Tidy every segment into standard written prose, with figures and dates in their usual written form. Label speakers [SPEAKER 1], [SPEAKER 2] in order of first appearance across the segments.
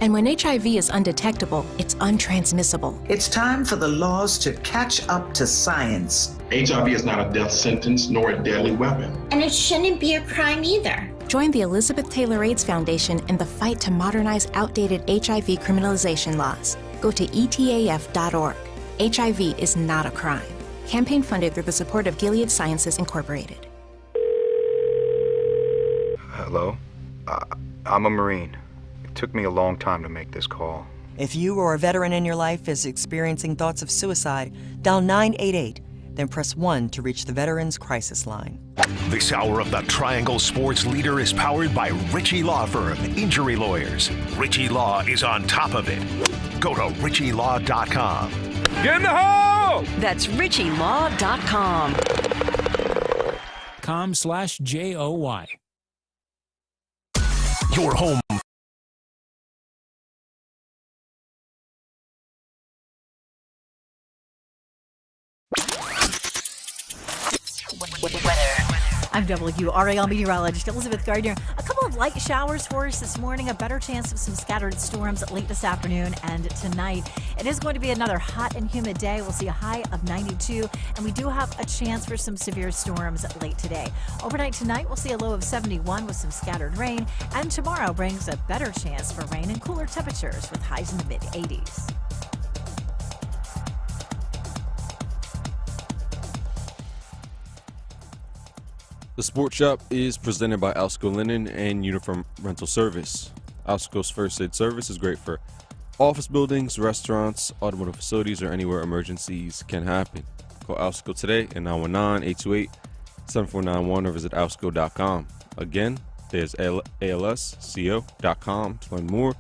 [SPEAKER 1] And when HIV is undetectable, it's untransmissible.
[SPEAKER 2] It's time for the laws to catch up to science.
[SPEAKER 3] HIV is not a death sentence nor a deadly weapon.
[SPEAKER 4] And it shouldn't be a crime either.
[SPEAKER 1] Join the Elizabeth Taylor AIDS Foundation in the fight to modernize outdated HIV criminalization laws. Go to etaf.org. HIV is not a crime. Campaign funded through the support of Gilead Sciences Incorporated.
[SPEAKER 5] Hello? I'm a Marine. It took me a long time to make this call.
[SPEAKER 6] If you or a veteran in your life is experiencing thoughts of suicide, dial 988, then press 1 to reach the Veterans Crisis Line.
[SPEAKER 7] This hour of the Triangle Sports Leader is powered by Ritchie Law Firm, Injury Lawyers. Ritchie Law is on top of it. Go to ritchielaw.com.
[SPEAKER 8] Get in the hole!
[SPEAKER 9] That's ritchielaw.com.
[SPEAKER 8] .com/JOY.
[SPEAKER 7] Your home.
[SPEAKER 10] I'm WRAL meteorologist Elizabeth Gardner. A couple of light showers for us this morning, a better chance of some scattered storms late this afternoon and tonight. It is going to be another hot and humid day. We'll see a high of 92, and we do have a chance for some severe storms late today. Overnight tonight, we'll see a low of 71 with some scattered rain, and tomorrow brings a better chance for rain and cooler temperatures with highs in the mid-80s.
[SPEAKER 11] The Sports Shop is presented by Alsco Linen and Uniform Rental Service. Alsco's first aid service is great for office buildings, restaurants, automotive facilities, or anywhere emergencies can happen. Call Alsco today at 919-828-7491 or visit alsco.com. Again, there's alsco.com to learn more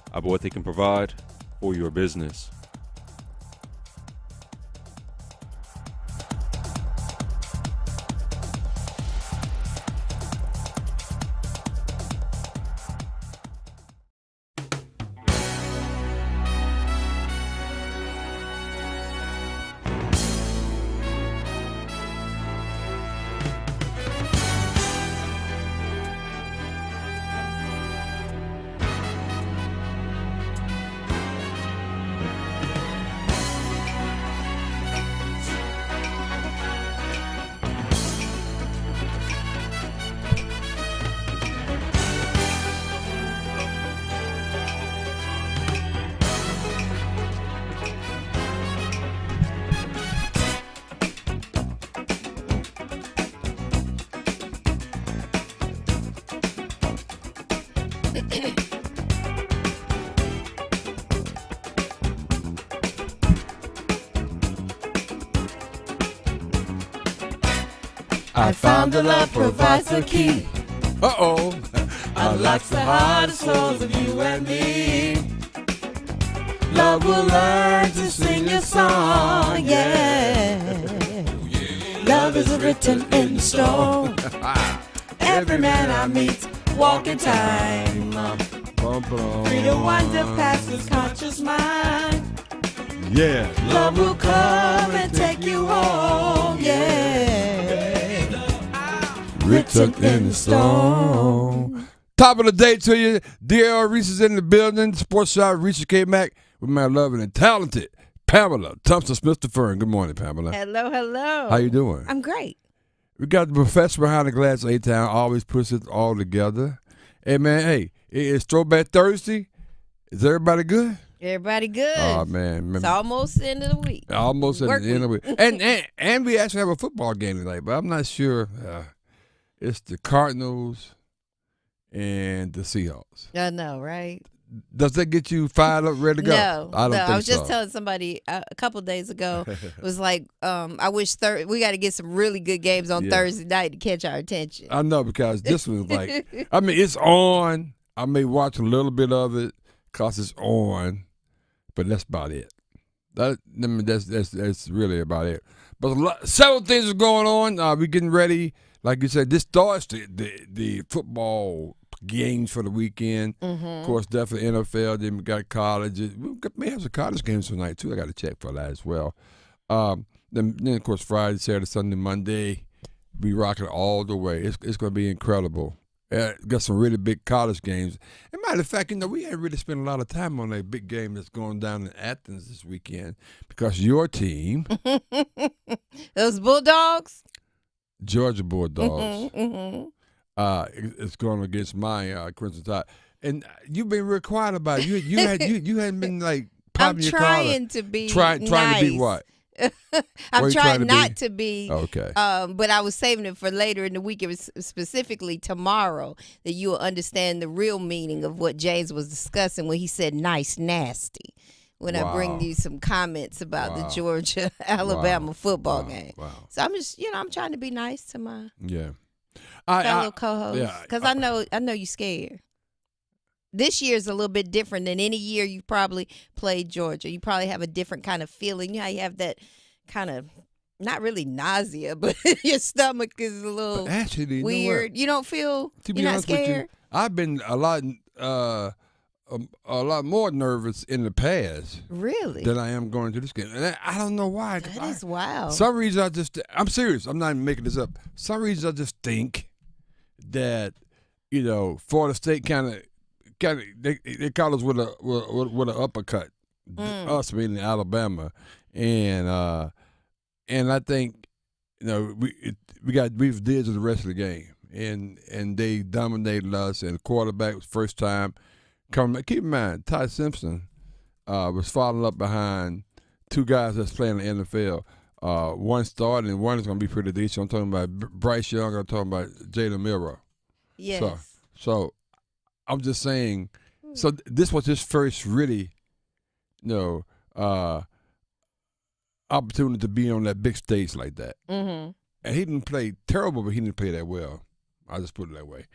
[SPEAKER 11] about what they can provide for your business.
[SPEAKER 12] I found the love provides the key. Uh-oh. Unlocks the heart and souls of you and me. Love will learn to sing your song, yeah. Love is written in the stone. Every man I meet, walk in time. Free to wander past his conscious mind.
[SPEAKER 13] Yeah.
[SPEAKER 12] Love will come and take you home, yeah. Written in the stone.
[SPEAKER 13] Top of the day to you. Dear Reese is in the building. Sports Shop, Reese Kmac with my loving and talented Pamela Thompson-Smith the Fern. Good morning, Pamela.
[SPEAKER 14] Hello, hello.
[SPEAKER 13] How you doing?
[SPEAKER 14] I'm great.
[SPEAKER 13] We got the professor behind the glass of A-Town, always puts it all together. Hey, man, hey, it's Throwback Thursday. Is everybody good?
[SPEAKER 14] Everybody good.
[SPEAKER 13] Oh, man.
[SPEAKER 14] It's almost the end of the week.
[SPEAKER 13] Almost at the end of the week. And we actually have a football game tonight, but I'm not sure. It's the Cardinals and the Seahawks.
[SPEAKER 14] I know, right?
[SPEAKER 13] Does that get you fired up, ready to go?
[SPEAKER 14] No,
[SPEAKER 13] I don't think
[SPEAKER 14] I was just
[SPEAKER 13] so.
[SPEAKER 14] telling somebody a couple days ago. It was like, I wish we got to get some really good games on Thursday night to catch our attention.
[SPEAKER 13] I know, because this was like, I mean, it's on. I may watch a little bit of it because it's on, but that's about it. That's really about it. But several things are going on. We're getting ready. Like you said, this starts the football games for the weekend.
[SPEAKER 14] Mm-hmm.
[SPEAKER 13] Of course, definitely NFL. Then we got colleges. We may have some college games tonight, too. I got to check for that as well. Then, of course, Friday, Saturday, Sunday, Monday, we rocking all the way. It's going to be incredible. Got some really big college games. As a matter of fact, we ain't really spent a lot of time on that big game that's going down in Athens this weekend because your team,
[SPEAKER 14] those Bulldogs,
[SPEAKER 13] Georgia Bulldogs,
[SPEAKER 14] mm-hmm.
[SPEAKER 13] is going against my Crimson Tide. And you've been real quiet about it. You hadn't been like popping your collar.
[SPEAKER 14] I'm trying to be
[SPEAKER 13] trying
[SPEAKER 14] nice.
[SPEAKER 13] to be what?
[SPEAKER 14] I'm trying not to be.
[SPEAKER 13] Okay.
[SPEAKER 14] But I was saving it for later in the week. It was specifically tomorrow that you will understand the real meaning of what James was discussing when he said nice, nasty. When I bring you some comments about the Georgia-Alabama football game.
[SPEAKER 13] Wow.
[SPEAKER 14] So I'm just, I'm trying to be nice to my fellow co-hosts. Because I know you're scared. This year is a little bit different than any year you've probably played Georgia. You probably have a different kind of feeling. You know how you have that kind of, not really nausea, but your stomach is a little
[SPEAKER 13] actually,
[SPEAKER 14] weird. You don't feel, you're not scared?
[SPEAKER 13] I've been a lot more nervous in the past.
[SPEAKER 14] Really?
[SPEAKER 13] Than I am going to this game. And I don't know why.
[SPEAKER 14] That is wild.
[SPEAKER 13] Some reason I'm serious. I'm not even making this up. Some reason I just think that, Florida State they call us with an uppercut, us meaning Alabama, and I think we've did to the rest of the game, and they dominated us, and the quarterback was first time coming. Keep in mind, Ty Simpson was following up behind two guys that's playing in the NFL. One started, and one is going to be pretty decent. I'm talking about Bryce Young. I'm talking about Jalen Milroe.
[SPEAKER 14] Yes.
[SPEAKER 13] So I'm just saying, so this was his first really, opportunity to be on that big stage like that.
[SPEAKER 14] Mm-hmm.
[SPEAKER 13] And he didn't play terrible, but he didn't play that well. I'll just put it that way.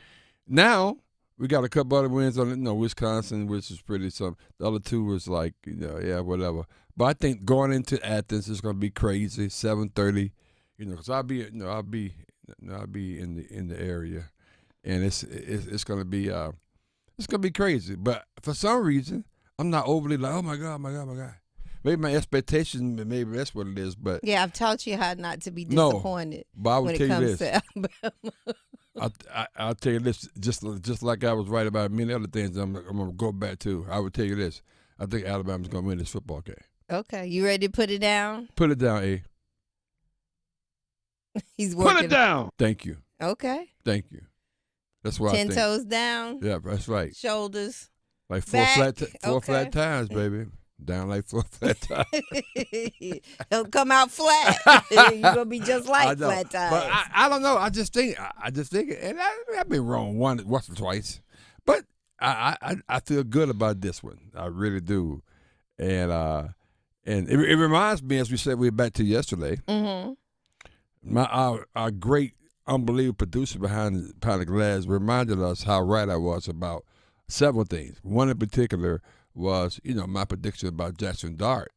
[SPEAKER 13] Now, we got a couple other wins on it, Wisconsin, which is pretty something. The other two was like, whatever. But I think going into Athens is going to be crazy, 7:30, because I'll be in the area. And it's going to be crazy. But for some reason, I'm not overly like, oh my God. Maybe my expectations, maybe that's what it is. But
[SPEAKER 14] yeah, I've taught you how not to be disappointed when it comes to Alabama.
[SPEAKER 13] I'll tell you this, just like I was right about many other things I'm going to go back to. I would tell you this. I think Alabama's going to win this football game.
[SPEAKER 14] Okay. You ready to put it down?
[SPEAKER 13] Put it down, A.
[SPEAKER 14] He's working.
[SPEAKER 13] Put it down. Thank you.
[SPEAKER 14] Okay.
[SPEAKER 13] Thank you. That's what I think.
[SPEAKER 14] 10 toes down.
[SPEAKER 13] Yeah, that's right.
[SPEAKER 14] Shoulders.
[SPEAKER 13] Like four flat tires, baby. Down like 4 flat tires.
[SPEAKER 14] He'll come out flat. You're gonna be just like flat tires.
[SPEAKER 13] But I don't know. I just think, and I've been wrong once or twice, but I feel good about this one. I really do, and it reminds me, as we said, we're back to yesterday.
[SPEAKER 14] Mm-hmm.
[SPEAKER 13] Our great, unbelievable producer behind the glass reminded us how right I was about several things. One in particular was, my prediction about Jackson Dart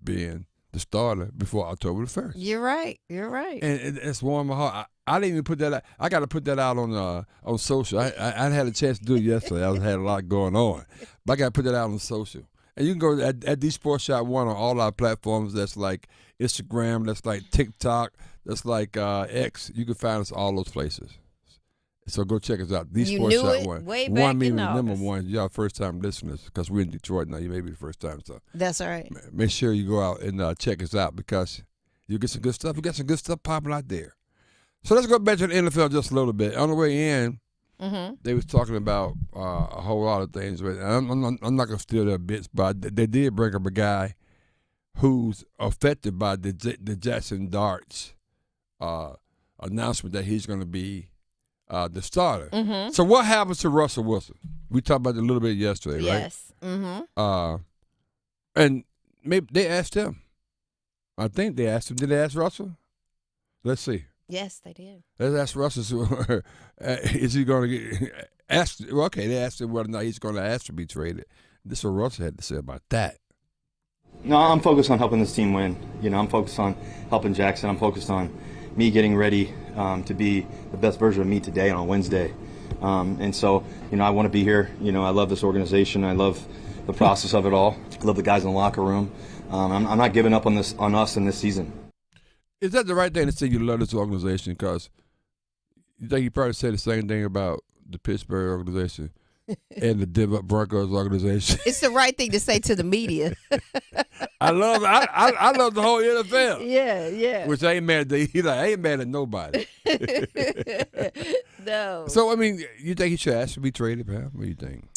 [SPEAKER 13] being the starter before October the 1st.
[SPEAKER 14] You're right.
[SPEAKER 13] And it's warm my heart. I didn't even put that out. I got to put that out on social. I had a chance to do it yesterday. I had a lot going on. But I got to put that out on social. And you can go at D Sports Shop 1 on all our platforms. That's like Instagram. That's like TikTok. That's like X. You can find us all those places. So go check us out. D Sports Shop 1.
[SPEAKER 14] Way back in
[SPEAKER 13] number one. Y'all first time listeners because we're in Detroit now. You may be the first time. So
[SPEAKER 14] that's all right.
[SPEAKER 13] Make sure you go out and check us out because you get some good stuff. We got some good stuff popping out there. So let's go back to the NFL just a little bit. On the way in, they was talking about a whole lot of things. But I'm not going to steal their bits, but they did bring up a guy who's affected by the Jackson Dart's announcement that he's going to be the starter.
[SPEAKER 14] Mm-hmm.
[SPEAKER 13] So what happens to Russell Wilson? We talked about it a little bit yesterday, right?
[SPEAKER 14] Yes. Mm-hmm.
[SPEAKER 13] And maybe they asked him. I think they asked him. Did they ask Russell? Let's see.
[SPEAKER 14] Yes, they did.
[SPEAKER 13] Let's ask Russell. Is he going to get asked? Well, okay, they asked him whether or not he's going to ask to be traded. This is what Russell had to say about that.
[SPEAKER 15] No, I'm focused on helping this team win. I'm focused on helping Jackson. I'm focused on me getting ready to be the best version of me today on Wednesday. And so, I want to be here. I love this organization. I love the process of it all. I love the guys in the locker room. I'm not giving up on us in this season.
[SPEAKER 13] Is that the right thing to say you love this organization? Because You think he probably said the same thing about the Pittsburgh organization and the Denver Broncos organization?
[SPEAKER 14] It's the right thing to say to the media.
[SPEAKER 13] I love the whole NFL.
[SPEAKER 14] Yeah.
[SPEAKER 13] Which I ain't mad at. I ain't mad at nobody.
[SPEAKER 14] No.
[SPEAKER 13] So I mean, you think he should actually be traded, man? What do you think?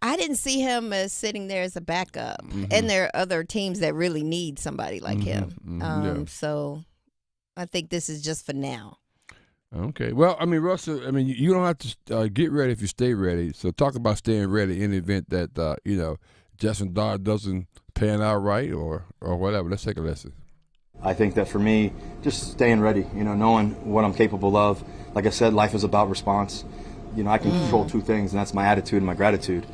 [SPEAKER 14] I didn't see him as sitting there as a backup, and there are other teams that really need somebody like him. So I think this is just for now.
[SPEAKER 13] Okay. Well, I mean, Russell, I mean, you don't have to get ready if you stay ready. So talk about staying ready in the event that, Jackson Dart doesn't pan out right or whatever. Let's take a lesson.
[SPEAKER 15] I think that for me, just staying ready, knowing what I'm capable of. Like I said, life is about response. I can control two things, and that's my attitude and my gratitude.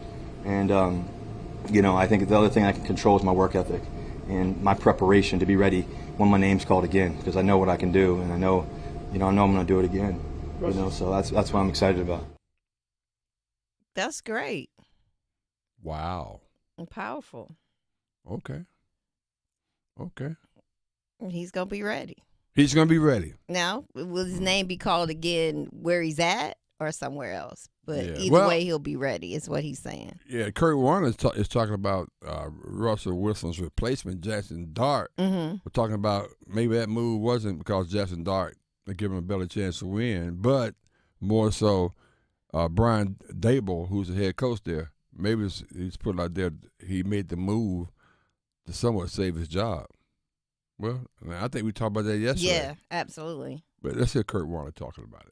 [SPEAKER 15] And, I think the other thing I can control is my work ethic and my preparation to be ready when my name's called again, because I know what I can do, and I know I'm going to do it again. So that's what I'm excited about.
[SPEAKER 14] That's great.
[SPEAKER 13] Wow.
[SPEAKER 14] And powerful.
[SPEAKER 13] Okay.
[SPEAKER 14] He's going to be ready.
[SPEAKER 13] He's going to be ready.
[SPEAKER 14] Now, will his name be called again where he's at or somewhere else? But either way, he'll be ready is what he's saying.
[SPEAKER 13] Yeah, Kurt Warner is talking about Russell Wilson's replacement, Jackson Dart. We're talking about maybe that move wasn't because Jackson Dart to give him a better chance to win, but more so Brian Dable, who's the head coach there, maybe he's put out there, he made the move to somewhat save his job. Well, I think we talked about that yesterday.
[SPEAKER 14] Yeah, absolutely.
[SPEAKER 13] But let's hear Kurt Warner talking about it.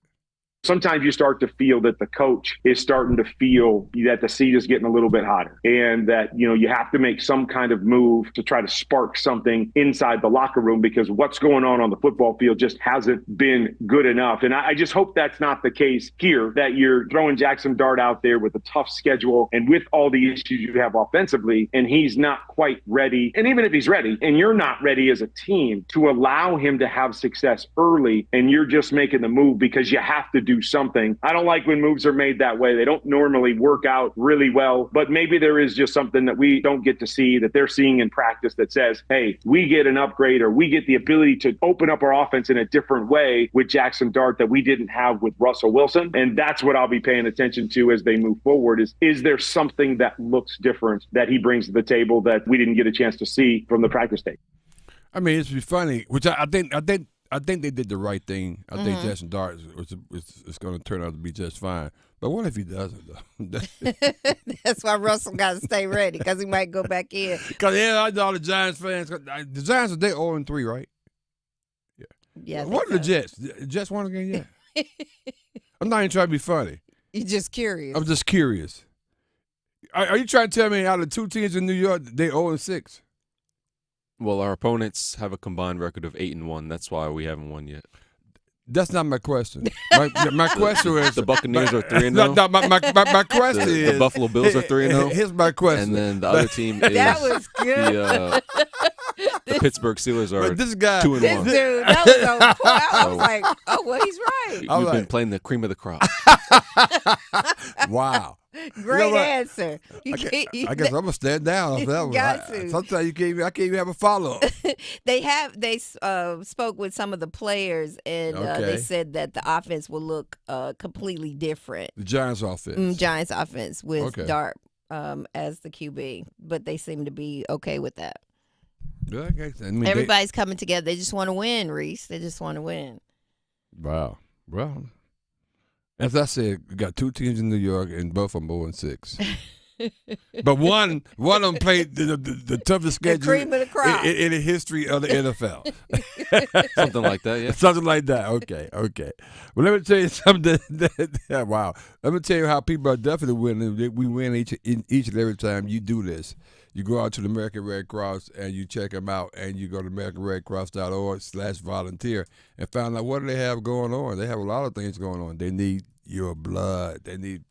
[SPEAKER 3] Sometimes you start to feel that the coach is starting to feel that the seat is getting a little bit hotter and that, you have to make some kind of move to try to spark something inside the locker room because what's going on the football field just hasn't been good enough. And I just hope that's not the case here, that you're throwing Jackson Dart out there with a tough schedule and with all the issues you have offensively, and he's not quite ready. And even if he's ready and you're not ready as a team to allow him to have success early and you're just making the move because you have to do something. I don't like when moves are made that way. They don't normally work out really well, but maybe there is just something that we don't get to see that they're seeing in practice that says, hey, we get an upgrade or we get the ability to open up our offense in a different way with Jackson Dart that we didn't have with Russell Wilson. And that's what I'll be paying attention to as they move forward is there something that looks different that he brings to the table that we didn't get a chance to see from the practice tape?
[SPEAKER 13] I mean, it's funny, which I think they did the right thing. I think Jackson Dart is going to turn out to be just fine. But what if he doesn't, though?
[SPEAKER 14] That's why Russell got to stay ready because he might go back in.
[SPEAKER 13] Because, I know all the Giants fans. The Giants are 0-3, right?
[SPEAKER 14] Yeah.
[SPEAKER 13] What are the Jets? The Jets won again yet? I'm not even trying to be funny.
[SPEAKER 14] You're just curious.
[SPEAKER 13] I'm just curious. Are you trying to tell me out of two teams in New York, they 0-6?
[SPEAKER 11] Well, our opponents have a combined record of 8-1. That's why we haven't won yet.
[SPEAKER 13] That's not my question. My question is
[SPEAKER 11] the Buccaneers are 3-0.
[SPEAKER 13] No, my question is
[SPEAKER 11] the Buffalo Bills are 3-0.
[SPEAKER 13] Here's my question.
[SPEAKER 11] And then the other team is
[SPEAKER 14] that was good.
[SPEAKER 11] The Pittsburgh Steelers are
[SPEAKER 13] this guy,
[SPEAKER 11] 2-1.
[SPEAKER 14] This dude, that was on point. I was like, oh, well, he's right.
[SPEAKER 11] We've been playing the cream of the crop.
[SPEAKER 13] Wow.
[SPEAKER 14] Great answer.
[SPEAKER 13] I guess I'm gonna stand down off that one.
[SPEAKER 14] Got to.
[SPEAKER 13] Sometimes I can't even have a follow up.
[SPEAKER 14] They spoke with some of the players and they said that the offense will look completely different.
[SPEAKER 13] The Giants offense.
[SPEAKER 14] Giants offense with Dart as the QB, but they seem to be okay with that.
[SPEAKER 13] Yeah, I mean,
[SPEAKER 14] everybody's coming together. They just want to win, Reese. They just want to win.
[SPEAKER 13] Wow. Well, as I said, we got two teams in New York, and both of them 0-6. But one of them played the toughest schedule
[SPEAKER 14] the cream of the crop.
[SPEAKER 13] in the history of the NFL.
[SPEAKER 11] Something like that, yeah.
[SPEAKER 13] Something like that. Okay. Well, let me tell you something. Wow. Let me tell you how people are definitely winning. We win each and every time you do this. You go out to the American Red Cross and you check them out, and you go to AmericanRedCross.org/volunteer and find out what do they have going on. They have a lot of things going on. They need your blood. They need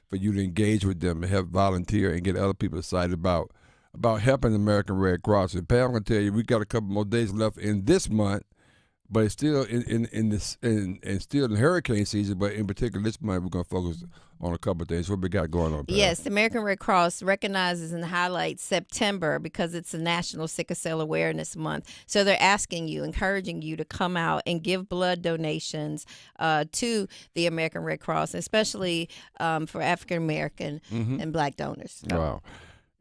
[SPEAKER 13] for you to engage with them and help volunteer and get other people excited about helping the American Red Cross. And Pam, I'm going to tell you, we got a couple more days left in this month, but it's still in still in hurricane season. But in particular, this month we're gonna focus on a couple of things. What we got going on? Pal?
[SPEAKER 14] Yes, the American Red Cross recognizes and highlights September because it's a National Sickle Cell Awareness Month. So they're encouraging you to come out and give blood donations to the American Red Cross, especially for African American and Black donors. So.
[SPEAKER 13] Wow,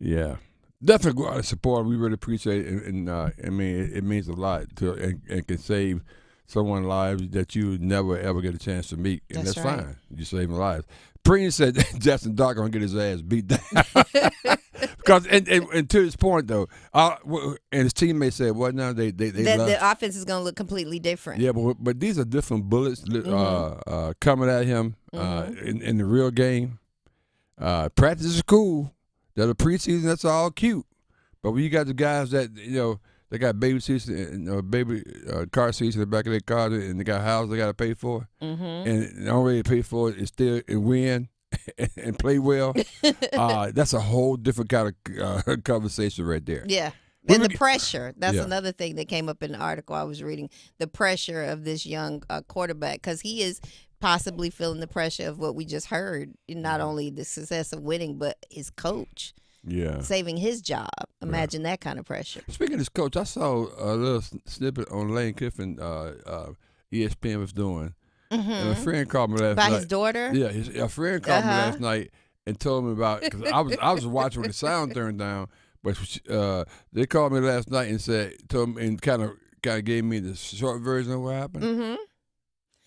[SPEAKER 13] yeah. Definitely go out and support. We really appreciate it, and I mean, it means a lot and can save someone's lives that you never ever get a chance to meet, and that's right. Fine. You save lives. Prince said Justin Dock gonna get his ass beat down because and to his point though, and his teammates said, "What now? They
[SPEAKER 14] the offense is gonna look completely different."
[SPEAKER 13] Yeah, but these are different bullets coming at him in the real game. Practice is cool. The preseason, that's all cute, but when you got the guys that they got baby seats and baby car seats in the back of their car, and they got houses they got to pay for, and the only way to pay for it is still and win and play well. That's a whole different kind of conversation right there.
[SPEAKER 14] Yeah. And the pressure, that's another thing that came up in the article I was reading, the pressure of this young quarterback, because he is possibly feeling the pressure of what we just heard, not only the success of winning, but his coach saving his job. Imagine that kind of pressure.
[SPEAKER 13] Speaking of his coach, I saw a little snippet on Lane Kiffin ESPN was doing. And a friend called me last night.
[SPEAKER 14] About his daughter?
[SPEAKER 13] Yeah, a friend called me last night and told me about, because I was watching with the sound turned down, but they called me last night and told me and kind of gave me the short version of what happened.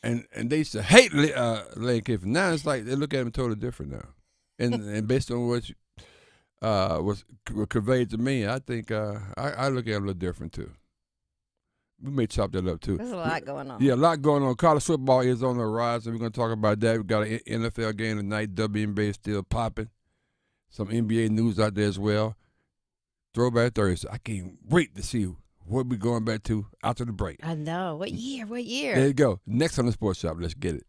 [SPEAKER 13] And they used to hate Lane Kiffin. Now it's like they look at him totally different now. And based on what was conveyed to me, I think I look at him a little different too. We may chop that up too.
[SPEAKER 14] There's a lot going on.
[SPEAKER 13] Yeah, a lot going on. College football is on the rise, and we're going to talk about that. We got an NFL game tonight. WNBA still popping. Some NBA news out there as well. Throwback Thursday. I can't wait to see what we're going back to after the break.
[SPEAKER 14] I know. What year?
[SPEAKER 13] There you go. Next on the Sports Shop. Let's get it.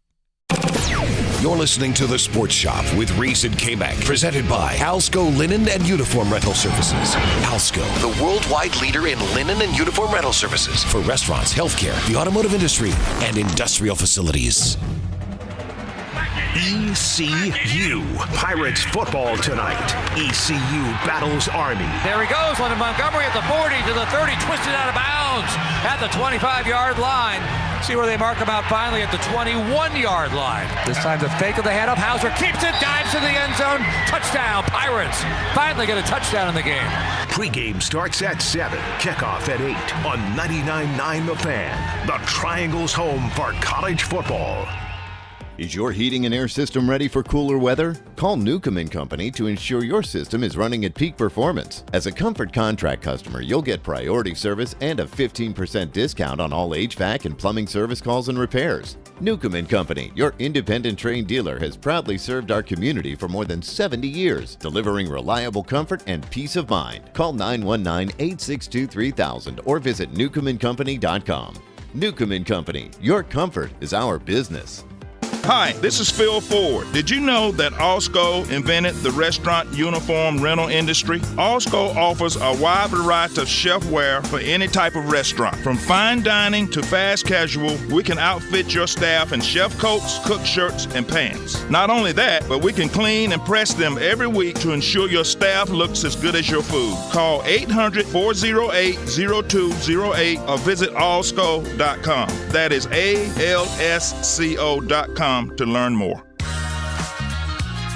[SPEAKER 7] You're listening to The Sports Shop with Reese and Kmac, presented by Alsco Linen and Uniform Rental Services. Alsco, the worldwide leader in linen and uniform rental services for restaurants, healthcare, the automotive industry, and industrial facilities. ECU. Pirates football tonight. ECU battles Army.
[SPEAKER 8] There he goes, London Montgomery at the 40 to the 30, twisted out of bounds at the 25-yard line. See where they mark him out finally at the 21-yard line. This time the fake of the handoff. Hauser keeps it, dives to the end zone. Touchdown, Pirates. Finally get a touchdown in the game.
[SPEAKER 7] Pre-game starts at 7. Kickoff at 8 on 99.9 The Fan. The Triangle's home for college football.
[SPEAKER 16] Is your heating and air system ready for cooler weather? Call Newcomb & Company to ensure your system is running at peak performance. As a Comfort Contract customer, you'll get priority service and a 15% discount on all HVAC and plumbing service calls and repairs. Newcomb & Company, your independent trained dealer, has proudly served our community for more than 70 years, delivering reliable comfort and peace of mind. Call 919-862-3000 or visit newcombandcompany.com. Newcomb & Company, your comfort is our business.
[SPEAKER 17] Hi, this is Phil Ford. Did you know that Alsco invented the restaurant uniform rental industry? Alsco offers a wide variety of chefware for any type of restaurant. From fine dining to fast casual, we can outfit your staff in chef coats, cook shirts, and pants. Not only that, but we can clean and press them every week to ensure your staff looks as good as your food. Call 800-408-0208 or visit alsco.com. That is ALSCO.com to learn more.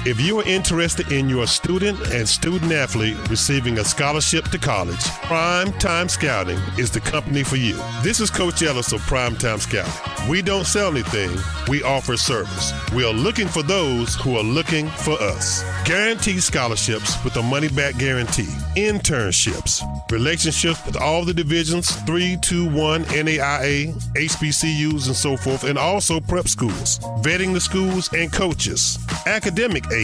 [SPEAKER 18] If you are interested in your student and student athlete receiving a scholarship to college, Prime Time Scouting is the company for you. This is Coach Ellis of Prime Time Scouting. We don't sell anything, we offer service. We are looking for those who are looking for us. Guaranteed scholarships with a money-back guarantee, internships, relationships with all the divisions, 3, 2, 1, NAIA, HBCUs, and so forth, and also prep schools, vetting the schools and coaches, academic aid,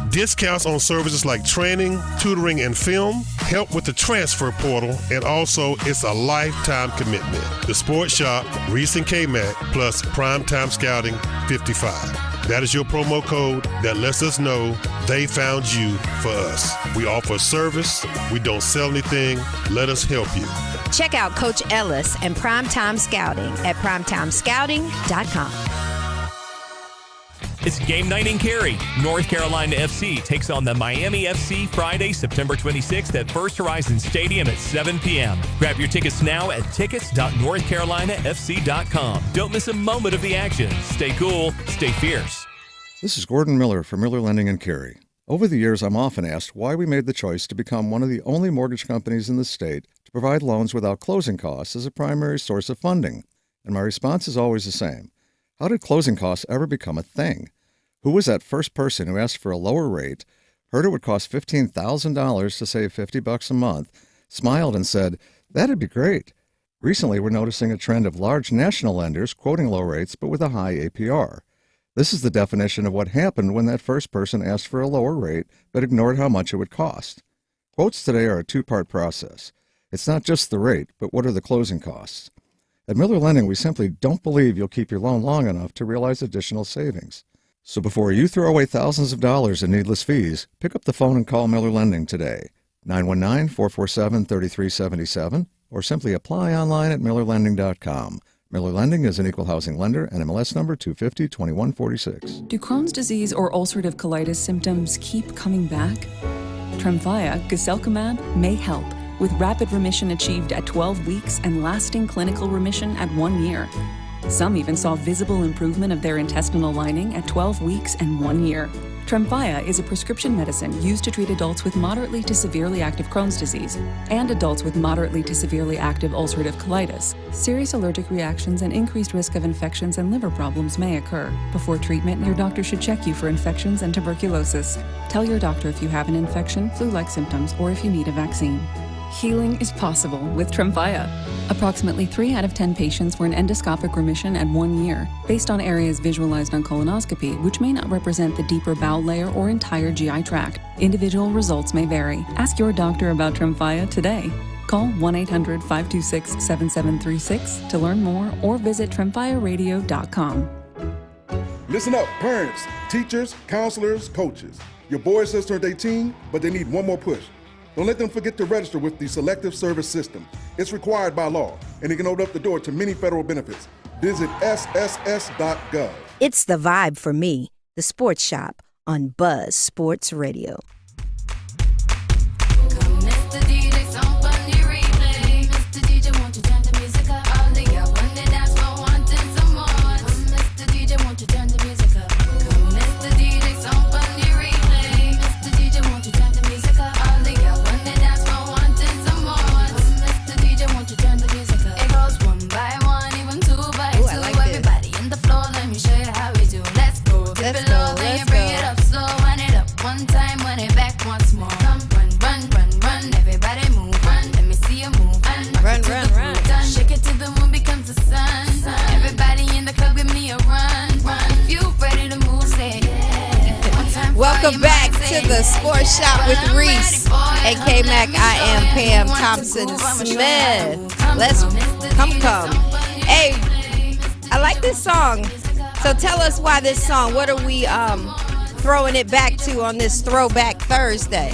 [SPEAKER 18] discounts on services like training, tutoring, and film, help with the transfer portal, and also it's a lifetime commitment. The Sports Shop, Reese and Kmac, plus Primetime Scouting 55. That is your promo code that lets us know they found you for us. We offer service. We don't sell anything. Let us help you.
[SPEAKER 14] Check out Coach Ellis and Primetime Scouting at primetimescouting.com.
[SPEAKER 19] It's game night in Cary. North Carolina FC takes on the Miami FC Friday, September 26th at First Horizon Stadium at 7 p.m. Grab your tickets now at tickets.northcarolinafc.com. Don't miss a moment of the action. Stay cool, stay fierce.
[SPEAKER 20] This is Gordon Miller from Miller Lending in Cary. Over the years, I'm often asked why we made the choice to become one of the only mortgage companies in the state to provide loans without closing costs as a primary source of funding. And my response is always the same. How did closing costs ever become a thing? Who was that first person who asked for a lower rate, heard it would cost $15,000 to save $50 a month, smiled and said, "That'd be great"? Recently, we're noticing a trend of large national lenders quoting low rates but with a high APR. This is the definition of what happened when that first person asked for a lower rate but ignored how much it would cost. Quotes today are a two-part process. It's not just the rate, but what are the closing costs? At Miller Lending, we simply don't believe you'll keep your loan long enough to realize additional savings. So before you throw away thousands of dollars in needless fees, pick up the phone and call Miller Lending today, 919-447-3377, or simply apply online at millerlending.com. Miller Lending is an equal housing lender and MLS number 250-2146.
[SPEAKER 21] Do Crohn's disease or ulcerative colitis symptoms keep coming back? Tremfya, guselkumab, may help, with rapid remission achieved at 12 weeks and lasting clinical remission at 1 year. Some even saw visible improvement of their intestinal lining at 12 weeks and 1 year. Tremfya is a prescription medicine used to treat adults with moderately to severely active Crohn's disease and adults with moderately to severely active ulcerative colitis. Serious allergic reactions and increased risk of infections and liver problems may occur. Before treatment, your doctor should check you for infections and tuberculosis. Tell your doctor if you have an infection, flu-like symptoms, or if you need a vaccine. Healing is possible with Tremfya. Approximately 3 out of 10 patients were in endoscopic remission at 1 year, based on areas visualized on colonoscopy, which may not represent the deeper bowel layer or entire GI tract. Individual results may vary. Ask your doctor about Tremfya today. Call 1-800-526-7736 to learn more or visit tremfyaradio.com.
[SPEAKER 22] Listen up, parents, teachers, counselors, coaches. Your boy or sister turned 18, but they need one more push. Don't let them forget to register with the Selective Service System. It's required by law, and it can open up the door to many federal benefits. Visit sss.gov.
[SPEAKER 14] It's the vibe for me, the Sports Shop on Buzz Sports Radio. Welcome back to the Sports Shop with Reese and Kmac. I am Pam Thompson-Smith. Let's come. Hey, I like this song. So tell us why this song. What are we throwing it back to on this Throwback Thursday?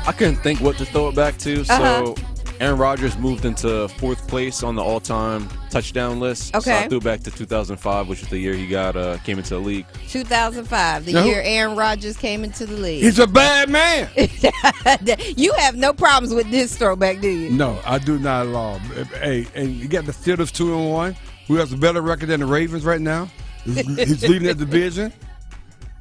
[SPEAKER 11] I couldn't think what to throw it back to, so Aaron Rodgers moved into 4th place on the all-time touchdown list.
[SPEAKER 14] Okay.
[SPEAKER 11] So I threw back to 2005, which was the year he came into the league.
[SPEAKER 14] 2005, the year Aaron Rodgers came into the league.
[SPEAKER 13] He's a bad man.
[SPEAKER 14] You have no problems with this throwback, do you?
[SPEAKER 13] No, I do not at all. Hey, and you got the Steelers 2-1. Who has a better record than the Ravens right now? He's leading that division.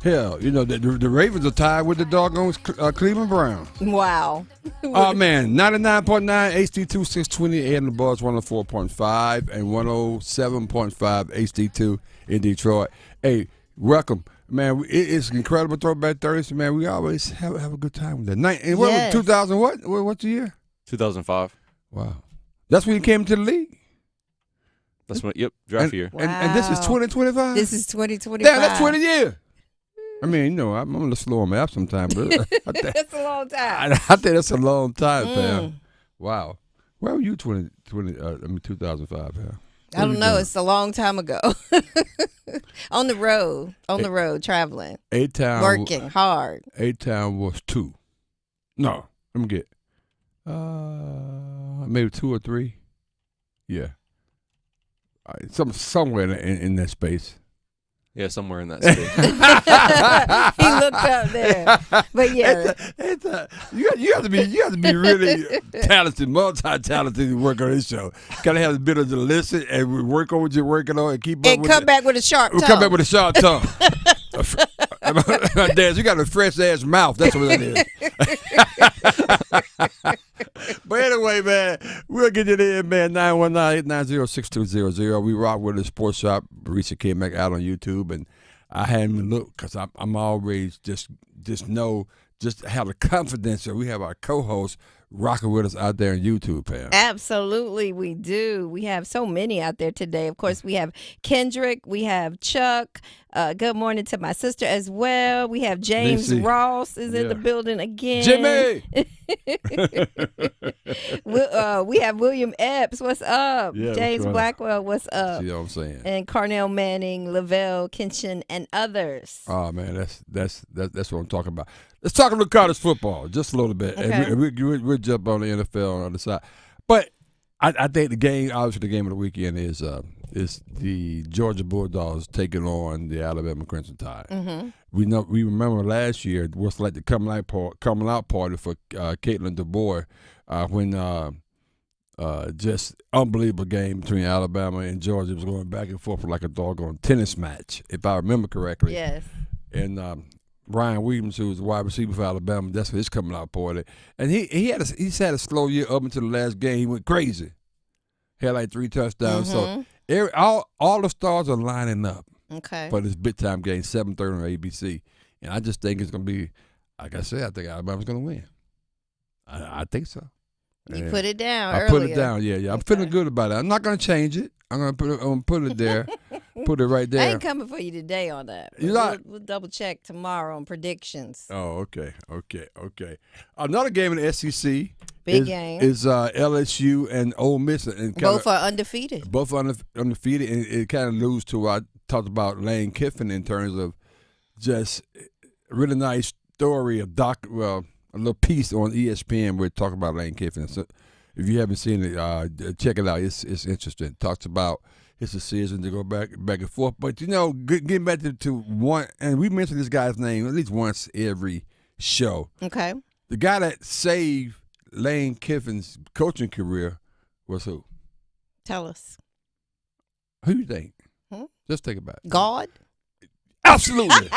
[SPEAKER 13] Hell, you know, the Ravens are tied with the doggone Cleveland Browns.
[SPEAKER 14] Wow.
[SPEAKER 13] Oh, man, 99.9 HD2 620 and the Buzz 104.5 and 107.5 HD2 in Detroit. Hey, welcome. Man, it's an incredible Throwback Thursday, man. We always have a good time with that. And what was 2000 what? What's the year?
[SPEAKER 11] 2005.
[SPEAKER 13] Wow. That's when you came into the league?
[SPEAKER 11] That's when, draft year.
[SPEAKER 14] Wow.
[SPEAKER 13] And this is 2025?
[SPEAKER 14] This is 2025.
[SPEAKER 13] Yeah, that's 20 years. I mean, you know, I'm a little slow on math sometimes, but
[SPEAKER 14] that's a long time.
[SPEAKER 13] I think that's a long time, Pam. Wow. Where were you 2005, Pam?
[SPEAKER 14] I don't know. It's a long time ago. On the road, traveling.
[SPEAKER 13] A-Town.
[SPEAKER 14] Working hard.
[SPEAKER 13] A-Town was 2. No, let me get. Maybe 2 or 3. Yeah. Somewhere in that space.
[SPEAKER 11] Yeah, somewhere in that space.
[SPEAKER 14] He looked up there, but yeah,
[SPEAKER 13] you have to be really talented, multi-talented to work on this show. Gotta have a bit of the listen and work on what you're working on and keep up.
[SPEAKER 14] And come back with a sharp tongue.
[SPEAKER 13] Come back with a sharp tongue. Dad, you got a fresh ass mouth. That's what that is. But anyway, man, we'll get it in, man. 919-890-6200. We rock with the Sports Shop. Reese and Kmac out on YouTube, and I hadn't looked because I'm always just know just have the confidence that we have our co-hosts rocking with us out there on YouTube, Pam.
[SPEAKER 14] Absolutely, we do. We have so many out there today. Of course, we have Kendrick, we have Chuck. Good morning to my sister as well. We have James Ross is in the building again.
[SPEAKER 13] Jimmy!
[SPEAKER 14] We have William Epps. What's up?
[SPEAKER 13] Yeah,
[SPEAKER 14] James Blackwell. What's up?
[SPEAKER 13] See what I'm saying?
[SPEAKER 14] And Carnell Manning, Lavelle Kinchin, and others.
[SPEAKER 13] Oh man, that's what I'm talking about. Let's talk a little college football, just a little bit,
[SPEAKER 14] Okay.
[SPEAKER 13] and we'll jump on the NFL on the other side. But I think the game, obviously, the game of the weekend is the Georgia Bulldogs taking on the Alabama Crimson Tide.
[SPEAKER 14] Mm-hmm.
[SPEAKER 13] We remember last year it was like the coming out party for Caitlin DeBoer when just unbelievable game between Alabama and Georgia. It was going back and forth like a doggone tennis match, if I remember correctly.
[SPEAKER 14] Yes.
[SPEAKER 13] And Ryan Williams, who was the wide receiver for Alabama, that's his coming out party. And he's had a slow year up until the last game. He went crazy. Had like 3 touchdowns.
[SPEAKER 14] Mm-hmm.
[SPEAKER 13] So all the stars are lining up for this big time game, 7:30 on ABC. And I just think it's going to be, like I said, I think Alabama's going to win. I think so.
[SPEAKER 14] You put it down
[SPEAKER 13] I
[SPEAKER 14] earlier.
[SPEAKER 13] put it down, yeah. I'm feeling good about it. I'm not going to change it. I'm going to put it there. Put it right there.
[SPEAKER 14] I ain't coming for you today on that. We'll double check tomorrow on predictions.
[SPEAKER 13] Oh, okay. Another game in the SEC.
[SPEAKER 14] Big game.
[SPEAKER 13] Is LSU and Ole Miss. And
[SPEAKER 14] both are undefeated.
[SPEAKER 13] Both are undefeated, and it kind of alludes to what I talked about Lane Kiffin in terms of just a really nice story of a little piece on ESPN where it talks about Lane Kiffin. So if you haven't seen it, check it out. It's interesting. It talks about his decision to go back and forth. But, getting back to one, and we mention this guy's name at least once every show.
[SPEAKER 14] Okay.
[SPEAKER 13] The guy that saved Lane Kiffin's coaching career was who?
[SPEAKER 14] Tell us.
[SPEAKER 13] Who you think? Just think about it.
[SPEAKER 14] God?
[SPEAKER 13] Absolutely.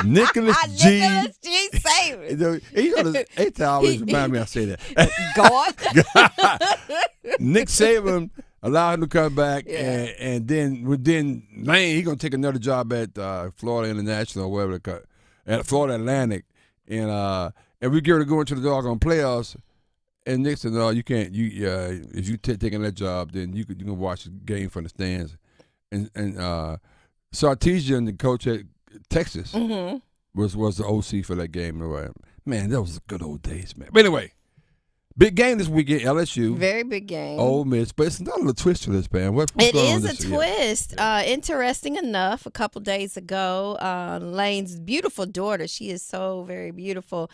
[SPEAKER 13] Nicholas G.
[SPEAKER 14] Nicholas G. Saban.
[SPEAKER 13] He always remind me I say that.
[SPEAKER 14] God?
[SPEAKER 13] Nick Saban allowed him to come back, and then Lane, he's going to take another job at Florida International or whatever, at Florida Atlantic, and we get ready to go into the doggone playoffs. And Nick said, "No, you can't. If you taking that job, then you can watch the game from the stands." And Sarteesian, the coach at Texas, was the OC for that game. Man, that was the good old days, man. But anyway, big game this weekend, LSU.
[SPEAKER 14] Very big game.
[SPEAKER 13] Ole Miss, but it's not a little twist to this, man. What's
[SPEAKER 14] it
[SPEAKER 13] going on
[SPEAKER 14] is
[SPEAKER 13] this
[SPEAKER 14] a
[SPEAKER 13] year?
[SPEAKER 14] twist. Interesting enough, a couple days ago, Lane's beautiful daughter, she is so very beautiful.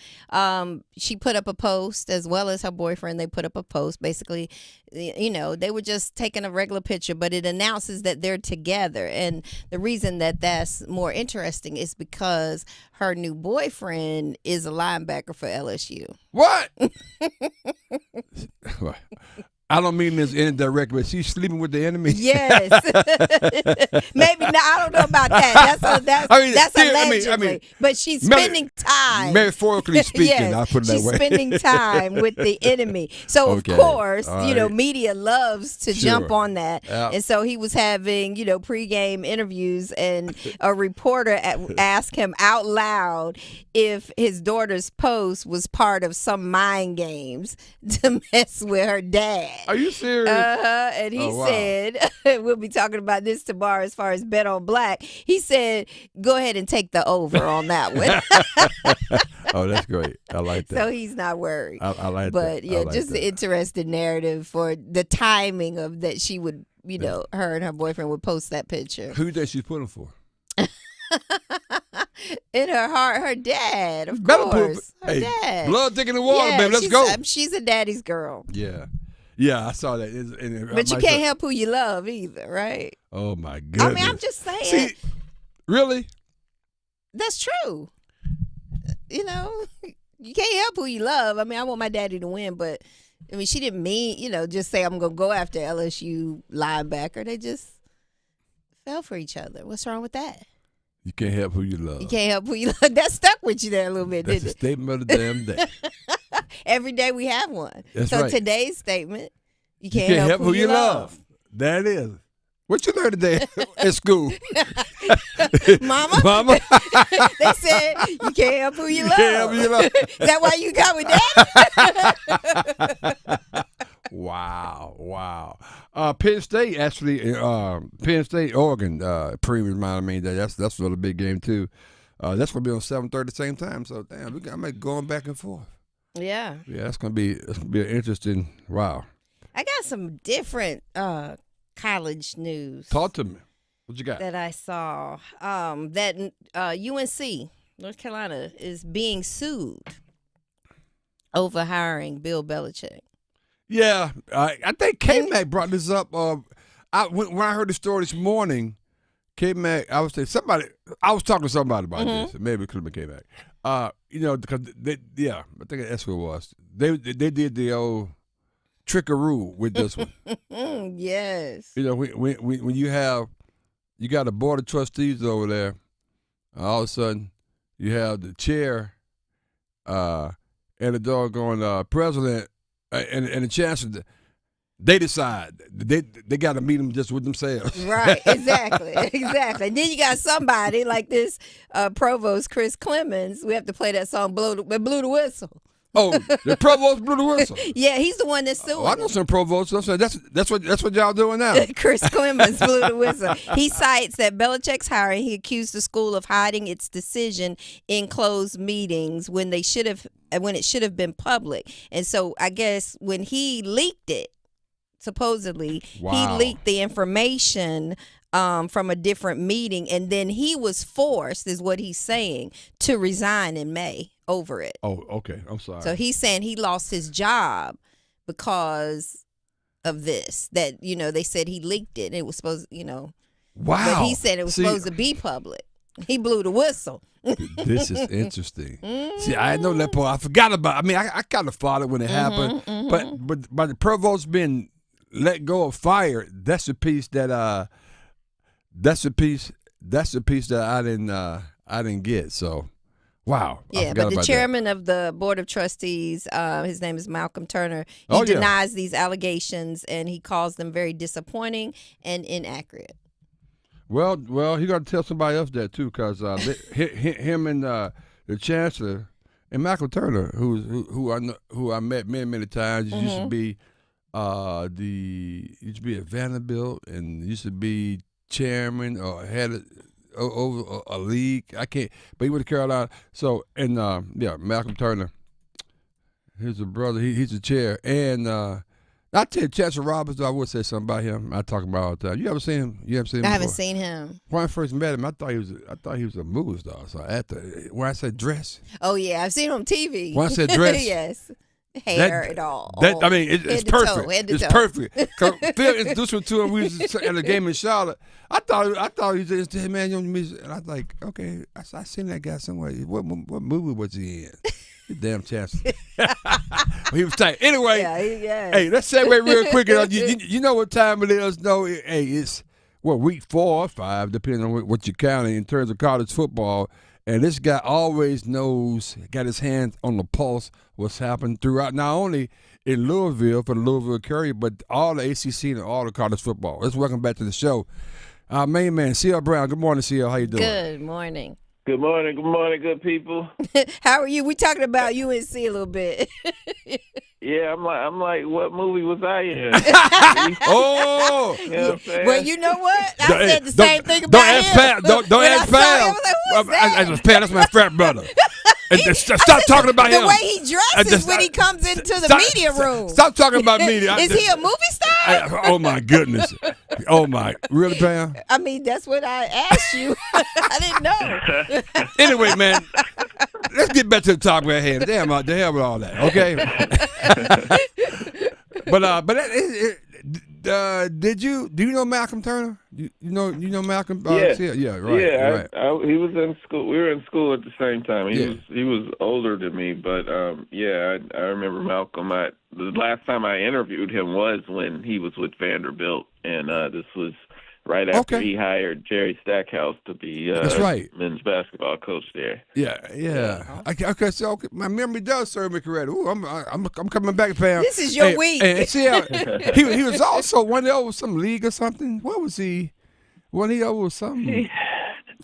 [SPEAKER 14] She put up a post, as well as her boyfriend. They put up a post. Basically, they were just taking a regular picture, but it announces that they're together. And the reason that that's more interesting is because her new boyfriend is a linebacker for LSU.
[SPEAKER 13] What? I don't mean this indirect, but she's sleeping with the enemy.
[SPEAKER 14] Yes. Maybe not. I don't know about that. That's allegedly. But she's spending time.
[SPEAKER 13] Metaphorically speaking,
[SPEAKER 14] yes,
[SPEAKER 13] I'll put it that
[SPEAKER 14] she's
[SPEAKER 13] way.
[SPEAKER 14] spending time with the enemy. So,
[SPEAKER 13] Okay.
[SPEAKER 14] of course,
[SPEAKER 13] All right.
[SPEAKER 14] media loves to
[SPEAKER 13] Sure.
[SPEAKER 14] jump on that.
[SPEAKER 13] Yeah.
[SPEAKER 14] And so he was having, pregame interviews, and a reporter asked him out loud if his daughter's post was part of some mind games to mess with her dad.
[SPEAKER 13] Are you serious?
[SPEAKER 14] And he said, we'll be talking about this tomorrow as far as Bet on Black. He said, go ahead and take the over on that one.
[SPEAKER 13] Oh, that's great. I like that.
[SPEAKER 14] So he's not worried.
[SPEAKER 13] I like that.
[SPEAKER 14] But yeah,
[SPEAKER 13] like
[SPEAKER 14] just
[SPEAKER 13] that.
[SPEAKER 14] an interesting narrative for the timing of that she would, her and her boyfriend would post that picture.
[SPEAKER 13] Who do you think she's putting for?
[SPEAKER 14] In her heart, her dad, of
[SPEAKER 13] Better
[SPEAKER 14] course.
[SPEAKER 13] put,
[SPEAKER 14] Her dad.
[SPEAKER 13] Blood thick in the water, baby. Let's go.
[SPEAKER 14] She's a daddy's girl.
[SPEAKER 13] Yeah. Yeah, I saw that.
[SPEAKER 14] But you can't help who you love either, right?
[SPEAKER 13] Oh, my goodness.
[SPEAKER 14] I mean, I'm just saying.
[SPEAKER 13] See, really?
[SPEAKER 14] That's true. You can't help who you love. I mean, I want my daddy to win, but, I mean, she didn't mean, just say I'm going to go after LSU linebacker. They just fell for each other. What's wrong with that?
[SPEAKER 13] You can't help who you love.
[SPEAKER 14] You can't help who you love. That stuck with you there a little bit,
[SPEAKER 13] That's
[SPEAKER 14] didn't
[SPEAKER 13] a statement of the damn day.
[SPEAKER 14] Every day we have one.
[SPEAKER 13] That's
[SPEAKER 14] so
[SPEAKER 13] right.
[SPEAKER 14] Today's statement, you can't help who you love.
[SPEAKER 13] That is. What you learned today at school?
[SPEAKER 14] Mama? They said you can't help who you love.
[SPEAKER 13] Can't help who you love.
[SPEAKER 14] Is that why you got with Daddy?
[SPEAKER 13] Wow. Penn State, actually, Oregon, premium round. I mean, that's a little big game, too. That's going to be on 7:30 at the same time. So, damn, I might going back and forth.
[SPEAKER 14] Yeah.
[SPEAKER 13] Yeah, that's going to be an interesting, wow.
[SPEAKER 14] I got some different college news.
[SPEAKER 13] Talk to me. What you got?
[SPEAKER 14] That I saw. That UNC, North Carolina, is being sued over hiring Bill Belichick.
[SPEAKER 13] Yeah, I think Kmac brought this up. When I heard the story this morning, Kmac, I was talking to somebody about this. Maybe it could have been Kmac. Because I think that's what it was. They did the old trickaroo with this one.
[SPEAKER 14] Yes.
[SPEAKER 13] When you got a board of trustees over there, all of a sudden you have the chair and the doggone president and the chancellor. They decide. They got to meet them just with themselves.
[SPEAKER 14] Right, exactly. And then you got somebody like this provost, Chris Clemens. We have to play that song, Blew the Whistle.
[SPEAKER 13] Oh, the provost blew the whistle.
[SPEAKER 14] Yeah, he's the one that's suing.
[SPEAKER 13] I know some provosts. That's what y'all doing now.
[SPEAKER 14] Chris Clemens blew the whistle. He cites that Belichick's hiring. He accused the school of hiding its decision in closed meetings when it should have been public. And so I guess when he leaked it, supposedly he leaked the information from a different meeting, and then he was forced, is what he's saying, to resign in May over it.
[SPEAKER 13] Oh, okay. I'm sorry.
[SPEAKER 14] So he's saying he lost his job because of this. That, they said he leaked it. And it was supposed,
[SPEAKER 13] Wow.
[SPEAKER 14] But he said it was supposed to be public. He blew the whistle.
[SPEAKER 13] This is interesting. See, I know that part. I forgot about it. I mean, I kind of thought it when it happened. But by the provost being let go of fire, that's the piece that I didn't get. So, wow.
[SPEAKER 14] Yeah, but the chairman of the board of trustees, his name is Malcolm Turner. He denies these allegations, and he calls them very disappointing and inaccurate.
[SPEAKER 13] Well, he got to tell somebody else that too, because him and the chancellor and Malcolm Turner, who I met many times, used to be at Vanderbilt and used to be chairman or had over a league. I can't, but he went to Carolina. So and Malcolm Turner, he's a brother. He's a chair, and I tell you, Chancellor Roberts, I would say something about him. I talk about all the time. You ever seen him? You haven't seen him?
[SPEAKER 14] I haven't seen him.
[SPEAKER 13] When I first met him, I thought he was a movie star. So when I said dress.
[SPEAKER 14] Oh yeah, I've seen him on TV.
[SPEAKER 13] When I said dress,
[SPEAKER 14] yes. Hair and all.
[SPEAKER 13] It's perfect. It's perfect. Phil introduced me to him. We was at a game in Charlotte. I thought he just said, "Man, you know," and I was like, "Okay, I seen that guy somewhere. What movie was he in?" You damn chancellor. He was tight. Anyway, hey, let's segue real quick. You know what time it is? No, hey, it's week 4 or 5, depending on what you're counting in terms of college football. And this guy always knows, got his hands on the pulse, what's happened throughout, not only in Louisville for the Louisville Courier, but all the ACC and all the college football. Let's welcome back to the show. Our main man, CL Brown. Good morning, CL. How you doing?
[SPEAKER 14] Good morning.
[SPEAKER 2] Good morning, good people.
[SPEAKER 14] How are you? We talking about UNC a little bit.
[SPEAKER 2] Yeah, I'm like, what movie was I in?
[SPEAKER 13] Oh,
[SPEAKER 2] you know what I'm saying?
[SPEAKER 14] Well, you know what? I said the same thing about him.
[SPEAKER 13] Don't ask Pat. Don't ask Pat.
[SPEAKER 14] That's
[SPEAKER 13] my frat brother. Stop talking about him.
[SPEAKER 14] The way he dresses when he comes into the media room.
[SPEAKER 13] Stop talking about media.
[SPEAKER 14] Is he a movie star?
[SPEAKER 13] Oh my goodness. Oh my, really, Pam?
[SPEAKER 14] I mean, that's what I asked you. I didn't know.
[SPEAKER 13] Anyway, man, let's get back to the topic at hand. Damn, the hell with all that, okay? Do you know Malcolm Turner? You know Malcolm?
[SPEAKER 2] Yeah,
[SPEAKER 13] right.
[SPEAKER 2] Yeah,
[SPEAKER 13] right.
[SPEAKER 2] He was in school. We were in school at the same time. He was older than me, but I remember Malcolm. The last time I interviewed him was when he was with Vanderbilt, and this was right after he hired Jerry Stackhouse to be men's basketball coach there.
[SPEAKER 13] Yeah. Okay, so my memory does serve me correct. Ooh, I'm coming back, Pam.
[SPEAKER 14] This is your week.
[SPEAKER 13] And see, he was also one over some league or something. What was he? When he over something?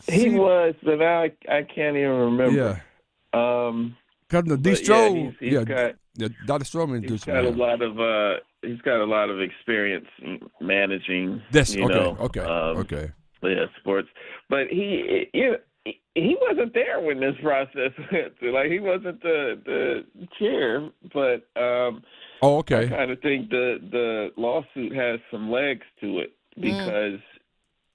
[SPEAKER 2] He was, but now I can't even remember.
[SPEAKER 13] Yeah. Because the Distro, Dr. Stroman
[SPEAKER 2] he's got a lot of he's got a lot of experience managing.
[SPEAKER 13] Okay.
[SPEAKER 2] Yeah, sports, but he wasn't there when this process went through. Like, he wasn't the chair, but I kind of think the lawsuit has some legs to it because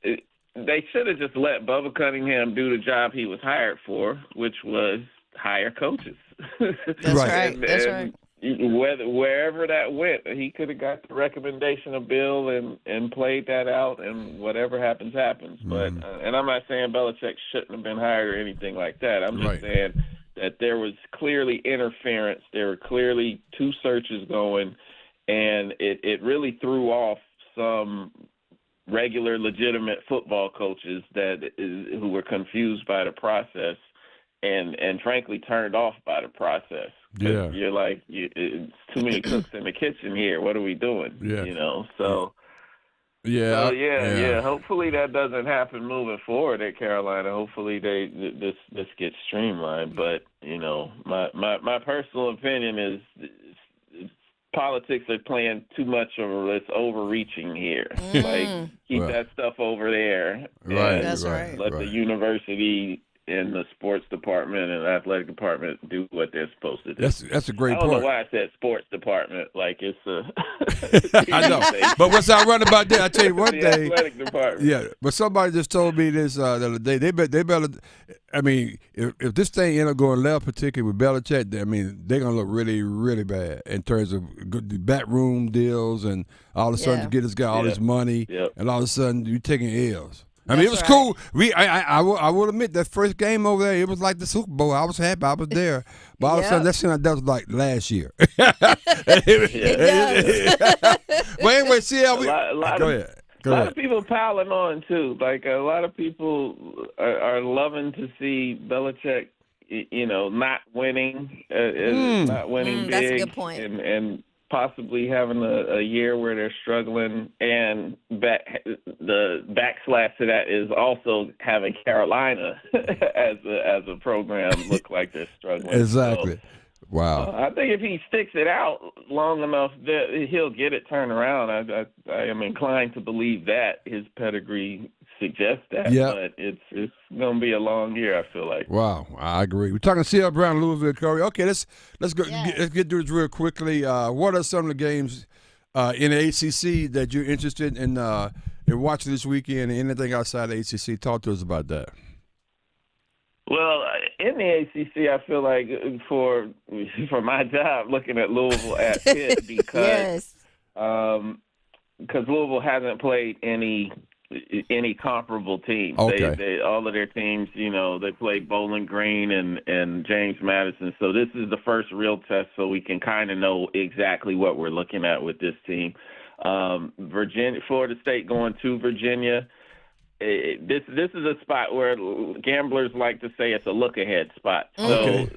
[SPEAKER 2] they should have just let Bubba Cunningham do the job he was hired for, which was hire coaches.
[SPEAKER 14] That's right. That's right.
[SPEAKER 2] Wherever that went, he could have got the recommendation of Bill and played that out, and whatever happens, happens. But and I'm not saying Belichick shouldn't have been hired or anything like that. I'm just saying that there was clearly interference. There were clearly two searches going, and it really threw off some regular, legitimate football coaches who were confused by the process and frankly turned off by the process.
[SPEAKER 13] Yeah,
[SPEAKER 2] you're like, it's too many cooks in the kitchen here. What are we doing?
[SPEAKER 13] Yeah,
[SPEAKER 2] So hopefully that doesn't happen moving forward at Carolina. Hopefully this gets streamlined. But my personal opinion is politics are playing too much of this overreaching here. Like, keep that stuff over there.
[SPEAKER 13] Right,
[SPEAKER 14] that's right.
[SPEAKER 2] Let the university and the sports department and athletic department do what they're supposed to do.
[SPEAKER 13] That's a great point.
[SPEAKER 2] I don't know why I said sports department. Like, it's a
[SPEAKER 13] I know. But what's ironic about that, I tell you one
[SPEAKER 2] the
[SPEAKER 13] thing.
[SPEAKER 2] athletic department.
[SPEAKER 13] Yeah, but somebody just told me this the other day. They better. I mean, if this thing end up going left, particularly with Belichick, I mean, they're gonna look really, really bad in terms of the backroom deals, and all of a sudden you get this guy all this money, and all of a sudden you taking L's. I mean, it was cool. I will admit that first game over there, it was like the Super Bowl. I was happy. I was there. But all of a sudden, that was like last year.
[SPEAKER 14] It does.
[SPEAKER 13] But anyway, see how we
[SPEAKER 2] go ahead. A lot of people piling on too. Like, a lot of people are loving to see Belichick, not winning, not winning big.
[SPEAKER 14] That's a good point.
[SPEAKER 2] And possibly having a year where they're struggling, and the backslash to that is also having Carolina as a program look like they're struggling.
[SPEAKER 13] Exactly.
[SPEAKER 2] So,
[SPEAKER 13] wow.
[SPEAKER 2] I think if he sticks it out long enough, he'll get it turned around. I am inclined to believe that his pedigree suggests that, but it's going to be a long year, I feel like.
[SPEAKER 13] Wow, I agree. We're talking CL Brown, Louisville, Curry. Okay, let's go. Let's get through this real quickly. What are some of the games in the ACC that you're interested in watching this weekend? Anything outside the ACC? Talk to us about that.
[SPEAKER 2] Well, in the ACC, I feel like for my job, looking at Louisville at Pitt, because Louisville hasn't played any comparable teams.
[SPEAKER 13] Okay.
[SPEAKER 2] They all of their teams, they played Bowling Green and James Madison. So this is the first real test, so we can kind of know exactly what we're looking at with this team. Florida State going to Virginia. This is a spot where gamblers like to say it's a look-ahead spot. So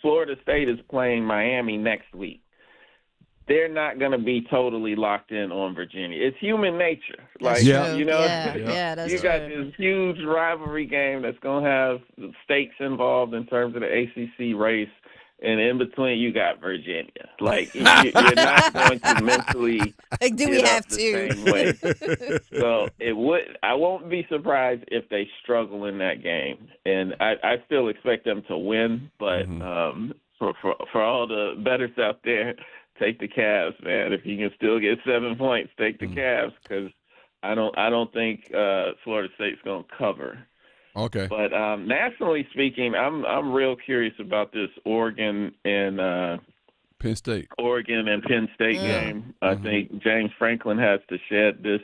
[SPEAKER 2] Florida State is playing Miami next week. They're not going to be totally locked in on Virginia. It's human nature. Like,
[SPEAKER 14] that's
[SPEAKER 2] you got this huge rivalry game that's going to have stakes involved in terms of the ACC race. and in between you got Virginia. Like you're not going to mentally
[SPEAKER 14] do we have
[SPEAKER 2] the same way. So I won't be surprised if they struggle in that game, and I still expect them to win. But for all the bettors out there, take the Cavs, man. If you can still get 7 points, take the Cavs, because I don't think Florida State's going to cover.
[SPEAKER 13] Okay.
[SPEAKER 2] But nationally speaking, I'm real curious about this Oregon and
[SPEAKER 13] Penn State.
[SPEAKER 2] Oregon and Penn State game. I think James Franklin has to shed this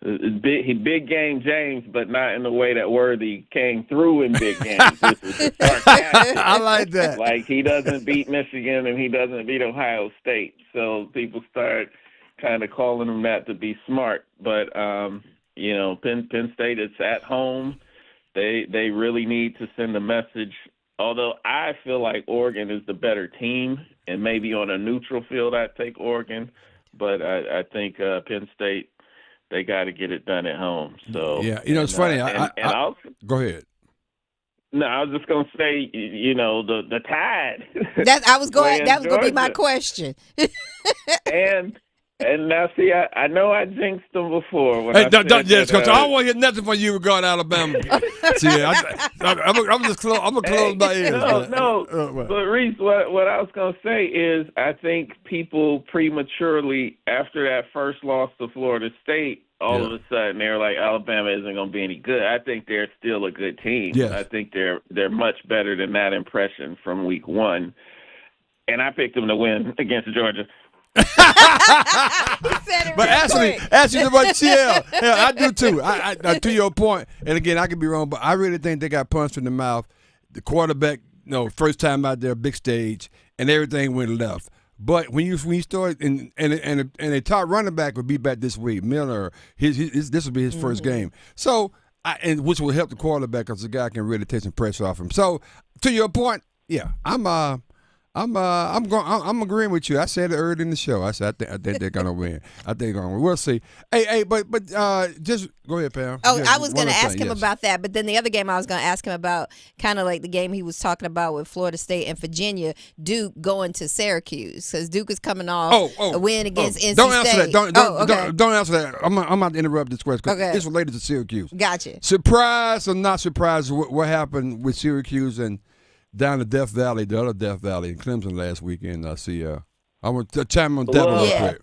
[SPEAKER 2] big game James, but not in the way that Worthy came through in big games. This is sarcastic.
[SPEAKER 13] I like that.
[SPEAKER 2] Like he doesn't beat Michigan and he doesn't beat Ohio State, so people start kind of calling him that to be smart. But Penn State, it's at home. They really need to send a message. Although I feel like Oregon is the better team, and maybe on a neutral field I'd take Oregon, but I think Penn State, they got to get it done at home. So
[SPEAKER 13] yeah, it's funny. Go ahead.
[SPEAKER 2] No, I was just gonna say, the Tide.
[SPEAKER 14] That was going to be my question.
[SPEAKER 2] And now, see, I know I jinxed them before.
[SPEAKER 13] Yes, because I don't want to hear nothing from you regarding Alabama. See, I'm just close. I'm gonna close my ears.
[SPEAKER 2] But Reese, what I was gonna say is, I think people prematurely, after that first loss to Florida State, all of a sudden they're like, Alabama isn't gonna be any good. I think they're still a good team.
[SPEAKER 13] Yes.
[SPEAKER 2] I think they're much better than that impression from week one. And I picked them to win against Georgia.
[SPEAKER 13] But actually, yeah, I do too. I to your point, and again, I could be wrong, but I really think they got punched in the mouth. The quarterback, first time out there, big stage, and everything went left. But when you start and a top running back would be back this week, Miller, this will be his first game. So, which will help the quarterback because the guy can really take some pressure off him. So, to your point, yeah, I'm agreeing with you. I said it early in the show. I said I think they're gonna win. I think they're gonna win. We'll see. Hey, but just go ahead, Pam.
[SPEAKER 14] Oh, I was gonna ask him about that, but then the other game I was gonna ask him about, kind of like the game he was talking about with Florida State and Virginia, Duke going to Syracuse, because Duke is coming off a win against NC
[SPEAKER 13] don't answer
[SPEAKER 14] State.
[SPEAKER 13] that. Don't answer that. I'm about to interrupt this question because it's related to Syracuse.
[SPEAKER 14] Gotcha.
[SPEAKER 13] Surprise or not surprise? What happened with Syracuse and down to Death Valley, the other Death Valley in Clemson last weekend? I see. I'm going to chime on that real quick.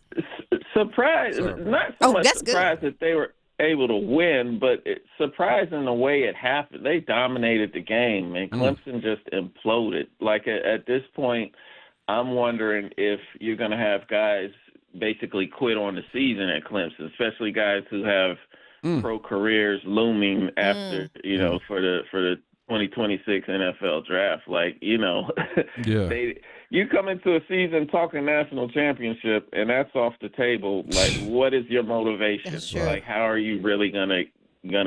[SPEAKER 2] Surprise, not so much surprised that they were able to win, but surprising the way it happened. They dominated the game, and Clemson just imploded. Like at this point, I'm wondering if you're going to have guys basically quit on the season at Clemson, especially guys who have pro careers looming after, for the 2026 NFL draft. Like, you come into a season talking national championship, and that's off the table. Like, what is your motivation? Like, how are you really gonna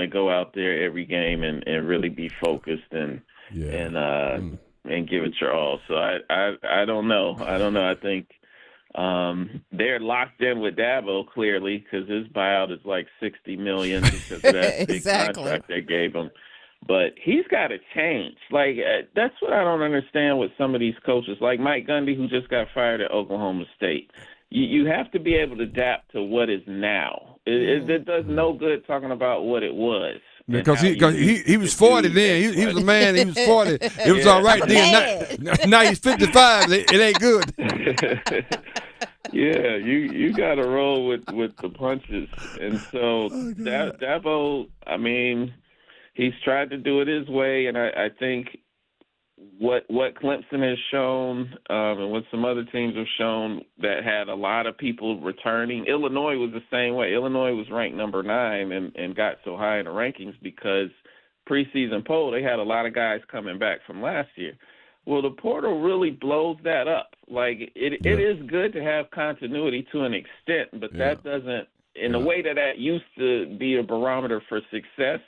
[SPEAKER 2] go out there every game and really be focused and give it your all? So I don't know. I think they're locked in with Dabo clearly, because his buyout is like $60 million because of that big contract they gave him. But he's got to change. Like, that's what I don't understand with some of these coaches, like Mike Gundy, who just got fired at Oklahoma State. You have to be able to adapt to what is now. It does no good talking about what it was.
[SPEAKER 13] Because he was 40 then. He was a man. He was 40. It was all right then. Now he's 55. It ain't good.
[SPEAKER 2] Yeah, you got to roll with the punches. And so Dabo, I mean, he's tried to do it his way, and I think what Clemson has shown and what some other teams have shown that had a lot of people returning. Illinois was the same way. Illinois was ranked number 9 and got so high in the rankings because preseason poll, they had a lot of guys coming back from last year. Well, the portal really blows that up. Like, it is good to have continuity to an extent, but that doesn't, in the way that used to be a barometer for success,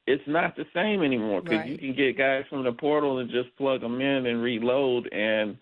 [SPEAKER 2] it's not the same anymore, because you can get guys from the portal and just plug them in and reload and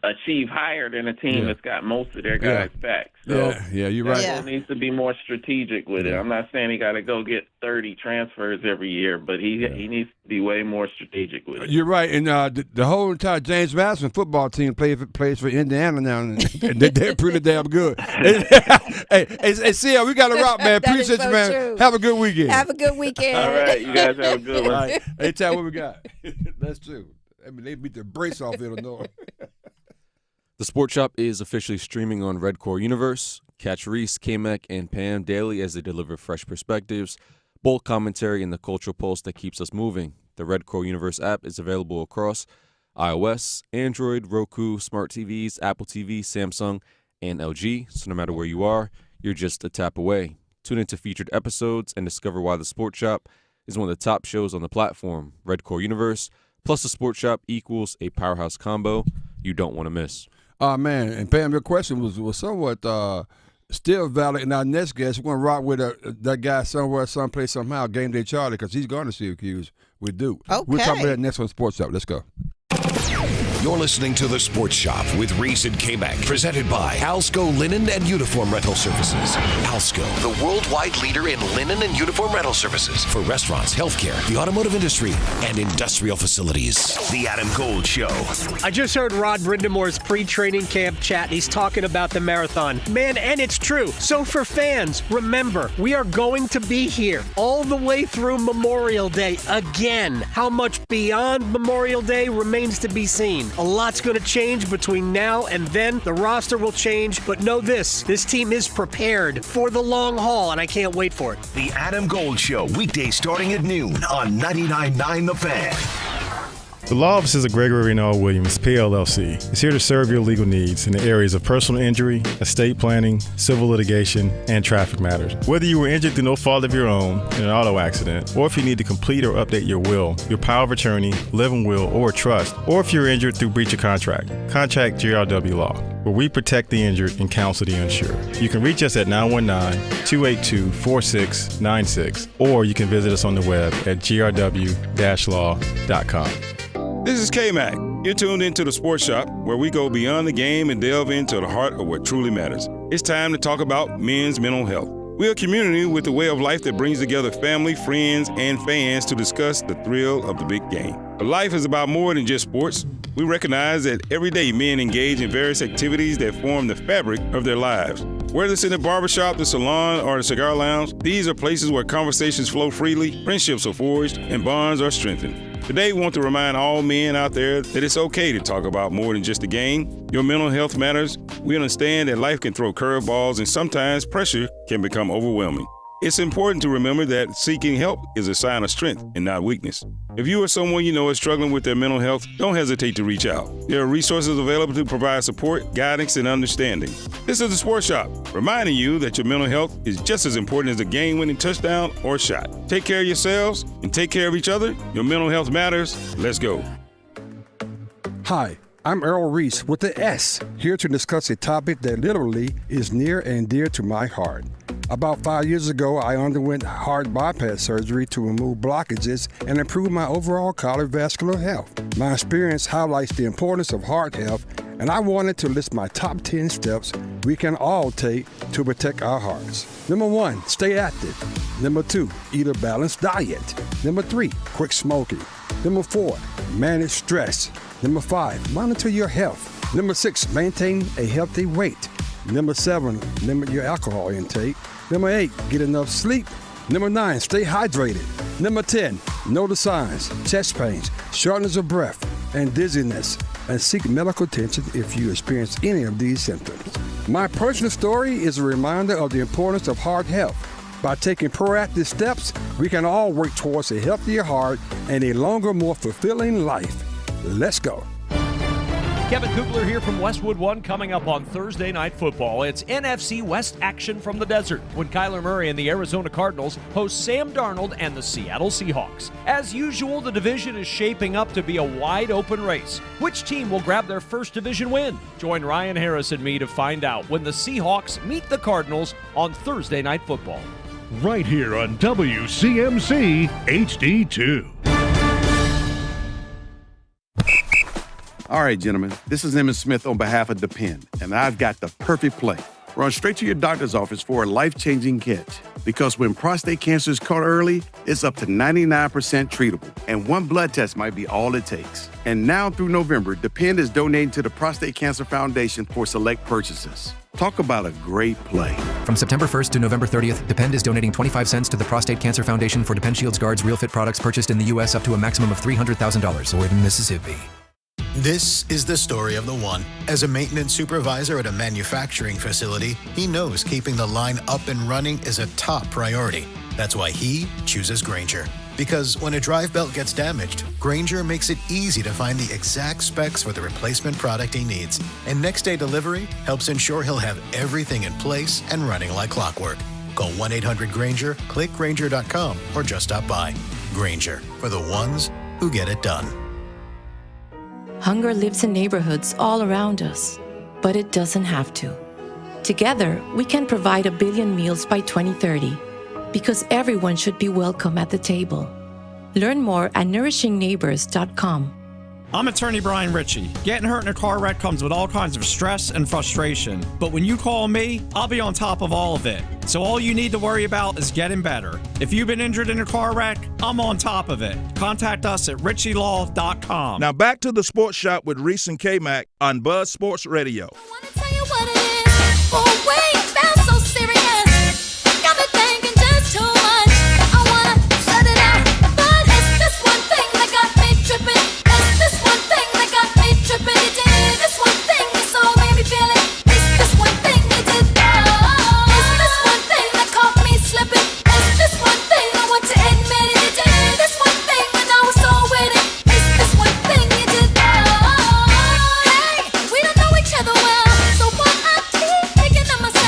[SPEAKER 2] achieve higher than a team that's got most of their guys back. So
[SPEAKER 13] you're right.
[SPEAKER 2] He needs to be more strategic with it. I'm not saying he got to go get 30 transfers every year, but he needs to be way more strategic with it.
[SPEAKER 13] You're right, and the whole entire James Madison football team plays for Indiana now, and they're pretty damn good. Hey, CL, we got to rock, man. Appreciate you, man.
[SPEAKER 14] True.
[SPEAKER 13] Have a good weekend.
[SPEAKER 14] Have a good weekend.
[SPEAKER 2] All right, you guys have a good one.
[SPEAKER 13] All right. Hey, tell what we got. That's true. I mean, they beat the brace off Illinois.
[SPEAKER 11] The Sports Shop is officially streaming on Redcore Universe. Catch Reese, Kmac, and Pam daily as they deliver fresh perspectives, bold commentary, and the cultural pulse that keeps us moving. The Redcore Universe app is available across iOS, Android, Roku, smart TVs, Apple TV, Samsung, and LG. So no matter where you are, you're just a tap away. Tune into featured episodes and discover why the Sports Shop is one of the top shows on the platform. Redcore Universe plus the Sports Shop equals a powerhouse combo you don't want to miss.
[SPEAKER 13] Man, and Pam, your question was somewhat still valid. And our next guest, we're going to rock with that guy somewhere, someplace, somehow, Game Day Charlie, because he's going to Syracuse with Duke.
[SPEAKER 14] Okay.
[SPEAKER 13] We'll talk about that next on Sports Shop. Let's go.
[SPEAKER 7] You're listening to The Sports Shop with Reese and Kmac, presented by Alsco Linen and Uniform Rental Services. Alsco, the worldwide leader in linen and uniform rental services for restaurants, healthcare, the automotive industry, and industrial facilities.
[SPEAKER 1] The Adam Gold Show.
[SPEAKER 4] I just heard Rod Brindamore's pre-training camp chat, and he's talking about the marathon. Man, and it's true. So for fans, remember, we are going to be here all the way through Memorial Day again. How much beyond Memorial Day remains to be seen. A lot's going to change between now and then. The roster will change, but know this team is prepared for the long haul, and I can't wait for it.
[SPEAKER 1] The Adam Gold Show, weekdays starting at noon on 99.9 The Fan.
[SPEAKER 23] The law offices of Gregory and R. Williams, PLLC, is here to serve your legal needs in the areas of personal injury, estate planning, civil litigation, and traffic matters. Whether you were injured through no fault of your own in an auto accident, or if you need to complete or update your will, your power of attorney, living will, or trust, or if you're injured through breach of contract, contact GRW Law, where we protect the injured and counsel the uninsured. You can reach us at 919-282-4696, or you can visit us on the web at grw-law.com.
[SPEAKER 17] This is Kmac. You're tuned into the Sports Shop, where we go beyond the game and delve into the heart of what truly matters. It's time to talk about men's mental health. We're a community with a way of life that brings together family, friends, and fans to discuss the thrill of the big game. But life is about more than just sports. We recognize that every day men engage in various activities that form the fabric of their lives. Whether it's in the barbershop, the salon, or the cigar lounge, these are places where conversations flow freely, friendships are forged, and bonds are strengthened. Today, we want to remind all men out there that it's okay to talk about more than just the game. Your mental health matters. We understand that life can throw curveballs, and sometimes pressure can become overwhelming. It's important to remember that seeking help is a sign of strength and not weakness. If you or someone you know is struggling with their mental health, don't hesitate to reach out. There are resources available to provide support, guidance, and understanding. This is the Sports Shop, reminding you that your mental health is just as important as a game-winning touchdown or shot. Take care of yourselves and take care of each other. Your mental health matters. Let's go.
[SPEAKER 13] Hi, I'm Earl Reese with the S, here to discuss a topic that literally is near and dear to my heart. About 5 years ago, I underwent heart bypass surgery to remove blockages and improve my overall cardiovascular health. My experience highlights the importance of heart health, and I wanted to list my top 10 steps we can all take to protect our hearts. Number 1, stay active. Number 2, eat a balanced diet. Number 3, quit smoking. Number 4, manage stress. Number 5, monitor your health. Number 6, maintain a healthy weight. Number 7, limit your alcohol intake. Number 8, get enough sleep. Number 9, stay hydrated. Number 10, know the signs: chest pains, shortness of breath, and dizziness, and seek medical attention if you experience any of these symptoms. My personal story is a reminder of the importance of heart health. By taking proactive steps, we can all work towards a healthier heart and a longer, more fulfilling life. Let's go.
[SPEAKER 24] Kevin Kugler here from Westwood One. Coming up on Thursday Night Football, it's NFC West action from the desert when Kyler Murray and the Arizona Cardinals host Sam Darnold and the Seattle Seahawks. As usual, the division is shaping up to be a wide-open race. Which team will grab their first division win? Join Ryan Harris and me to find out when the Seahawks meet the Cardinals on Thursday Night Football.
[SPEAKER 25] Right here on WCMC HD2.
[SPEAKER 5] All right, gentlemen, this is Emmett Smith on behalf of Depend, and I've got the perfect play. Run straight to your doctor's office for a life-changing catch. Because when prostate cancer is caught early, it's up to 99% treatable, and one blood test might be all it takes. And now through November, Depend is donating to the Prostate Cancer Foundation for select purchases. Talk about a great play.
[SPEAKER 6] From September 1st to November 30th, Depend is donating 25 cents to the Prostate Cancer Foundation for Depend Shields Guards Real Fit products purchased in the U.S. up to a maximum of $300,000 or in Mississippi.
[SPEAKER 9] This is the story of the one. As a maintenance supervisor at a manufacturing facility, he knows keeping the line up and running is a top priority. That's why he chooses Grainger. Because when a drive belt gets damaged, Grainger makes it easy to find the exact specs for the replacement product he needs. And next day delivery helps ensure he'll have everything in place and running like clockwork. Call 1-800-GRAINGER, click Grainger.com, or just stop by. Grainger, for the ones who get it done.
[SPEAKER 10] Hunger lives in neighborhoods all around us, but it doesn't have to. Together, we can provide 1 billion meals by 2030, because everyone should be welcome at the table. Learn more at nourishingneighbors.com.
[SPEAKER 25] I'm attorney Brian Ritchie. Getting hurt in a car wreck comes with all kinds of stress and frustration. But when you call me, I'll be on top of all of it. So all you need to worry about is getting better. If you've been injured in a car wreck, I'm on top of it. Contact us at ritchielaw.com.
[SPEAKER 17] Now back to the Sports Shop with Reese and Kmac on Buzz Sports Radio.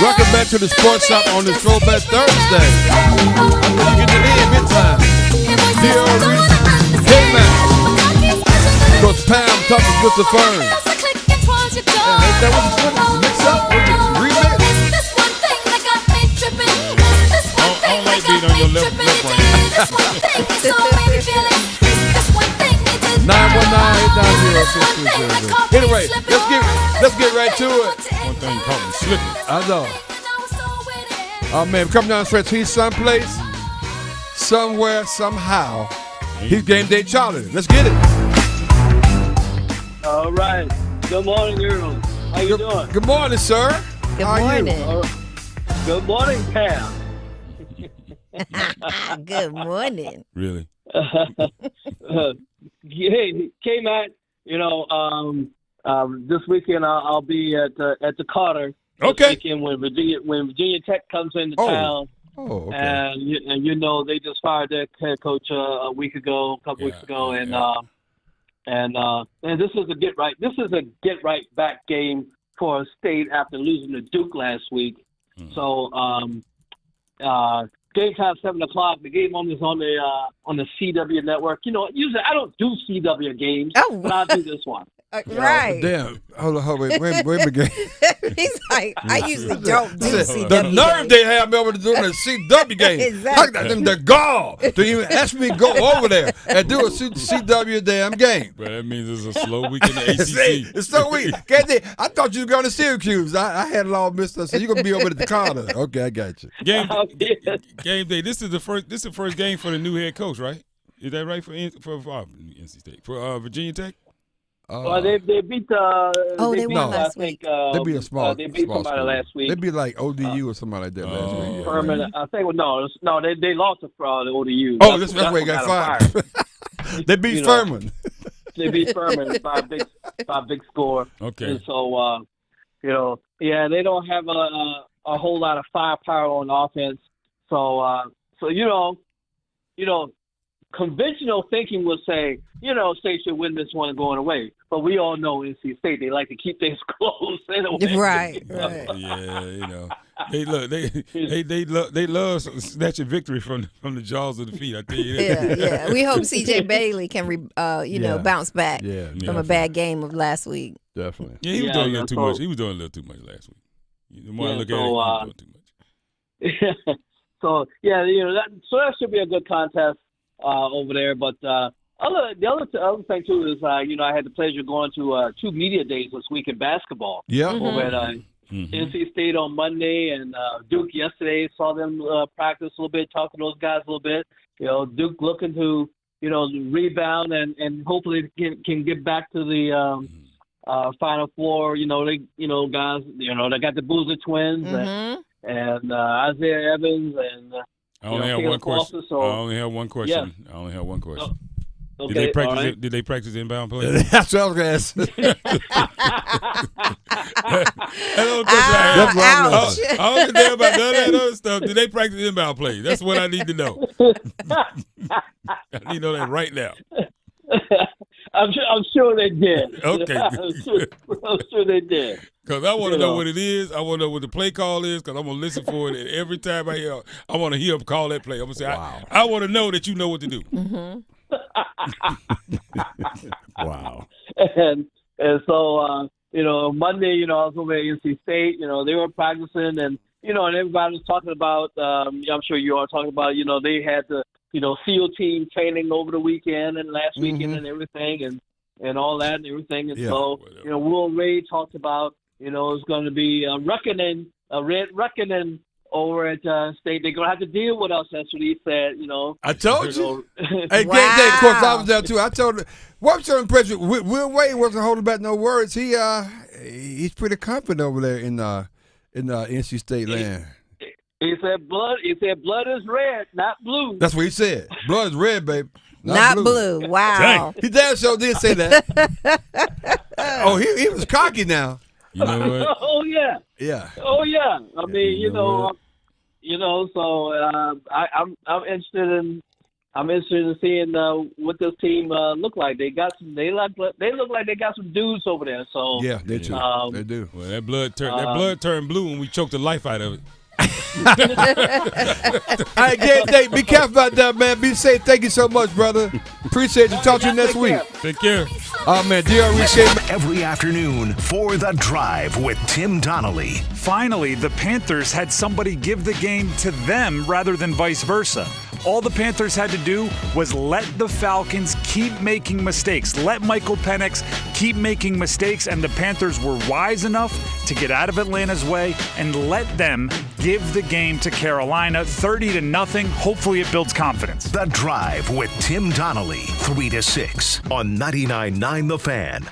[SPEAKER 13] Welcome back to the Sports Shop on this Throwback Thursday. I'm going to get the head mid-time. Dear Reese, Kmac. Because Pam touches with the Fern. Ain't that what you put it? Mix up with the remix?
[SPEAKER 12] I don't like being on your left brain.
[SPEAKER 13] 919-890-6300. Anyway, let's get right to it.
[SPEAKER 18] One thing caught me slipping.
[SPEAKER 13] I know. Oh man, come down the stretch. He's someplace, somewhere, somehow. He's Game Day Charlie. Let's get it.
[SPEAKER 26] All right. Good morning, everyone. How you doing?
[SPEAKER 13] Good morning, sir.
[SPEAKER 14] Good
[SPEAKER 13] How
[SPEAKER 14] morning.
[SPEAKER 13] Are you?
[SPEAKER 26] Good morning, Pam.
[SPEAKER 14] Good morning.
[SPEAKER 18] Really?
[SPEAKER 26] Hey, Kmac, this weekend I'll be at the Carter.
[SPEAKER 13] Okay.
[SPEAKER 26] This weekend when Virginia Tech comes into town.
[SPEAKER 13] Oh, okay.
[SPEAKER 26] And they just fired their head coach a couple weeks ago, and this is a get right. This is a get right back game for State after losing to Duke last week. So game time 7:00. The game is on the CW network. Usually I don't do CW games, but I'll do this one.
[SPEAKER 14] Right.
[SPEAKER 13] Damn. Hold on, wait a minute.
[SPEAKER 14] He's like, I usually don't do CW.
[SPEAKER 13] The nerve they have me over to doing a CW game.
[SPEAKER 14] Exactly.
[SPEAKER 13] Like them, the gall to even ask me to go over there and do a CW damn game.
[SPEAKER 18] But that means it's a slow week in the ACC.
[SPEAKER 13] See, it's so weak. I thought you were going to Syracuse. I had it all missed up. So you're going to be over at the Carter. Okay, I got you.
[SPEAKER 18] Game day. This is the first game for the new head coach, right? Is that right for NC State? For Virginia Tech?
[SPEAKER 26] Well, they beat. They beat
[SPEAKER 14] last week.
[SPEAKER 13] They beat a small.
[SPEAKER 26] They beat somebody
[SPEAKER 13] school.
[SPEAKER 26] last week.
[SPEAKER 13] They beat like ODU or somebody like that last week.
[SPEAKER 26] Furman, I think. No, they lost to the ODU.
[SPEAKER 13] Oh, that's where they got fired. They beat Furman.
[SPEAKER 26] They beat Furman by a big score.
[SPEAKER 18] Okay.
[SPEAKER 26] And so, they don't have a whole lot of firepower on offense. So conventional thinking would say, State should win this one going away. But we all know NC State, they like to keep things close anyway.
[SPEAKER 14] Right.
[SPEAKER 18] Yeah, they love snatching victory from the jaws of defeat. I tell you that.
[SPEAKER 14] Yeah. We hope CJ Bailey can bounce back from a bad game of last week.
[SPEAKER 13] Definitely.
[SPEAKER 18] Yeah, he was doing a little too much. He was doing a little too much last week. The more I look at it, he was doing too much.
[SPEAKER 26] So that should be a good contest over there. But The other thing too is, I had the pleasure of going to 2 media days this week in basketball.
[SPEAKER 13] Yeah.
[SPEAKER 26] Over at NC State on Monday and Duke yesterday. Saw them practice a little bit, talk to those guys a little bit. Duke looking to rebound and hopefully can get back to the Final Four. They guys. They got the Boozer twins and Isaiah Evans and.
[SPEAKER 3] I only have one question.
[SPEAKER 26] So,
[SPEAKER 3] I only have one question.
[SPEAKER 26] Yes.
[SPEAKER 3] I only have one question.
[SPEAKER 26] Okay,
[SPEAKER 3] Did they practice?
[SPEAKER 26] all right.
[SPEAKER 3] Did they practice inbound play?
[SPEAKER 13] That's what I was going to ask.
[SPEAKER 3] I don't care about none of that other stuff. Did they practice inbound play? That's what I need to know. I need to know that right now.
[SPEAKER 26] I'm sure they did.
[SPEAKER 3] Okay.
[SPEAKER 26] I'm sure they did.
[SPEAKER 3] Because I want to know what it is. I want to know what the play call is because I'm going to listen for it. And every time I want to hear him call that play. I'm going to say, wow. I want to know that you know what to do.
[SPEAKER 13] Wow.
[SPEAKER 26] And so, Monday, I was over at NC State. They were practicing and everybody was talking about, I'm sure you are talking about, they had the, SEAL team training over the weekend and last weekend and everything and all that and everything. And so, Will Ray talked about, it's going to be a red reckoning over at State. They're going to have to deal with us. That's what he said,
[SPEAKER 13] I told you. Hey, wow. Of course, I was there too. I told him, what's so impressive? Will Wade wasn't holding back no words. He's pretty confident over there in NC State land.
[SPEAKER 26] He said blood is red, not blue.
[SPEAKER 13] That's what he said. Blood is red, baby.
[SPEAKER 14] Not blue. Wow.
[SPEAKER 13] He damn sure did say that. Oh, he was cocky now.
[SPEAKER 3] You know what?
[SPEAKER 26] Oh yeah.
[SPEAKER 13] Yeah.
[SPEAKER 26] Oh yeah. I mean, so I'm interested in seeing what this team look like. They look like they got some dudes over there. So
[SPEAKER 13] yeah, they do. They do.
[SPEAKER 3] Well, that blood turned blue when we choked the life out of it.
[SPEAKER 13] All right, Gabe, be careful out there, man. Be safe. Thank you so much, brother. Appreciate you. Talk to you next week.
[SPEAKER 3] Take care.
[SPEAKER 13] Oh, man. Reese
[SPEAKER 1] every afternoon for The Drive with Tim Donnelly.
[SPEAKER 8] Finally, the Panthers had somebody give the game to them rather than vice versa. All the Panthers had to do was let the Falcons keep making mistakes. Let Michael Penix keep making mistakes, and the Panthers were wise enough to get out of Atlanta's way and let them give the game to Carolina 30-0. Hopefully it builds confidence.
[SPEAKER 1] The Drive with Tim Donnelly, 3 to 6 on 99.9 The Fan.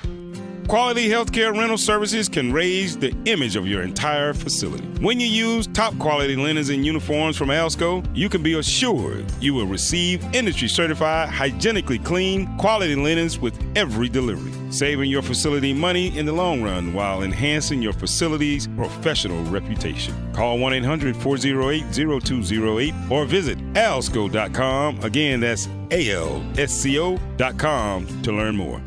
[SPEAKER 17] Quality healthcare rental services can raise the image of your entire facility. When you use top quality linens and uniforms from Alsco, you can be assured you will receive industry certified, hygienically clean, quality linens with every delivery, saving your facility money in the long run while enhancing your facility's professional reputation. Call 1-800-408-0208 or visit alsco.com. Again, that's ALSCO.com to learn more.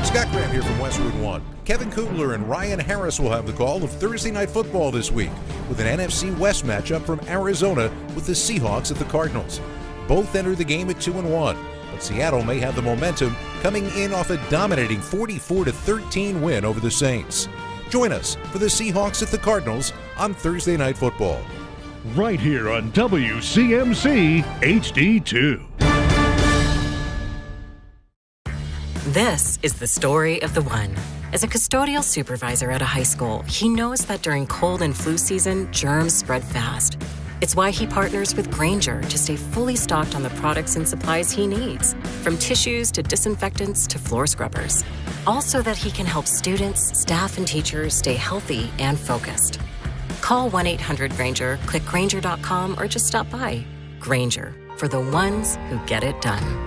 [SPEAKER 15] Scott Graham here from Westwood One. Kevin Kugler and Ryan Harris will have the call of Thursday Night Football this week with an NFC West matchup from Arizona with the Seahawks at the Cardinals. Both enter the game at 2-1, but Seattle may have the momentum coming in off a dominating 44-13 win over the Saints. Join us for the Seahawks at the Cardinals on Thursday Night Football.
[SPEAKER 16] Right here on WCMC HD2.
[SPEAKER 19] This is the story of the one. As a custodial supervisor at a high school, he knows that during cold and flu season, germs spread fast. It's why he partners with Grainger to stay fully stocked on the products and supplies he needs, from tissues to disinfectants to floor scrubbers. All so that he can help students, staff, and teachers stay healthy and focused. Call 1-800-GRAINGER, click Grainger.com, or just stop by. Grainger, for the ones who get it done.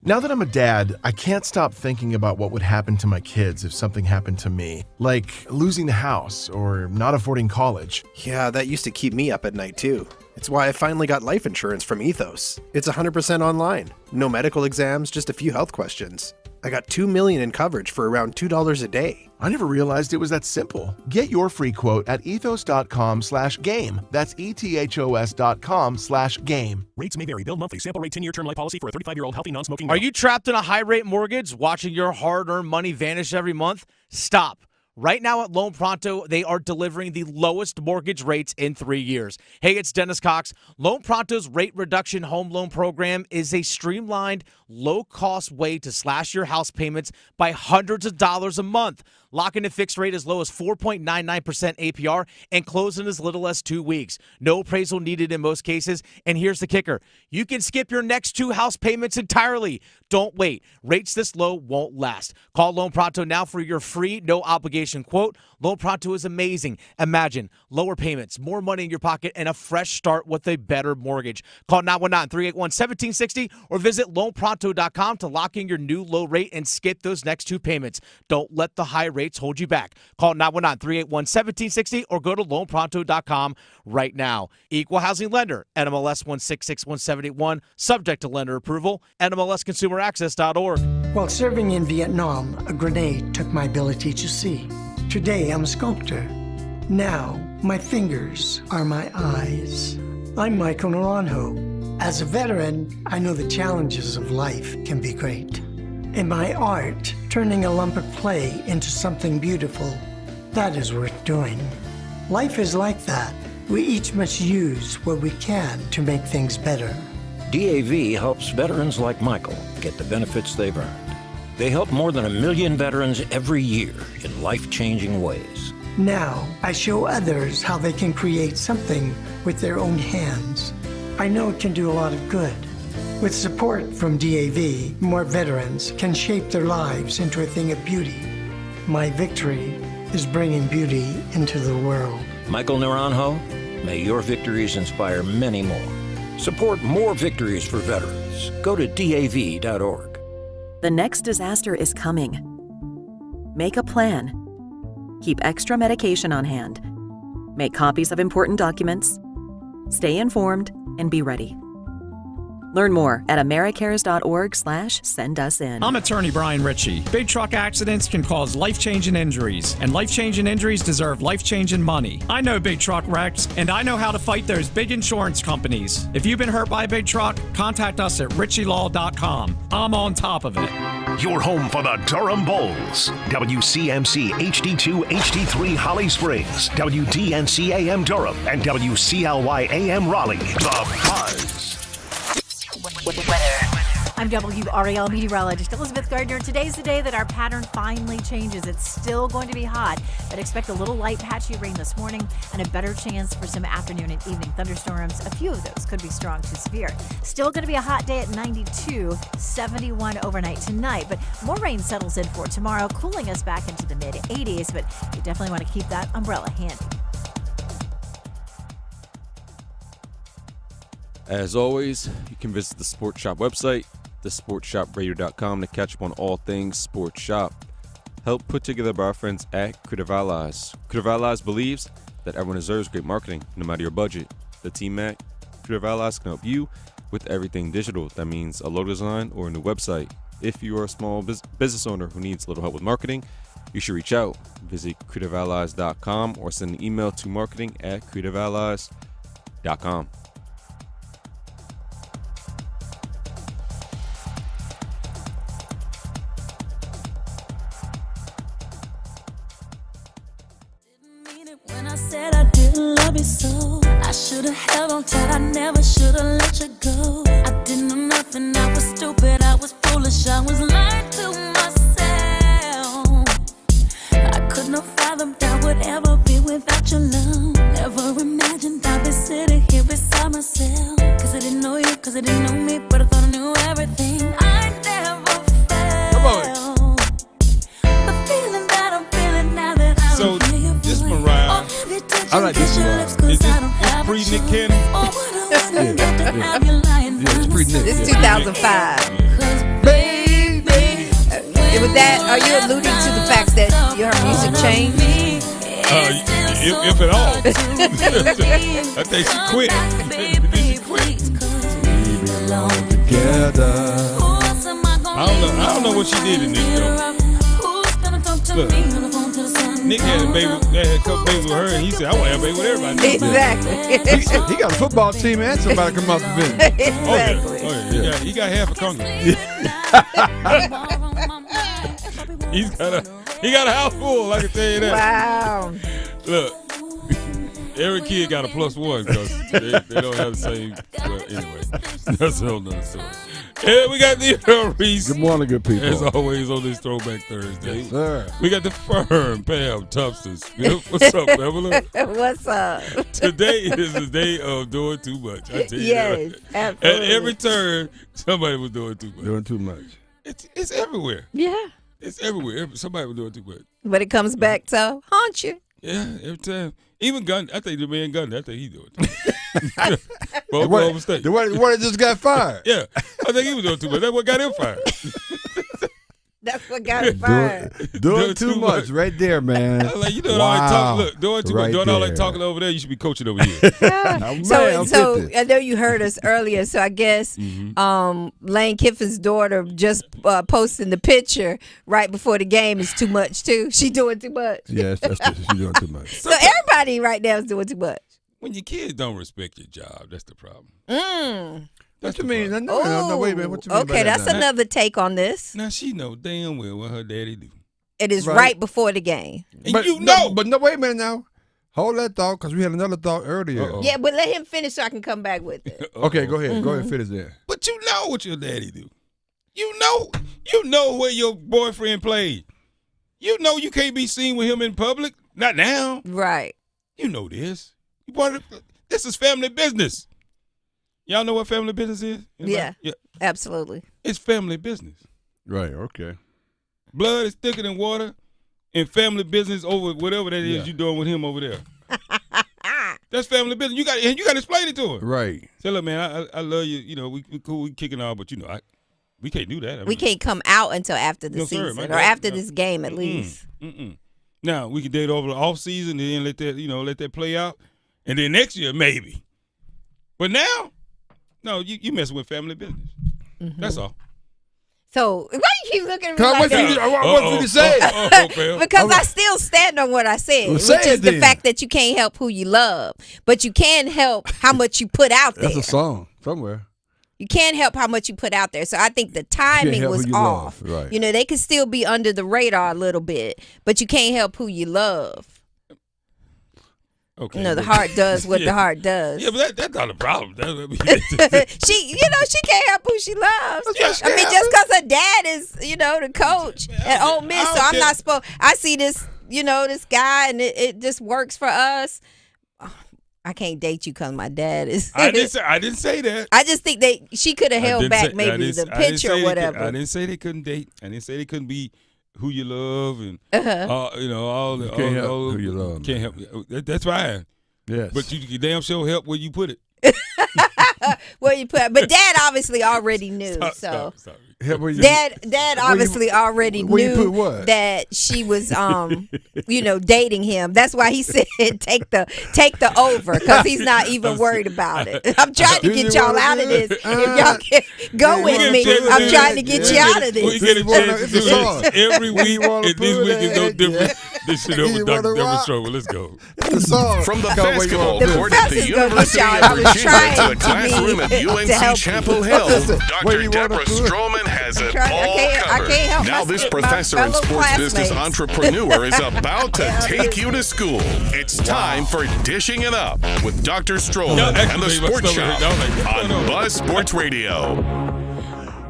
[SPEAKER 20] Now that I'm a dad, I can't stop thinking about what would happen to my kids if something happened to me, like losing the house or not affording college.
[SPEAKER 27] Yeah, that used to keep me up at night too. It's why I finally got life insurance from Ethos. It's 100% online. No medical exams, just a few health questions. I got $2 million in coverage for around $2 a day.
[SPEAKER 20] I never realized it was that simple. Get your free quote at ethos.com/game. That's ethos.com/game.
[SPEAKER 28] Rates may vary. Bill monthly. Sample rate 10-year term life policy for a 35-year-old healthy non-smoking
[SPEAKER 29] Are
[SPEAKER 28] male.
[SPEAKER 29] you trapped in a high-rate mortgage, watching your hard-earned money vanish every month? Stop.
[SPEAKER 2] Right now at Loan Pronto, they are delivering the lowest mortgage rates in 3 years. Hey, it's Dennis Cox. Loan Pronto's rate reduction home loan program is a streamlined, low-cost way to slash your house payments by hundreds of dollars a month. Lock in a fixed rate as low as 4.99% APR and close in as little as 2 weeks. No appraisal needed in most cases. And here's the kicker. You can skip your next 2 house payments entirely. Don't wait. Rates this low won't last. Call Loan Pronto now for your free, no-obligation quote. Loan Pronto is amazing. Imagine lower payments, more money in your pocket, and a fresh start with a better mortgage. Call 919-381-1760 or visit loanpronto.com to lock in your new low rate and skip those next 2 payments. Don't let the high rates hold you back. Call 919-381-1760 or go to loanpronto.com right now. Equal housing lender, NMLS 166171, subject to lender approval, NMLSconsumeraccess.org.
[SPEAKER 4] While serving in Vietnam, a grenade took my ability to see. Today, I'm a sculptor. Now, my fingers are my eyes. I'm Michael Naranjo. As a veteran, I know the challenges of life can be great. In my art, turning a lump of clay into something beautiful, that is worth doing. Life is like that. We each must use what we can to make things better.
[SPEAKER 7] DAV helps veterans like Michael get the benefits they've earned. They help more than 1 million veterans every year in life-changing ways.
[SPEAKER 4] Now, I show others how they can create something with their own hands. I know it can do a lot of good. With support from DAV, more veterans can shape their lives into a thing of beauty. My victory is bringing beauty into the world.
[SPEAKER 7] Michael Naranjo, may your victories inspire many more. Support more victories for veterans. Go to DAV.org.
[SPEAKER 11] The next disaster is coming. Make a plan. Keep extra medication on hand. Make copies of important documents. Stay informed and be ready. Learn more at americares.org/send-us-in.
[SPEAKER 25] I'm attorney Brian Ritchie. Big truck accidents can cause life-changing injuries, and life-changing injuries deserve life-changing money. I know big truck wrecks, and I know how to fight those big insurance companies. If you've been hurt by a big truck, contact us at ritchielaw.com. I'm on top of it.
[SPEAKER 1] Your home for the Durham Bulls. WCMC HD2, HD3 Holly Springs, WDNC AM Durham, and WCLY AM Raleigh. The Buzz.
[SPEAKER 21] I'm WRAL meteorologist Elizabeth Gardner. Today's the day that our pattern finally changes. It's still going to be hot, but expect a little light patchy rain this morning and a better chance for some afternoon and evening thunderstorms. A few of those could be strong to severe. Still going to be a hot day at 92, 71 overnight tonight, but more rain settles in for tomorrow, cooling us back into the mid-80s, but you definitely want to keep that umbrella handy.
[SPEAKER 22] As always, you can visit the Sports Shop website, thesportsshopradio.com, to catch up on all things Sports Shop. Help put together by our friends at Creative Allies. Creative Allies believes that everyone deserves great marketing, no matter your budget. The Tmac, Creative Allies can help you with everything digital. That means a logo design or a new website. If you are a small business owner who needs a little help with marketing, you should reach out. Visit creativeallies.com or send an email to marketing@creativeallies.com.
[SPEAKER 23] When I said I didn't love you so, I should've held on tight, I never should've let you go. I didn't know nothing, I was stupid, I was foolish, I was lying to myself. I couldn't have fathomed I would ever be without your love. Never imagined I'd be sitting here beside myself. Cause I didn't know you, cause I didn't know me, but I thought I knew everything. I never felt the feeling that I'm feeling now that I
[SPEAKER 3] So this Mariah,
[SPEAKER 22] I like this one.
[SPEAKER 3] Is this pre-Nick Cannon?
[SPEAKER 22] It's pre-Nick.
[SPEAKER 14] This is 2005. Baby. With that, are you alluding to the fact that your music changed?
[SPEAKER 3] If at all. I think she quit. I don't know what she did in this though. Look, Nick had a couple babies with her, and he said, "I want to have a baby with everybody."
[SPEAKER 14] Exactly.
[SPEAKER 13] He got a football team and somebody come out the bench.
[SPEAKER 14] Exactly.
[SPEAKER 3] Oh yeah. He got half a Congress. He got a house full, I can tell you that.
[SPEAKER 14] Wow.
[SPEAKER 3] Look, every kid got a +1 because they don't have the same. Well, anyway, that's a whole nother story. And we got the Reese.
[SPEAKER 13] Good morning, good people.
[SPEAKER 3] As always on this Throwback Thursday.
[SPEAKER 13] Yes, sir.
[SPEAKER 3] We got the firm, Pam Thompson. What's up, Pamela?
[SPEAKER 14] What's up?
[SPEAKER 3] Today is the day of doing too much. I tell you
[SPEAKER 14] Yes,
[SPEAKER 3] that.
[SPEAKER 14] absolutely.
[SPEAKER 3] At every turn, somebody was doing too much.
[SPEAKER 13] Doing too much.
[SPEAKER 3] It's everywhere.
[SPEAKER 14] Yeah.
[SPEAKER 3] It's everywhere. Somebody was doing too much.
[SPEAKER 14] But it comes back to haunt you.
[SPEAKER 3] Yeah, every time. Even Gunn, I think the man Gunn, I think he doing it.
[SPEAKER 13] The one that just got fired.
[SPEAKER 3] Yeah, I think he was doing too much. That's what got him fired.
[SPEAKER 14] That's what got him fired.
[SPEAKER 13] Doing too much right there, man.
[SPEAKER 3] I'm like, you doing all that talking. Look, doing too much. Doing all that talking over there. You should be coaching over here.
[SPEAKER 14] So I know you heard us earlier. So I guess Lane Kiffin's daughter just posting the picture right before the game is too much too. She doing too much.
[SPEAKER 13] Yes, that's true. She's doing too much.
[SPEAKER 14] So everybody right now is doing too much.
[SPEAKER 3] When your kids don't respect your job, that's the problem.
[SPEAKER 13] What you mean? No, wait a minute. What you mean by
[SPEAKER 14] Okay,
[SPEAKER 13] that
[SPEAKER 14] that's
[SPEAKER 13] now?
[SPEAKER 14] another take on this.
[SPEAKER 3] Now she know damn well what her daddy do.
[SPEAKER 14] It is right before the game.
[SPEAKER 3] And you know.
[SPEAKER 13] But no, wait a minute now. Hold that thought, because we had another thought earlier.
[SPEAKER 14] Yeah, but let him finish so I can come back with it.
[SPEAKER 13] Okay, go ahead. Go ahead and finish there.
[SPEAKER 3] But you know what your daddy do. You know where your boyfriend played. You know you can't be seen with him in public. Not now.
[SPEAKER 14] Right.
[SPEAKER 3] You know this. This is family business. Y'all know what family business is?
[SPEAKER 14] Yeah, absolutely.
[SPEAKER 3] It's family business.
[SPEAKER 13] Right, okay.
[SPEAKER 3] Blood is thicker than water, and family business over whatever that is you're doing with him over there. That's family business. You got to explain it to him.
[SPEAKER 13] Right.
[SPEAKER 3] Say, look, man, I love you. You know, we cool, we kicking all, but we can't do that.
[SPEAKER 14] We can't come out until after the
[SPEAKER 3] No, sir,
[SPEAKER 14] season
[SPEAKER 3] my
[SPEAKER 14] or
[SPEAKER 3] dad-
[SPEAKER 14] after
[SPEAKER 3] no.
[SPEAKER 14] this game at least.
[SPEAKER 3] Now we can date over the off season and then let that play out, and then next year maybe. But now, no, you messing with family business. That's all.
[SPEAKER 14] So why you keep looking at me like that?
[SPEAKER 13] I want you to say it.
[SPEAKER 14] Because I still stand on what I said,
[SPEAKER 13] Well,
[SPEAKER 14] which
[SPEAKER 13] say
[SPEAKER 14] is
[SPEAKER 13] it
[SPEAKER 14] the
[SPEAKER 13] then.
[SPEAKER 14] fact that you can't help who you love, but you can help how much you put out there.
[SPEAKER 13] That's a song somewhere.
[SPEAKER 14] You can't help how much you put out there. So I think the timing
[SPEAKER 13] help
[SPEAKER 14] was
[SPEAKER 13] who you
[SPEAKER 14] off.
[SPEAKER 13] love, right.
[SPEAKER 14] You know, they could still be under the radar a little bit, but you can't help who you love.
[SPEAKER 3] Okay.
[SPEAKER 14] You know, the heart does what the heart does.
[SPEAKER 3] Yeah, but that's not a problem.
[SPEAKER 14] She can't help who she loves. I mean, just because her dad is, the coach at Ole Miss, so I'm not supposed. I see this, this guy, and it just works for us. Oh, I can't date you because my dad is.
[SPEAKER 3] I didn't say that.
[SPEAKER 14] I just think she could have held back maybe the picture or whatever.
[SPEAKER 3] I didn't say they couldn't date. I didn't say they couldn't be who you love and all the
[SPEAKER 13] Can't help who you love.
[SPEAKER 3] Can't help. That's fine.
[SPEAKER 13] Yes.
[SPEAKER 3] But you damn sure help where you put it.
[SPEAKER 14] Where you put, but Dad obviously already knew.
[SPEAKER 3] Stop.
[SPEAKER 14] Dad obviously already
[SPEAKER 13] where you put
[SPEAKER 14] knew
[SPEAKER 13] what?
[SPEAKER 14] that she was, dating him. That's why he said take the over, because he's not even worried about it. I'm trying to get y'all out of this. If y'all can go with me, I'm trying to get you out of
[SPEAKER 3] We
[SPEAKER 14] this.
[SPEAKER 3] get a chance to do this every week, and this week is no different. This shit over Dr. Deborah Strobel. Let's go.
[SPEAKER 15] From the basketball
[SPEAKER 14] The
[SPEAKER 15] court at the
[SPEAKER 14] professor's gonna
[SPEAKER 15] University
[SPEAKER 14] get y'all.
[SPEAKER 15] of
[SPEAKER 14] I was
[SPEAKER 15] Virginia
[SPEAKER 14] trying
[SPEAKER 15] to the
[SPEAKER 14] to
[SPEAKER 15] classroom
[SPEAKER 14] be-
[SPEAKER 15] at
[SPEAKER 14] to
[SPEAKER 15] UNC
[SPEAKER 14] help
[SPEAKER 15] Chapel
[SPEAKER 14] you.
[SPEAKER 15] Hill,
[SPEAKER 13] Where you
[SPEAKER 15] Dr.
[SPEAKER 13] wanna
[SPEAKER 15] Deborah
[SPEAKER 13] put it?
[SPEAKER 15] Stroman has it
[SPEAKER 14] I
[SPEAKER 15] all
[SPEAKER 14] can't
[SPEAKER 15] covered.
[SPEAKER 14] help
[SPEAKER 15] Now
[SPEAKER 14] my-
[SPEAKER 15] this
[SPEAKER 14] my
[SPEAKER 15] professor and
[SPEAKER 14] fellow
[SPEAKER 15] sports business
[SPEAKER 14] classmates.
[SPEAKER 15] entrepreneur is about to take you to school. It's time for Dishing It Up with Dr. Stroman
[SPEAKER 3] Y'all
[SPEAKER 15] and
[SPEAKER 3] actually
[SPEAKER 15] the
[SPEAKER 3] made my
[SPEAKER 15] Sports
[SPEAKER 3] stomach
[SPEAKER 15] Shop
[SPEAKER 3] hurt. I was like, what's
[SPEAKER 15] on
[SPEAKER 3] going on?
[SPEAKER 15] Buzz Sports Radio.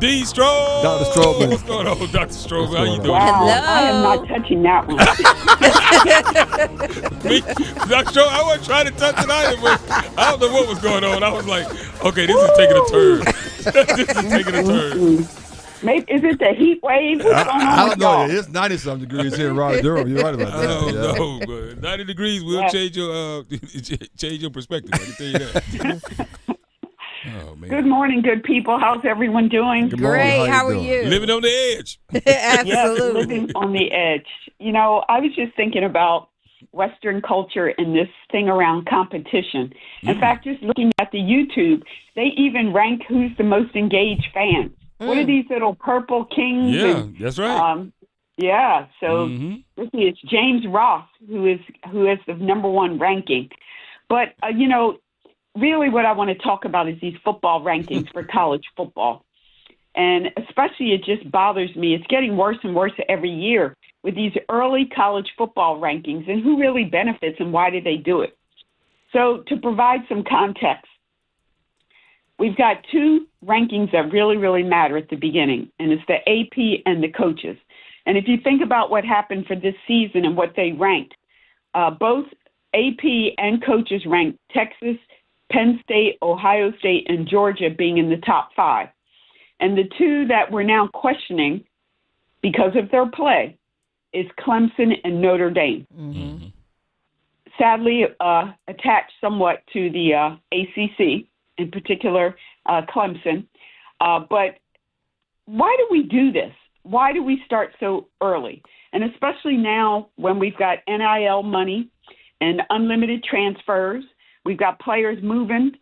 [SPEAKER 3] D. Strobe.
[SPEAKER 13] Dr. Stroman.
[SPEAKER 3] What's going on, Dr. Strobe? How you doing?
[SPEAKER 5] Wow,
[SPEAKER 14] Hello.
[SPEAKER 5] I am not touching that one.
[SPEAKER 3] Me, Dr. Strobe, I wasn't trying to touch it either, but I don't know what was going on. I was like, okay, this is taking a turn. This is taking a turn.
[SPEAKER 5] Maybe, is it the heat wave? What's going on
[SPEAKER 13] I
[SPEAKER 5] with
[SPEAKER 13] don't know.
[SPEAKER 5] y'all?
[SPEAKER 13] It's 90-something degrees here in Raleigh, Durham. You're right about
[SPEAKER 3] I
[SPEAKER 13] that.
[SPEAKER 3] don't know, but 90 degrees will change your perspective. I can tell you that. Oh, man.
[SPEAKER 5] Good morning, good people. How's everyone doing?
[SPEAKER 13] Good morning.
[SPEAKER 14] Great. How are
[SPEAKER 13] doing?
[SPEAKER 14] you?
[SPEAKER 3] Living on the edge.
[SPEAKER 5] Yes,
[SPEAKER 14] Absolutely.
[SPEAKER 5] living on the edge. I was just thinking about Western culture and this thing around competition. In fact, just looking at the YouTube, they even rank who's the most engaged fans. What are these little purple kings?
[SPEAKER 3] Yeah,
[SPEAKER 5] and,
[SPEAKER 3] that's right.
[SPEAKER 5] So let's see, it's James Ross who has the number one ranking. But really what I want to talk about is these football rankings for college football. And especially it just bothers me. It's getting worse and worse every year with these early college football rankings and who really benefits and why did they do it. So to provide some context, we've got two rankings that really, really matter at the beginning, and it's the AP and the coaches. And if you think about what happened for this season and what they ranked, both AP and coaches ranked Texas, Penn State, Ohio State, and Georgia being in the top 5. And the two that we're now questioning because of their play is Clemson and Notre Dame.
[SPEAKER 14] Mm-hmm.
[SPEAKER 5] Sadly, attached somewhat to the ACC, in particular Clemson. But why do we do this? Why do we start so early? And especially now when we've got NIL money and unlimited transfers, we've got players moving,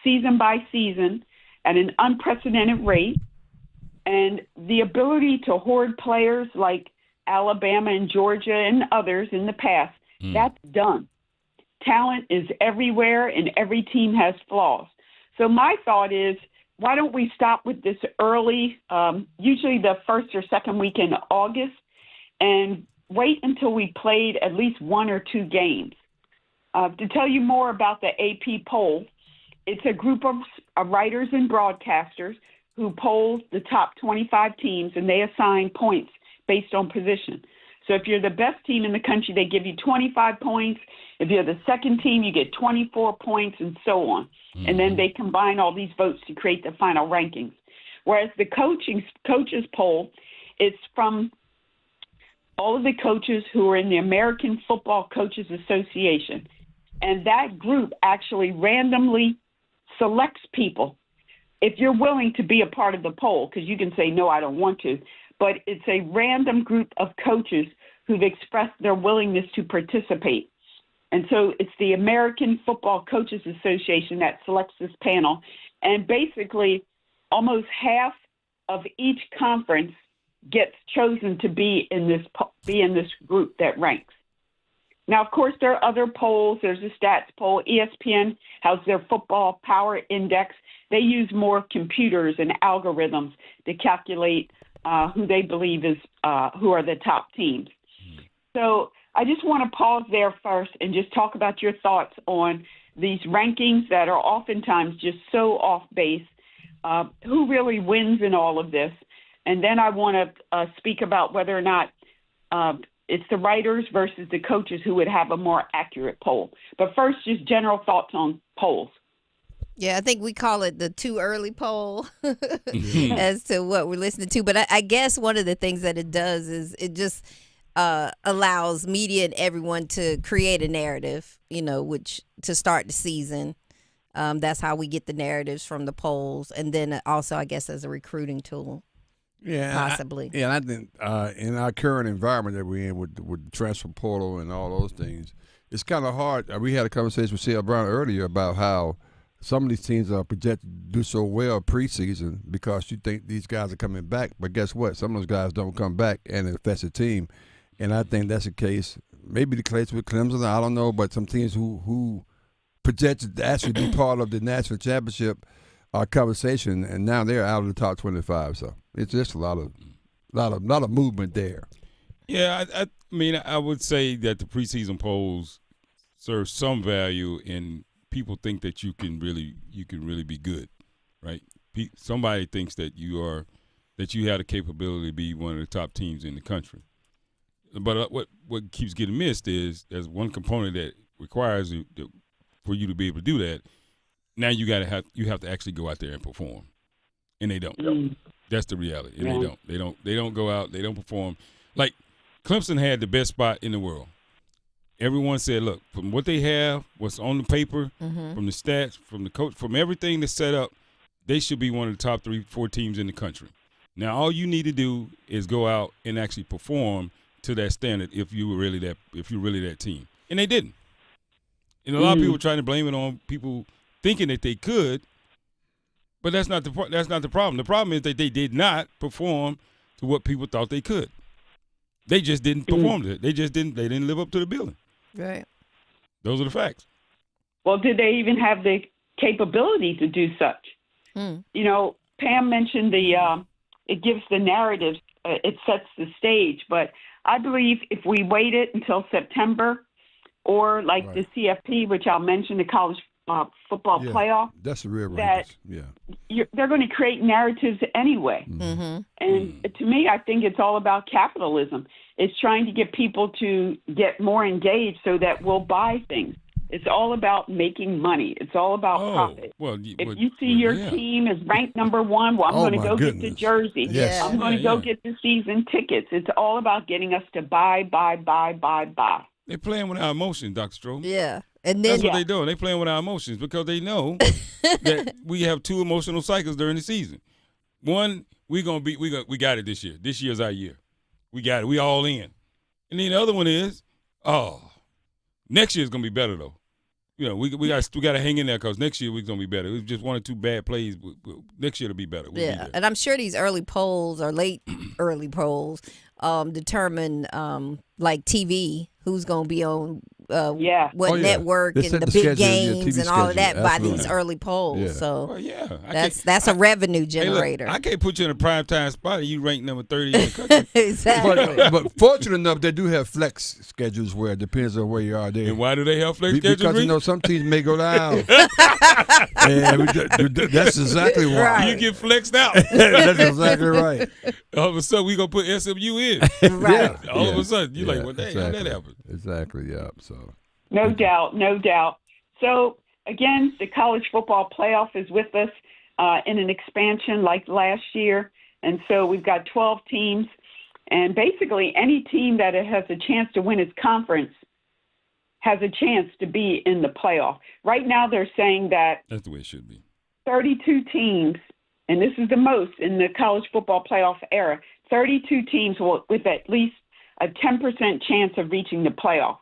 [SPEAKER 5] season by season at an unprecedented rate. And the ability to hoard players like Alabama and Georgia and others in the past, that's done. Talent is everywhere and every team has flaws. So my thought is, why don't we stop with this early, usually the first or second week in August, and wait until we played at least 1 or 2 games. To tell you more about the AP poll, it's a group of writers and broadcasters who polled the top 25 teams, and they assign points based on position. So if you're the best team in the country, they give you 25 points. If you're the second team, you get 24 points, and so on. Mm-hmm. And then they combine all these votes to create the final rankings. Whereas the coaches poll, it's from all of the coaches who are in the American Football Coaches Association. And that group actually randomly selects people. If you're willing to be a part of the poll, because you can say, no, I don't want to, but it's a random group of coaches who've expressed their willingness to participate. And so it's the American Football Coaches Association that selects this panel. And basically, almost half of each conference gets chosen to be in this group that ranks. Now, of course, there are other polls. There's a stats poll. ESPN has their Football Power Index. They use more computers and algorithms to calculate who they believe is who are the top teams. So I just want to pause there first and just talk about your thoughts on these rankings that are oftentimes just so off base. Who really wins in all of this? And then I want to speak about whether or not it's the writers versus the coaches who would have a more accurate poll. But first, just general thoughts on polls.
[SPEAKER 14] Yeah, I think we call it the too early poll as to what we're listening to. But I guess one of the things that it does is it just allows media and everyone to create a narrative, which to start the season. That's how we get the narratives from the polls. And then also, I guess, as a recruiting tool.
[SPEAKER 13] Yeah,
[SPEAKER 14] possibly.
[SPEAKER 13] I think in our current environment that we're in with the transfer portal and all those things, it's kind of hard. We had a conversation with C.L. Brown earlier about how some of these teams are projected to do so well preseason because you think these guys are coming back. But guess what? Some of those guys don't come back, and it affects the team. And I think that's the case. Maybe the case with Clemson, I don't know, but some teams who projected to actually be part of the national championship conversation, and now they're out of the top 25. So it's just a lot of movement there.
[SPEAKER 3] Yeah, I mean, I would say that the preseason polls serve some value in people think that you can really be good, right? Somebody thinks that you have the capability to be one of the top teams in the country. But what keeps getting missed is there's one component that requires for you to be able to do that. Now you have to actually go out there and perform, and they don't. That's the reality, and they don't go out, they don't perform. Like Clemson had the best spot in the world. Everyone said, look, from what they have, what's on the paper, from the stats, from the coach, from everything that's set up, they should be one of the top 3-4 teams in the country. Now, all you need to do is go out and actually perform to that standard if you're really that team. And they didn't. And a lot of people trying to blame it on people thinking that they could, but that's not the problem. The problem is that they did not perform to what people thought they could. They just didn't perform to it. They didn't live up to the billing.
[SPEAKER 14] Right.
[SPEAKER 3] Those are the facts.
[SPEAKER 5] Well, did they even have the capability to do such? Pam mentioned it gives the narrative, it sets the stage, but I believe if we waited until September, or like the CFP, which I'll mention, the college football playoff,
[SPEAKER 13] that's the real
[SPEAKER 5] that they're going to create narratives anyway.
[SPEAKER 14] Mm-hmm.
[SPEAKER 5] And to me, I think it's all about capitalism. It's trying to get people to get more engaged so that we'll buy things. It's all about making money. It's all about profit.
[SPEAKER 3] Well,
[SPEAKER 5] if you see your team is ranked number 1, well, I'm going to go get the jersey.
[SPEAKER 13] Yes.
[SPEAKER 5] I'm going to go get the season tickets. It's all about getting us to buy.
[SPEAKER 3] They're playing with our emotions, Dr. Stroh.
[SPEAKER 14] Yeah. And then
[SPEAKER 3] that's what they're doing. They're playing with our emotions because they know that we have 2 emotional cycles during the season. One, we got it this year. This year's our year. We got it. We all in. And then the other one is, next year's gonna be better though. You know, we got to hang in there because next year we're gonna be better. It was just 1 or 2 bad plays. Next year it'll be better. We'll be there.
[SPEAKER 14] And I'm sure these early polls or late early polls determine like TV who's gonna be on what network and the big games and all of that by these early polls.
[SPEAKER 13] Yeah.
[SPEAKER 14] So that's a revenue generator.
[SPEAKER 3] Hey, look, I can't put you in a primetime spot and you rank number 30 in the country.
[SPEAKER 14] Exactly.
[SPEAKER 13] But fortunate enough, they do have flex schedules where it depends on where you are there.
[SPEAKER 3] And why do they have flex schedules?
[SPEAKER 13] Because, you know, some teams may go down. And that's exactly why.
[SPEAKER 3] Right. You get flexed out.
[SPEAKER 13] That's exactly right.
[SPEAKER 3] All of a sudden, we going to put SMU in.
[SPEAKER 14] Right.
[SPEAKER 3] All of a sudden, you're like, well, dang, how that happened?
[SPEAKER 13] Exactly, yeah. So.
[SPEAKER 5] No doubt. So, again, the college football playoff is with us in an expansion like last year. And so we've got 12 teams. And basically, any team that has a chance to win its conference has a chance to be in the playoff. Right now, they're saying that
[SPEAKER 3] that's the way it should be.
[SPEAKER 5] 32 teams, and this is the most in the college football playoff era, 32 teams with at least a 10% chance of reaching the playoff.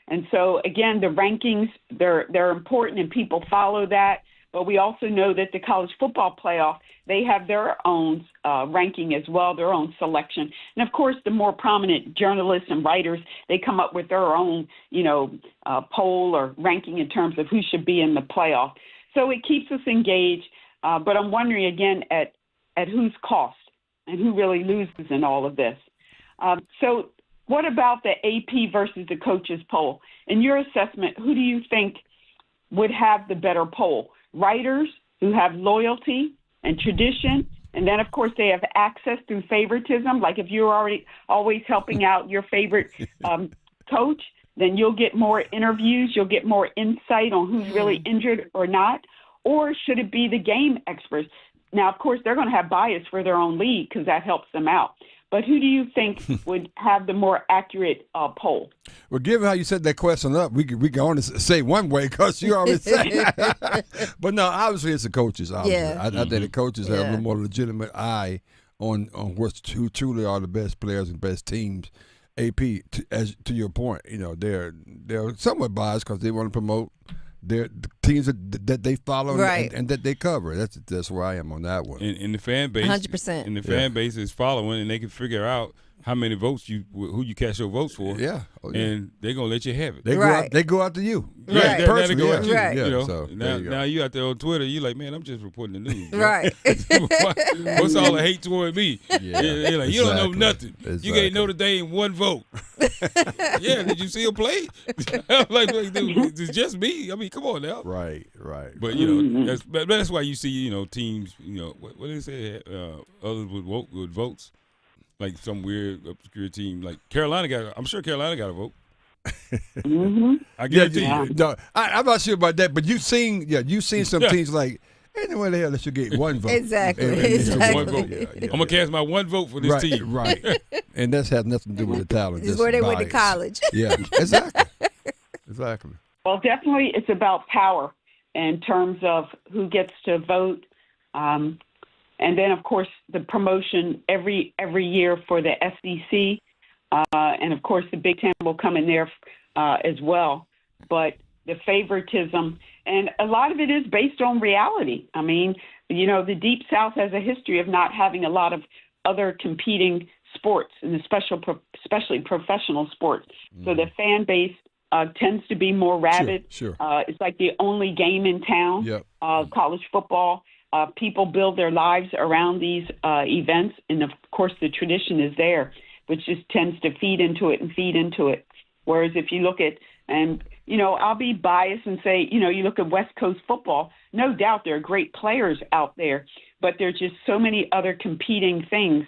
[SPEAKER 5] And so, again, the rankings, they're important and people follow that. But we also know that the college football playoff, they have their own ranking as well, their own selection. And, of course, the more prominent journalists and writers, they come up with their own, poll or ranking in terms of who should be in the playoff. So it keeps us engaged. But I'm wondering, again, at whose cost and who really loses in all of this. So what about the AP versus the coaches poll? In your assessment, who do you think would have the better poll? Writers who have loyalty and tradition, and then, of course, they have access through favoritism. Like if you're always helping out your favorite coach, then you'll get more interviews, you'll get more insight on who's really injured or not. Or should it be the game experts? Now, of course, they're going to have bias for their own league because that helps them out. But who do you think would have the more accurate poll?
[SPEAKER 13] Well, given how you set that question up, we can only say one way because you already said. But no, obviously it's the coaches. Obviously.
[SPEAKER 14] Yeah.
[SPEAKER 13] I think the coaches have a little more legitimate eye on who truly are the best players and best teams. AP, to your point, they're somewhat biased because they want to promote the teams that they follow and that they cover. That's where I am on that one.
[SPEAKER 3] And the fan base,
[SPEAKER 14] 100%.
[SPEAKER 3] And the fan base is following, and they can figure out how many votes who you cast your votes for.
[SPEAKER 13] Yeah.
[SPEAKER 3] And they're gonna let you have it.
[SPEAKER 13] They go out to you.
[SPEAKER 3] Right.
[SPEAKER 13] Personally,
[SPEAKER 3] they go out to you.
[SPEAKER 14] Right.
[SPEAKER 3] You know?
[SPEAKER 13] So,
[SPEAKER 3] now you out there on Twitter, you like, man, I'm just reporting the news.
[SPEAKER 14] Right.
[SPEAKER 3] What's all the hate toward me?
[SPEAKER 13] Yeah.
[SPEAKER 3] You're like, you don't know nothing. You gave Notre Dame 1 vote. Yeah, did you see him play? I'm like, dude, it's just me. I mean, come on now.
[SPEAKER 13] Right.
[SPEAKER 3] But that's why you see teams. What do they say? Others with votes. Like some weird obscure team, like Carolina I'm sure Carolina got a vote.
[SPEAKER 5] Mm-hmm.
[SPEAKER 3] I guarantee you.
[SPEAKER 13] No, I'm not sure about that, but you've seen some teams like, ain't no way the hell they should get 1 vote.
[SPEAKER 14] Exactly.
[SPEAKER 3] One vote. I'm gonna cast my 1 vote for this team.
[SPEAKER 13] Right. And that has nothing to do with the talent.
[SPEAKER 14] This is where they went to college.
[SPEAKER 13] Yeah, exactly.
[SPEAKER 5] Well, definitely it's about power in terms of who gets to vote. And then, of course, the promotion every year for the SEC. And, of course, the Big Ten will come in there as well. But the favoritism, and a lot of it is based on reality. I mean, the Deep South has a history of not having a lot of other competing sports, and especially professional sports. So the fan base tends to be more rabid.
[SPEAKER 13] Sure.
[SPEAKER 5] It's like the only game in town, college football. People build their lives around these events, and of course the tradition is there. which just tends to feed into it and feed into it. Whereas if you look at, and, you know, I'll be biased and say, you know, you look at West Coast football, no doubt there are great players out there, but there's just so many other competing things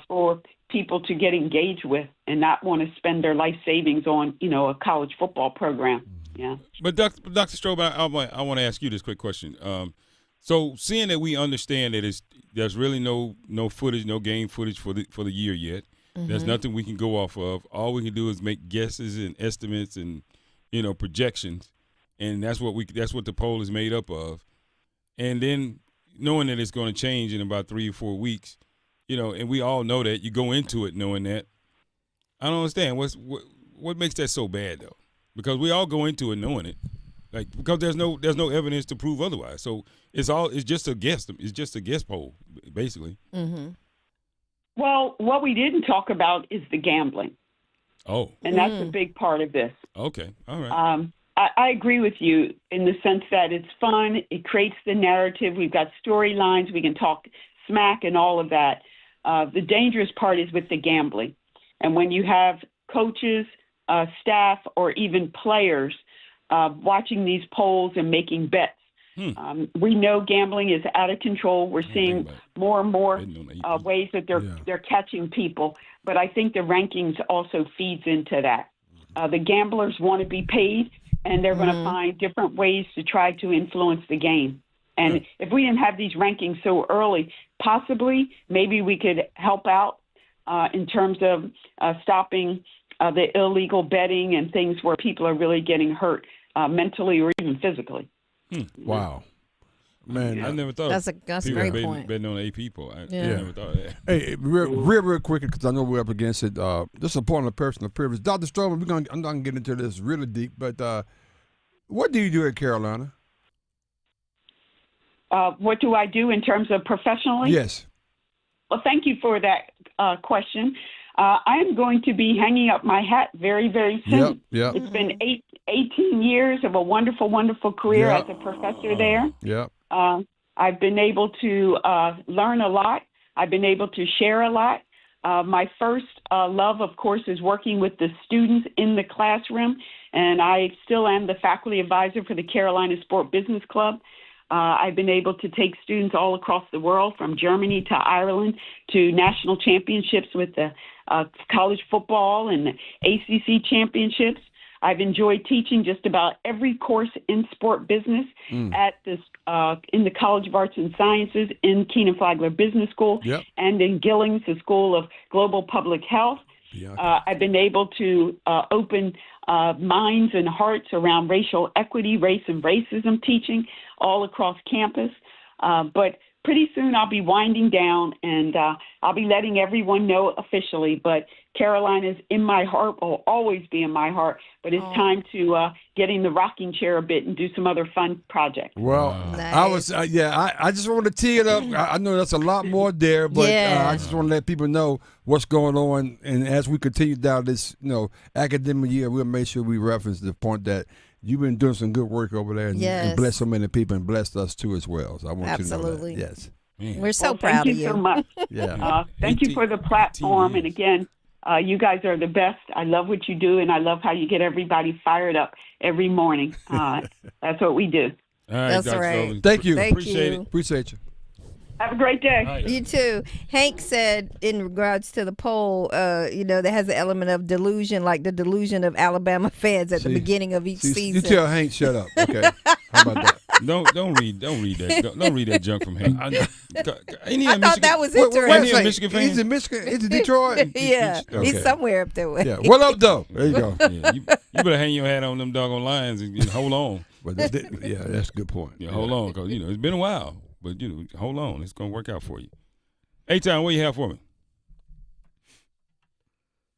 [SPEAKER 5] for people to get engaged with and not want to spend their life savings on, you know, a college football program. Yeah.
[SPEAKER 3] But Dr. Strobe, I want to ask you this quick question. So seeing that we understand that there's really no footage, no game footage for the year yet, there's nothing we can go off of. All we can do is make guesses and estimates and, you know, projections, and that's what the poll is made up of. And then knowing that it's going to change in about 3 or 4 weeks, you know, and we all know that. You go into it knowing that. I don't understand what makes that so bad though, because we all go into it knowing it, like, because there's no evidence to prove otherwise. So it's just a guess. It's just a guess poll, basically.
[SPEAKER 14] Mm-hmm.
[SPEAKER 5] Well, what we didn't talk about is the gambling.
[SPEAKER 3] Oh.
[SPEAKER 5] And that's a big part of this.
[SPEAKER 3] Okay. All right.
[SPEAKER 5] I agree with you in the sense that it's fun. It creates the narrative. We've got storylines. We can talk smack and all of that. The dangerous part is with the gambling. And when you have coaches, staff, or even players watching these polls and making bets, we know gambling is out of control. We're seeing more and more ways that they're catching people. But I think the rankings also feeds into that. The gamblers want to be paid, and they're going to find different ways to try to influence the game. And if we didn't have these rankings so early, possibly maybe we could help out in terms of stopping the illegal betting and things where people are really getting hurt mentally or even physically.
[SPEAKER 13] Wow. Man,
[SPEAKER 3] I never thought
[SPEAKER 14] that's a great point.
[SPEAKER 3] Betting on AP poll. I never thought of that.
[SPEAKER 13] Hey, real quick, because I know we're up against it. This is a point of personal privilege. Dr. Stroman, I'm not going to get into this really deep, but what do you do at Carolina?
[SPEAKER 5] What do I do in terms of professionally?
[SPEAKER 13] Yes.
[SPEAKER 5] Well, thank you for that question. I am going to be hanging up my hat very, very soon.
[SPEAKER 13] Yep.
[SPEAKER 5] It's been 18 years of a wonderful, wonderful career as a professor there.
[SPEAKER 13] Yep.
[SPEAKER 5] I've been able to learn a lot. I've been able to share a lot. My first love, of course, is working with the students in the classroom, and I still am the faculty advisor for the Carolina Sport Business Club. I've been able to take students all across the world, from Germany to Ireland, to national championships with the college football and the ACC championships. I've enjoyed teaching just about every course in sport business at this in the College of Arts and Sciences, in Keenan Flagler Business School, and in Gillings, the School of Global Public Health. I've been able to open minds and hearts around racial equity, race and racism teaching all across campus. But pretty soon I'll be winding down, and I'll be letting everyone know officially. But Carolina's in my heart, will always be in my heart. But it's time to get in the rocking chair a bit and do some other fun projects.
[SPEAKER 13] Well, nice. I just want to tee it up. I know that's a lot more there, but I just want to let people know what's going on. And as we continue down this, academic year, we'll make sure we reference the point that you've been doing some good work over there, and bless so many people, and blessed us too as well. So I want you to know that. Yes.
[SPEAKER 14] We're so proud of you.
[SPEAKER 5] Thank you so much. Thank you for the platform. And again, you guys are the best. I love what you do, and I love how you get everybody fired up every morning. That's what we do.
[SPEAKER 3] All right,
[SPEAKER 14] That's
[SPEAKER 3] Dr.
[SPEAKER 14] right.
[SPEAKER 3] Sullivan.
[SPEAKER 13] Thank you.
[SPEAKER 3] Appreciate it.
[SPEAKER 13] Appreciate you.
[SPEAKER 5] Have a great day.
[SPEAKER 14] You too. Hank said in regards to the poll, that has an element of delusion, like the delusion of Alabama fans at the beginning of each season.
[SPEAKER 13] You tell Hank, shut up. Okay. How about that?
[SPEAKER 3] Don't read that. Don't read that junk from Hank.
[SPEAKER 14] I thought that was interesting.
[SPEAKER 3] Ain't he a Michigan fan?
[SPEAKER 13] He's in Michigan. He's in Detroit.
[SPEAKER 14] Yeah.
[SPEAKER 13] Okay.
[SPEAKER 14] He's somewhere up there.
[SPEAKER 13] Yeah. What up, though? There you go.
[SPEAKER 3] Yeah, you better hang your hat on them doggone Lions and hold on.
[SPEAKER 13] But that's a good point.
[SPEAKER 3] Yeah, hold on, because it's been a while. But hold on. It's gonna work out for you. A-Town, what you have for me?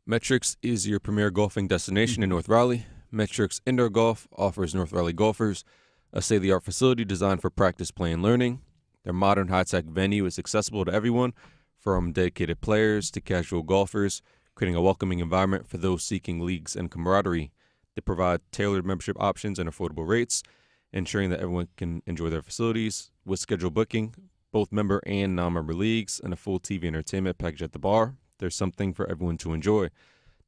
[SPEAKER 22] Metrics is your premier golfing destination in North Raleigh. Metrics Indoor Golf offers North Raleigh golfers a state-of-the-art facility designed for practice, play, and learning. Their modern high-tech venue is accessible to everyone, from dedicated players to casual golfers, creating a welcoming environment for those seeking leagues and camaraderie. They provide tailored membership options and affordable rates, ensuring that everyone can enjoy their facilities with scheduled booking, both member and non-member leagues, and a full TV entertainment package at the bar. there's something for everyone to enjoy.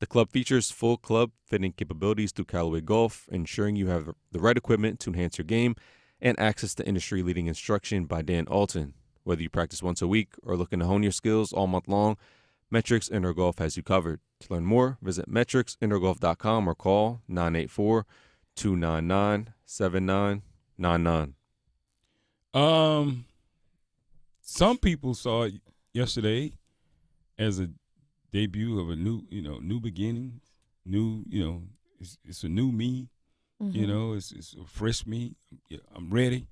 [SPEAKER 22] The club features full club fitting capabilities through Callaway Golf, ensuring you have the right equipment to enhance your game, and access to industry-leading instruction by Dan Alton. Whether you practice once a week or looking to hone your skills all month long, Metrics Indoor Golf has you covered. To learn more, visit metricsindoorgolf.com or call 984-299-7999.
[SPEAKER 3] Some people saw it yesterday as a debut of a new beginnings, it's a new me, it's a fresh me. I'm ready.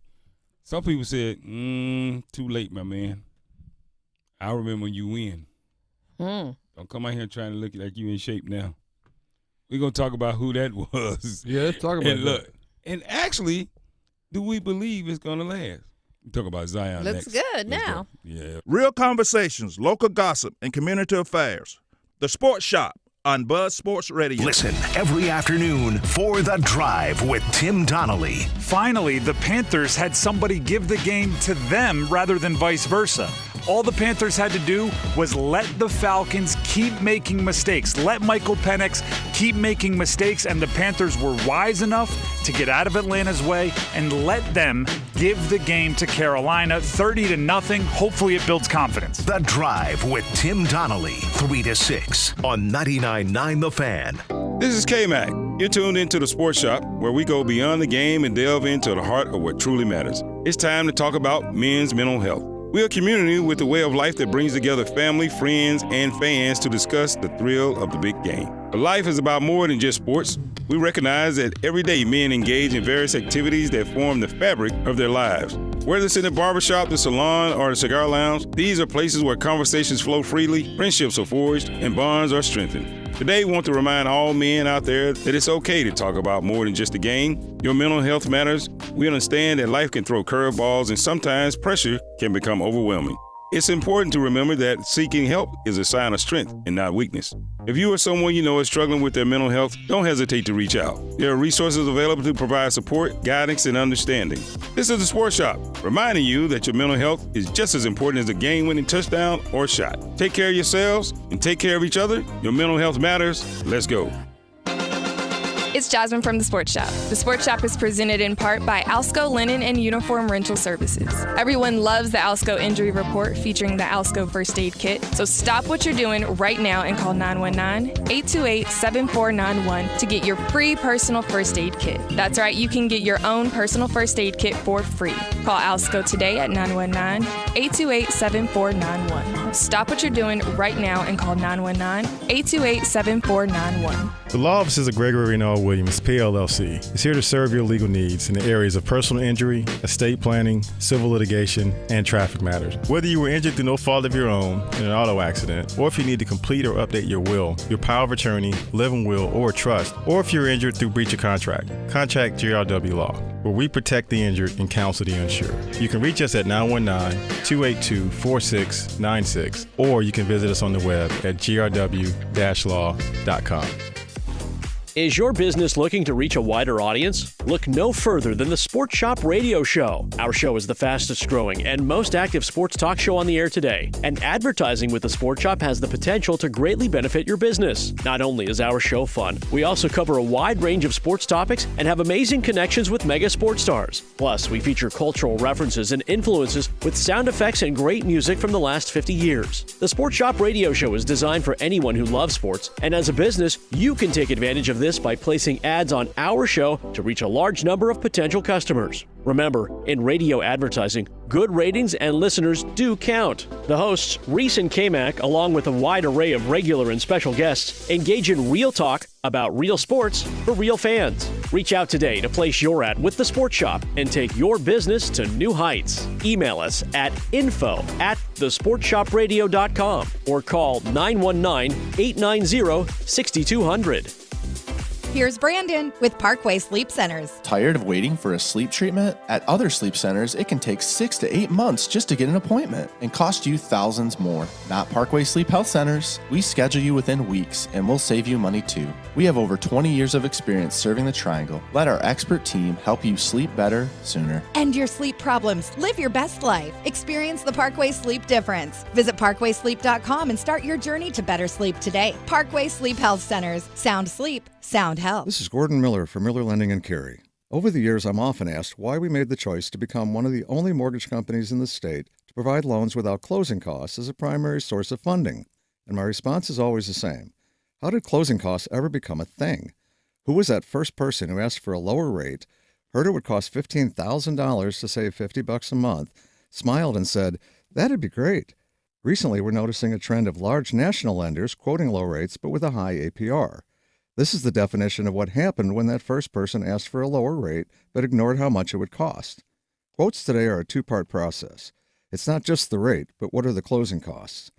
[SPEAKER 3] Some people said, too late, my man. I remember when you win. Don't come out here trying to look like you in shape now. We're going to talk about who that was.
[SPEAKER 13] Yeah, let's talk about that.
[SPEAKER 3] And actually, do we believe it's going to last? We talk about Zion
[SPEAKER 14] Looks
[SPEAKER 3] next.
[SPEAKER 14] good now.
[SPEAKER 3] Yeah.
[SPEAKER 17] Real conversations, local gossip, and community affairs. The Sports Shop on Buzz Sports Radio.
[SPEAKER 1] Listen every afternoon for The Drive with Tim Donnelly.
[SPEAKER 6] Finally, the Panthers had somebody give the game to them rather than vice versa. All the Panthers had to do was let the Falcons keep making mistakes. Let Michael Penix keep making mistakes, and the Panthers were wise enough to get out of Atlanta's way and let them give the game to Carolina 30-0. Hopefully it builds confidence.
[SPEAKER 1] The Drive with Tim Donnelly, 3 to 6 on 99.9 The Fan.
[SPEAKER 3] This is Kmac. You're tuned into the Sports Shop, where we go beyond the game and delve into the heart of what truly matters. It's time to talk about men's mental health. We're a community with a way of life that brings together family, friends, and fans to discuss the thrill of the big game. But life is about more than just sports. We recognize that every day men engage in various activities that form the fabric of their lives. Whether it's in the barbershop, the salon, or the cigar lounge, these are places where conversations flow freely, friendships are forged, and bonds are strengthened. Today, we want to remind all men out there that it's okay to talk about more than just the game. Your mental health matters. We understand that life can throw curveballs, and sometimes pressure can become overwhelming. It's important to remember that seeking help is a sign of strength and not weakness. If you or someone you know is struggling with their mental health, don't hesitate to reach out. There are resources available to provide support, guidance, and understanding. This is the Sports Shop, reminding you that your mental health is just as important as a game-winning touchdown or shot. Take care of yourselves and take care of each other. Your mental health matters. Let's go.
[SPEAKER 8] It's Jasmine from The Sports Shop. The Sports Shop is presented in part by Alsco Linen and Uniform Rental Services. Everyone loves the Alsco Injury Report featuring the Alsco First Aid Kit. So stop what you're doing right now and call 919-828-7491 to get your free personal first aid kit. That's right, you can get your own personal first aid kit for free. Call Alsco today at 919-828-7491. Stop what you're doing right now and call 919-828-7491.
[SPEAKER 9] The law offices of Gregory and L. Williams, PLLC, is here to serve your legal needs in the areas of personal injury, estate planning, civil litigation, and traffic matters. Whether you were injured through no fault of your own in an auto accident, or if you need to complete or update your will, your power of attorney, living will, or trust, or if you're injured through breach of contract, contact GRW Law, where we protect the injured and counsel the uninsured. You can reach us at 919-282-4696, or you can visit us on the web at grw-law.com.
[SPEAKER 10] Is your business looking to reach a wider audience? Look no further than the Sports Shop Radio Show. Our show is the fastest growing and most active sports talk show on the air today. And advertising with the Sports Shop has the potential to greatly benefit your business. Not only is our show fun, we also cover a wide range of sports topics and have amazing connections with mega sports stars. Plus, we feature cultural references and influences with sound effects and great music from the last 50 years. The Sports Shop Radio Show is designed for anyone who loves sports, and as a business, you can take advantage of this by placing ads on our show to reach a large number of potential customers. Remember, in radio advertising, good ratings and listeners do count. The hosts, Reese and Kmac, along with a wide array of regular and special guests, engage in real talk about real sports for real fans. Reach out today to place your ad with the Sports Shop and take your business to new heights. Email us at info@thesportsshopradio.com or call 919-890-6200.
[SPEAKER 12] Here's Brandon with Parkway Sleep Centers.
[SPEAKER 16] Tired of waiting for a sleep treatment? At other sleep centers, it can take 6 to 8 months just to get an appointment and cost you thousands more. Not Parkway Sleep Health Centers. We schedule you within weeks and we'll save you money too. We have over 20 years of experience serving the Triangle. Let our expert team help you sleep better sooner.
[SPEAKER 12] End your sleep problems. Live your best life. Experience the Parkway Sleep difference. Visit parkwaysleep.com and start your journey to better sleep today. Parkway Sleep Health Centers. Sound sleep, sound health.
[SPEAKER 18] This is Gordon Miller from Miller Lending in Cary. Over the years, I'm often asked why we made the choice to become one of the only mortgage companies in the state to provide loans without closing costs as a primary source of funding. And my response is always the same. How did closing costs ever become a thing? Who was that first person who asked for a lower rate, heard it would cost $15,000 to save $50 a month, smiled and said, "That'd be great"? Recently, we're noticing a trend of large national lenders quoting low rates but with a high APR. This is the definition of what happened when that first person asked for a lower rate but ignored how much it would cost. Quotes today are a two-part process. It's not just the rate, but what are the closing costs?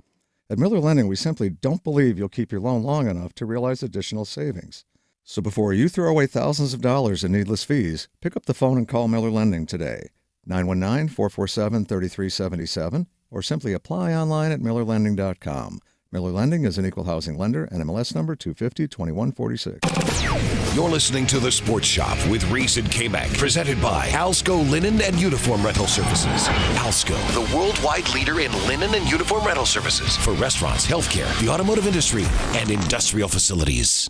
[SPEAKER 18] At Miller Lending, we simply don't believe you'll keep your loan long enough to realize additional savings. So before you throw away thousands of dollars in needless fees, pick up the phone and call Miller Lending today. 919-447-3377 or simply apply online at millerlending.com. Miller Lending is an equal housing lender and MLS number 250-2146.
[SPEAKER 1] You're listening to The Sports Shop with Reese and Kmac, presented by Alsco Linen and Uniform Rental Services. Alsco, the worldwide leader in linen and uniform rental services for restaurants, healthcare, the automotive industry, and industrial facilities.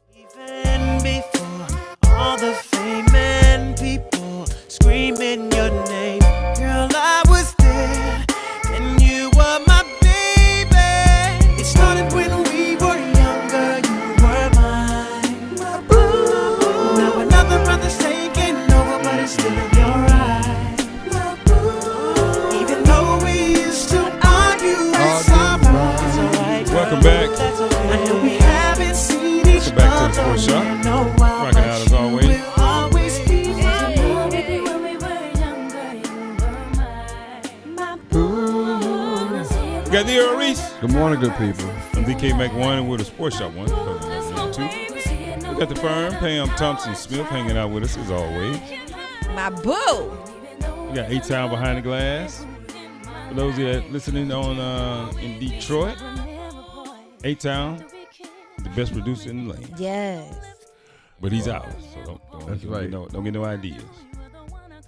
[SPEAKER 19] Even before all the fame and people screaming your name, girl, I was there and you were my baby. It started when we were younger, you were mine. Ooh, now another brother's taking over, but it's still in your eyes. Even though we used to argue, it's alright.
[SPEAKER 3] Welcome back.
[SPEAKER 19] I know we haven't seen each other.
[SPEAKER 3] Back to the Sports Shop. Rocking out as always. We got the Reese.
[SPEAKER 13] Good morning, good people.
[SPEAKER 3] I'm DK Mac 1 and we're the Sports Shop 1. 2. We got the firm, Pam Thompson-Smith, hanging out with us as always.
[SPEAKER 14] My boo.
[SPEAKER 3] We got A-Town behind the glass. For those of you that listening on in Detroit, A-Town, the best producer in the land.
[SPEAKER 14] Yes.
[SPEAKER 3] But he's out, so don't get no ideas.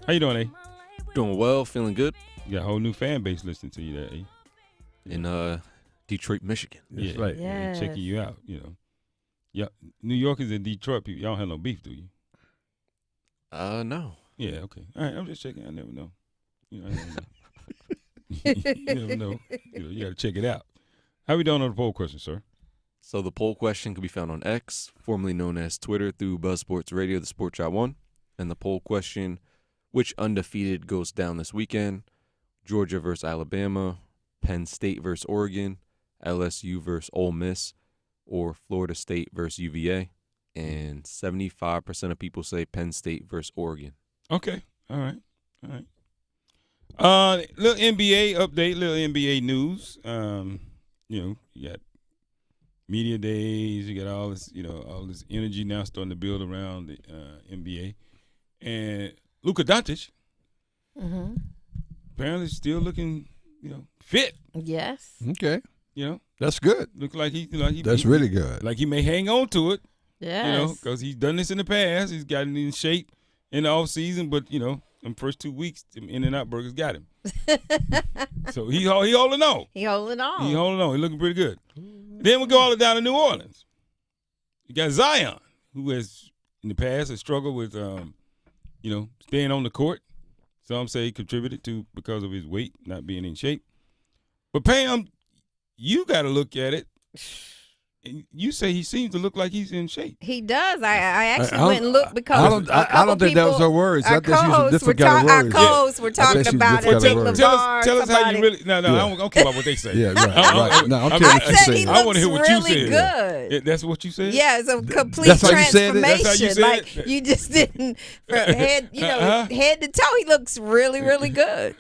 [SPEAKER 3] How you doing, A?
[SPEAKER 22] Doing well, feeling good.
[SPEAKER 3] You got a whole new fan base listening to you there, A.
[SPEAKER 22] In Detroit, Michigan.
[SPEAKER 3] That's right.
[SPEAKER 14] Yes.
[SPEAKER 3] Checking you out, you know. Yeah, New Yorkers and Detroit people, y'all don't have no beef, do you?
[SPEAKER 22] No.
[SPEAKER 3] Yeah, okay. All right, I'm just checking. I never know. You know, I never know. You never know. You got to check it out. How we doing on the poll question, sir?
[SPEAKER 22] So the poll question can be found on X, formerly known as Twitter, through Buzz Sports Radio, the Sports Shop 1. And the poll question, which undefeated goes down this weekend? Georgia versus Alabama, Penn State versus Oregon, LSU versus Ole Miss, or Florida State versus UVA. And 75% of people say Penn State versus Oregon.
[SPEAKER 3] Okay. All right. Little NBA update, little NBA news. You got media days, you got all this, all this energy now starting to build around the NBA. And Luka Doncic apparently still looking, fit.
[SPEAKER 14] Yes.
[SPEAKER 13] Okay. That's good.
[SPEAKER 3] Look like
[SPEAKER 13] That's really good.
[SPEAKER 3] Like he may hang on to it.
[SPEAKER 14] Yes.
[SPEAKER 3] Because he's done this in the past. He's gotten in shape in the off season, but them first 2 weeks, them In-N-Out burgers got him. So he holding on.
[SPEAKER 14] He holding on.
[SPEAKER 3] He looking pretty good. Then we go all the way down to New Orleans. You got Zion, who has in the past has struggled with staying on the court. Some say he contributed to because of his weight not being in shape. But Pam, you got to look at it. And you say he seems to look like he's in shape.
[SPEAKER 14] He does. I actually went and looked because
[SPEAKER 13] I don't think that was her words. I think she used a different kind of words.
[SPEAKER 14] Our co-hosts were talking about it.
[SPEAKER 3] Tell us how you really. No, I don't care about what they say.
[SPEAKER 13] Yeah, right. No, I'm telling you what you said.
[SPEAKER 3] I want to hear what you
[SPEAKER 14] really
[SPEAKER 3] said.
[SPEAKER 14] Good.
[SPEAKER 3] That's what you said.
[SPEAKER 14] Yeah, it's a complete transformation.
[SPEAKER 3] That's how you said
[SPEAKER 14] like
[SPEAKER 3] it?
[SPEAKER 14] you just didn't head to toe. He looks really, really good.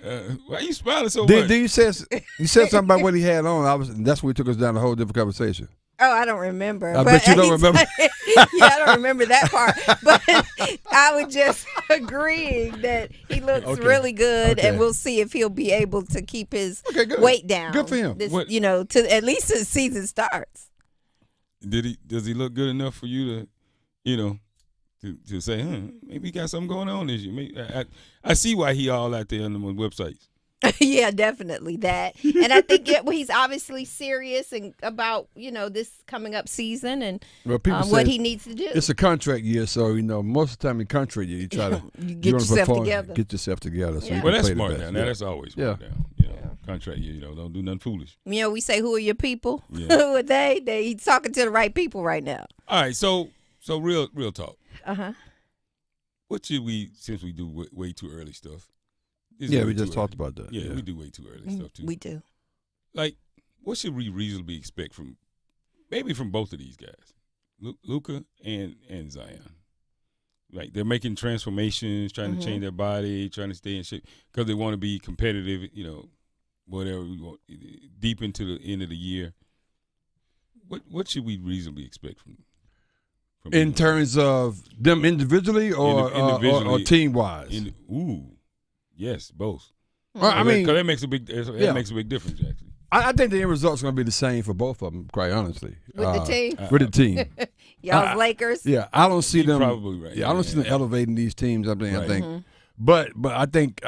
[SPEAKER 3] Why are you smiling so much?
[SPEAKER 13] You said something about what he had on. That's what took us down a whole different conversation.
[SPEAKER 14] Oh, I don't remember.
[SPEAKER 13] I bet you don't remember.
[SPEAKER 14] Yeah, I don't remember that part. But I would just agree that he looks really good, and we'll see if he'll be able to keep his weight down.
[SPEAKER 13] Good for him.
[SPEAKER 14] To at least the season starts.
[SPEAKER 3] Does he look good enough for you to, to say, maybe he got something going on this year? Maybe, I see why he all out there on the websites.
[SPEAKER 14] Yeah, definitely that. And I think he's obviously serious and about, this coming up season and what he needs to do.
[SPEAKER 13] It's a contract year, so, most of the time in contract year, you try to
[SPEAKER 14] get yourself together.
[SPEAKER 13] Get yourself together. So
[SPEAKER 3] Well, that's smart down. That's always smart down. Contract year, don't do nothing foolish.
[SPEAKER 14] We say, who are your people?
[SPEAKER 3] Yeah.
[SPEAKER 14] Who are they? He's talking to the right people right now.
[SPEAKER 3] All right, so real talk.
[SPEAKER 14] Uh-huh.
[SPEAKER 3] What should we, since we do way too early stuff?
[SPEAKER 13] We just talked about that.
[SPEAKER 3] Yeah, we do way too early stuff too.
[SPEAKER 14] We do.
[SPEAKER 3] Like, what should we reasonably expect from both of these guys, Luka and Zion? Like, they're making transformations, trying to change their body, trying to stay in shape because they want to be competitive. Whatever we want deep into the end of the year. What should we reasonably expect from
[SPEAKER 13] in terms of them individually or team wise?
[SPEAKER 3] Yes, both.
[SPEAKER 13] Well, I mean,
[SPEAKER 3] because that makes a big difference. Actually,
[SPEAKER 13] I think the end result's going to be the same for both of them. Quite honestly,
[SPEAKER 14] with the team.
[SPEAKER 13] With the team,
[SPEAKER 14] y'all's Lakers.
[SPEAKER 13] Yeah, I don't see them.
[SPEAKER 3] Probably right.
[SPEAKER 13] Yeah, I don't see them elevating these teams. I think.
[SPEAKER 14] Mm-hmm.
[SPEAKER 13] But I think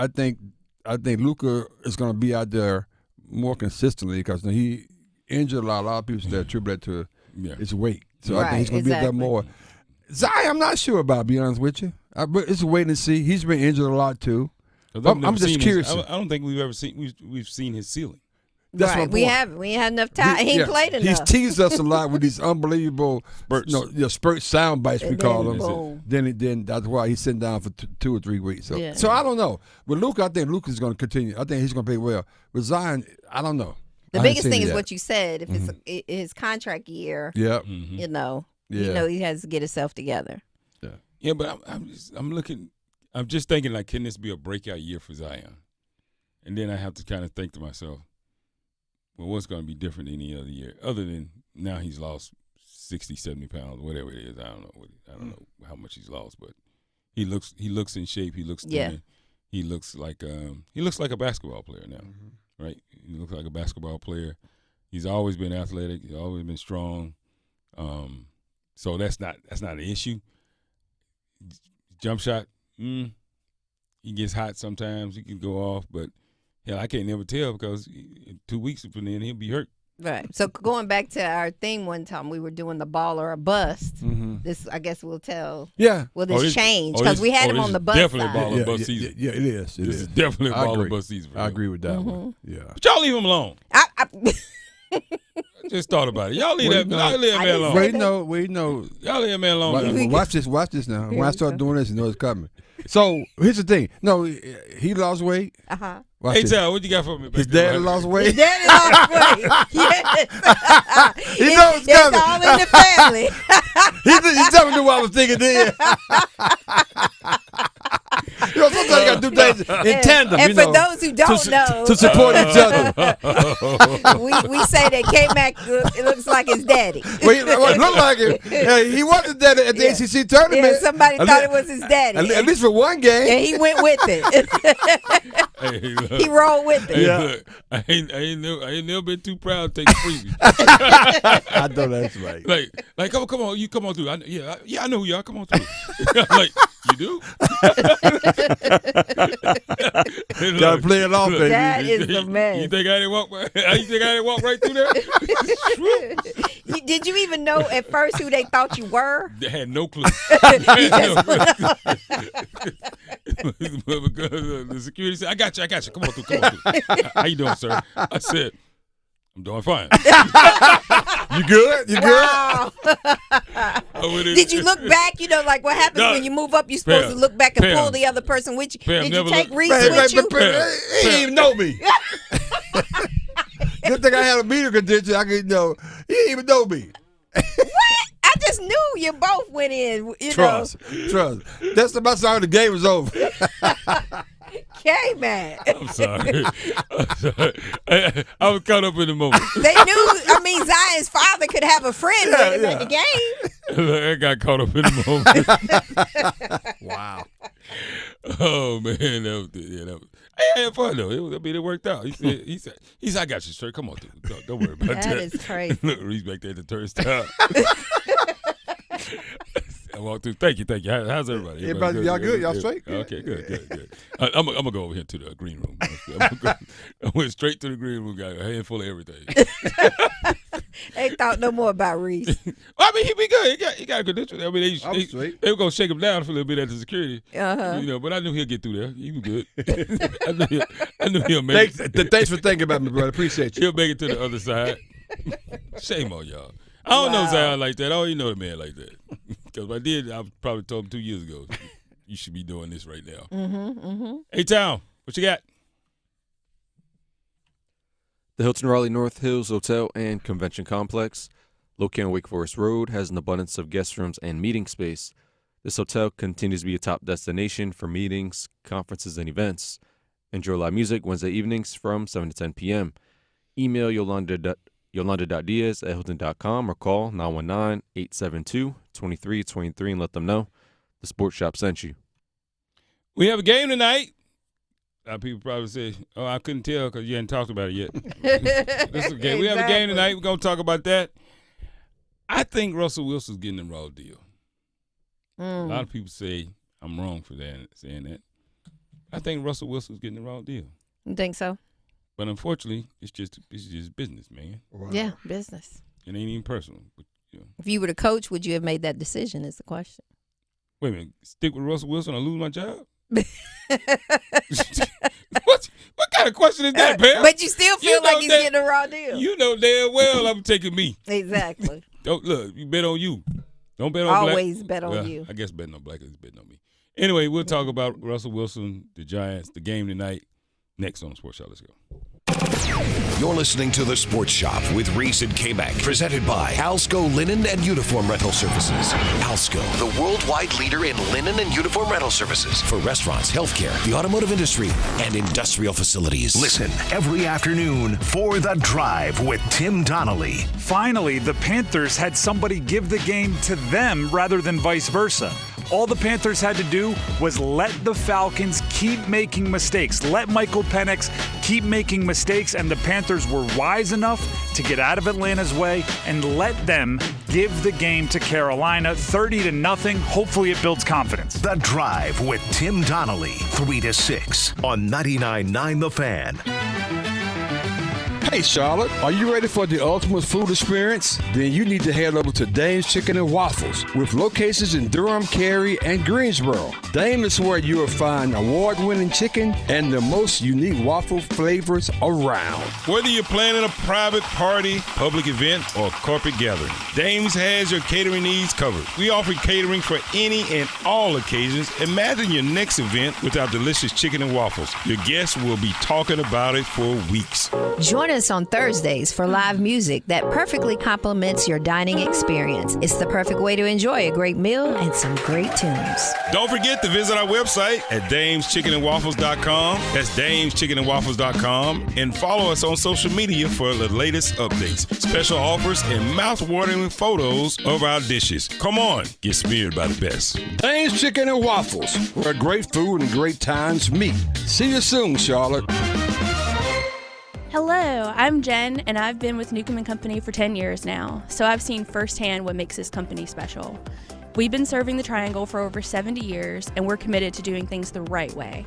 [SPEAKER 13] Luka is going to be out there more consistently because he injured a lot of people that attribute that to his weight. So I think he's going to be there more. Zion, I'm not sure about. To be honest with you, but it's waiting to see. He's been injured a lot too. I'm just curious.
[SPEAKER 3] I don't think we've ever seen his ceiling.
[SPEAKER 13] That's
[SPEAKER 14] right. We haven't. We ain't had enough time. He ain't played enough.
[SPEAKER 13] He's teased us a lot with these unbelievable spurt sound bites, we call them. Then that's why he's sitting down for 2 or 3 weeks. So I don't know. With Luka, I think Luka's going to continue. I think he's going to play well. With Zion, I don't know.
[SPEAKER 14] The biggest thing is what you said. If it's his contract year, he has to get himself together.
[SPEAKER 3] Yeah, but I'm just thinking, like, can this be a breakout year for Zion? And then I have to kind of think to myself, well, what's going to be different than any other year? Other than now he's lost 60, 70 pounds, whatever it is. I don't know how much he's lost, but he looks in shape. He looks thin. He looks like a basketball player now, right? He looks like a basketball player. He's always been athletic. He's always been strong. So that's not an issue. Jump shot. He gets hot sometimes. He can go off, but I can't never tell because 2 weeks from then he'll be hurt.
[SPEAKER 14] Right. So going back to our theme one time, we were doing the ball or a bust. This, I guess, we'll tell.
[SPEAKER 13] Yeah.
[SPEAKER 14] Will this change? Because we had him on the bust
[SPEAKER 3] definitely
[SPEAKER 14] side.
[SPEAKER 3] Ball or bust season.
[SPEAKER 13] Yeah, it is.
[SPEAKER 3] This is definitely a ball or bust season.
[SPEAKER 13] I agree with that one. Yeah.
[SPEAKER 3] But y'all leave him alone. I just thought about it. Y'all leave that man alone.
[SPEAKER 13] We know.
[SPEAKER 3] Y'all leave that man alone.
[SPEAKER 13] Watch this now. When I start doing this, you know it's coming. So here's the thing. No, he lost weight.
[SPEAKER 3] Hey, Tal, what you got for me?
[SPEAKER 13] His daddy lost weight.
[SPEAKER 14] His daddy lost weight. Yes.
[SPEAKER 13] He knows it's coming.
[SPEAKER 14] It's all in the family.
[SPEAKER 13] He telling me what I was thinking then. Sometimes you got to do things in tandem.
[SPEAKER 14] And for those who don't know,
[SPEAKER 13] to support each other.
[SPEAKER 14] we say that Kmac looks like his daddy.
[SPEAKER 13] Well, he looked like it. He was his daddy at the ACC tournament.
[SPEAKER 14] Yeah, somebody thought it was his daddy.
[SPEAKER 13] At least for one game.
[SPEAKER 14] And he went with it.
[SPEAKER 3] Hey, look,
[SPEAKER 14] he rolled with it.
[SPEAKER 3] Hey, look, I ain't never been too proud to take a freebie.
[SPEAKER 13] I know that's right.
[SPEAKER 3] Like, come on, you come on through. I know who you are. Come on through. I'm like, you do?
[SPEAKER 13] Gotta play it off, baby.
[SPEAKER 14] That is the man.
[SPEAKER 3] You think I didn't walk right through there?
[SPEAKER 14] Did you even know at first who they thought you were?
[SPEAKER 3] They had no clue. The security said, I got you. Come on through. How you doing, sir? I said, I'm doing fine.
[SPEAKER 13] You good?
[SPEAKER 14] Wow. Did you look back? Like what happens when you move up, you're supposed to look back and pull the other person with you. Did you take Reese with you?
[SPEAKER 13] He didn't even know me. Good thing I had a meter condition. I could know. He didn't even know me.
[SPEAKER 14] What? I just knew you both went in.
[SPEAKER 13] Trust. That's about time the game was over.
[SPEAKER 14] Kmac.
[SPEAKER 3] I'm sorry. I was caught up in the moment.
[SPEAKER 14] They knew, Zion's father could have a friend with him at the game.
[SPEAKER 3] I got caught up in the moment.
[SPEAKER 13] Wow.
[SPEAKER 3] Oh, man. That was I had fun, though. It worked out. He said, I got you, sir. Come on, dude. Don't worry about that.
[SPEAKER 14] That is crazy.
[SPEAKER 3] Look, Reese back there at the turnstile. I walked through. Thank you. How's everybody?
[SPEAKER 13] Everybody, y'all good? Y'all straight?
[SPEAKER 3] Okay, good. I'm gonna go over here to the green room. I went straight to the green room. Got a handful of everything.
[SPEAKER 14] Ain't thought no more about Reese.
[SPEAKER 3] He be good. He got a good district. They were gonna shake him down for a little bit at the security. But I knew he'll get through there. He was good. I knew he'll make it.
[SPEAKER 13] Thanks for thinking about me, brother. Appreciate you.
[SPEAKER 3] He'll make it to the other side. Shame on y'all. I don't know Zion like that. I don't even know the man like that. Because if I did, I probably told him 2 years ago, you should be doing this right now. Hey, Town, what you got?
[SPEAKER 22] The Hilton Raleigh North Hills Hotel and Convention Complex, located on Wake Forest Road, has an abundance of guest rooms and meeting space. This hotel continues to be a top destination for meetings, conferences, and events. Enjoy live music Wednesday evenings from 7 to 10 p.m. Email Yolanda.Diaz@Hilton.com or call 919-872-2323 and let them know the Sports Shop sent you.
[SPEAKER 3] We have a game tonight. People probably say, "Oh, I couldn't tell because you hadn't talked about it yet." That's okay. We have a game tonight. We're going to talk about that. I think Russell Wilson's getting the raw deal. A lot of people say I'm wrong for saying that. I think Russell Wilson's getting the raw deal.
[SPEAKER 14] You think so?
[SPEAKER 3] But unfortunately, it's just business, man.
[SPEAKER 14] Wow. Yeah, business.
[SPEAKER 3] It ain't even personal. But,
[SPEAKER 14] If you were the coach, would you have made that decision is the question.
[SPEAKER 3] Wait a minute. Stick with Russell Wilson or lose my job? What kind of question is that, Pam?
[SPEAKER 14] But you still feel like he's getting a raw deal.
[SPEAKER 3] You know damn well I'm taking me.
[SPEAKER 14] Exactly.
[SPEAKER 3] Look, you bet on you. Don't bet on black.
[SPEAKER 14] Always bet on you.
[SPEAKER 3] I guess betting on black is betting on me. Anyway, we'll talk about Russell Wilson, the Giants, the game tonight. Next on the Sports Shop. Let's go.
[SPEAKER 1] You're listening to The Sports Shop with Reese and Kmac, presented by Alsco Linen and Uniform Rental Services. Alsco, the worldwide leader in linen and uniform rental services for restaurants, healthcare, the automotive industry, and industrial facilities.
[SPEAKER 2] Listen every afternoon for The Drive with Tim Donnelly.
[SPEAKER 6] Finally, the Panthers had somebody give the game to them rather than vice versa. All the Panthers had to do was let the Falcons keep making mistakes. Let Michael Penix keep making mistakes, and the Panthers were wise enough to get out of Atlanta's way and let them give the game to Carolina 30-0. Hopefully it builds confidence.
[SPEAKER 2] The Drive with Tim Donnelly, 3 to 6 on 99.9 The Fan.
[SPEAKER 13] Hey, Charlotte, are you ready for the ultimate food experience? Then you need to head over to Dame's Chicken and Waffles with locations in Durham, Cary, and Greensboro. Dame is where you will find award-winning chicken and the most unique waffle flavors around.
[SPEAKER 17] Whether you're planning a private party, public event, or corporate gathering, Dame's has your catering needs covered. We offer catering for any and all occasions. Imagine your next event with our delicious chicken and waffles. Your guests will be talking about it for weeks.
[SPEAKER 4] Join us on Thursdays for live music that perfectly complements your dining experience. It's the perfect way to enjoy a great meal and some great tunes.
[SPEAKER 17] Don't forget to visit our website at damechickenandwaffles.com. That's damechickenandwaffles.com. And follow us on social media for the latest updates, special offers, and mouth-watering photos of our dishes. Come on, get smeared by the best.
[SPEAKER 13] Dame's Chicken and Waffles, where great food and great times meet. See you soon, Charlotte.
[SPEAKER 7] Hello, I'm Jen, and I've been with Newcomb & Company for 10 years now, so I've seen firsthand what makes this company special. We've been serving the Triangle for over 70 years, and we're committed to doing things the right way.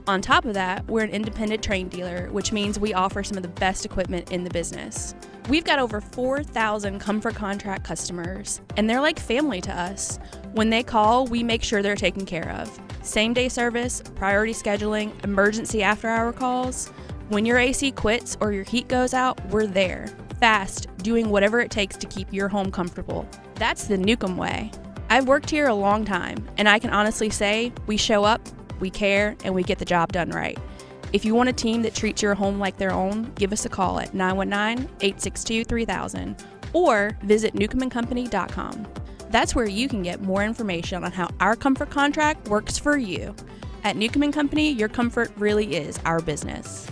[SPEAKER 7] On top of that, we're an independent train dealer, which means we offer some of the best equipment in the business. We've got over 4,000 Comfort Contract customers, and they're like family to us. When they call, we make sure they're taken care of. Same-day service, priority scheduling, emergency after-hour calls. When your AC quits or your heat goes out, we're there, fast, doing whatever it takes to keep your home comfortable. That's the Newcomb way. I've worked here a long time, and I can honestly say we show up, we care, and we get the job done right. If you want a team that treats your home like their own, give us a call at 919-862-3000 or visit newcombandcompany.com. That's where you can get more information on how our Comfort Contract works for you. At Newcomb & Company, your comfort really is our business.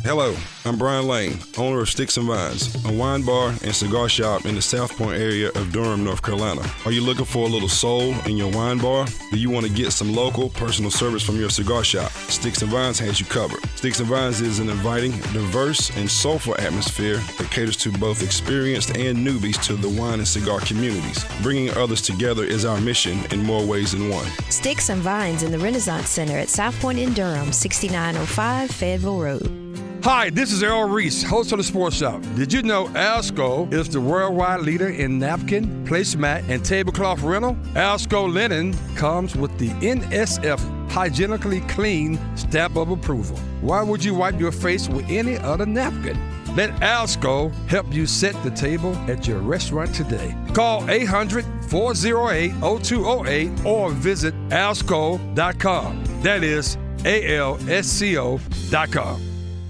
[SPEAKER 11] Hello, I'm Brian Lane, owner of Sticks and Vines, a wine bar and cigar shop in the South Point area of Durham, North Carolina. Are you looking for a little soul in your wine bar? Do you want to get some local personal service from your cigar shop? Sticks and Vines has you covered. Sticks and Vines is an inviting, diverse, and soulful atmosphere that caters to both experienced and newbies to the wine and cigar communities. Bringing others together is our mission in more ways than one.
[SPEAKER 4] Sticks and Vines in the Renaissance Center at South Point in Durham, 6905 Fayetteville Road.
[SPEAKER 13] Hi, this is Earl Reese, host of the Sports Shop. Did you know Alsco is the worldwide leader in napkin, placemat, and tablecloth rental? Alsco linen comes with the NSF hygienically clean stamp of approval. Why would you wipe your face with any other napkin? Let Alsco help you set the table at your restaurant today. Call 800-408-0208 or visit alsco.com. That is ALSCO.com.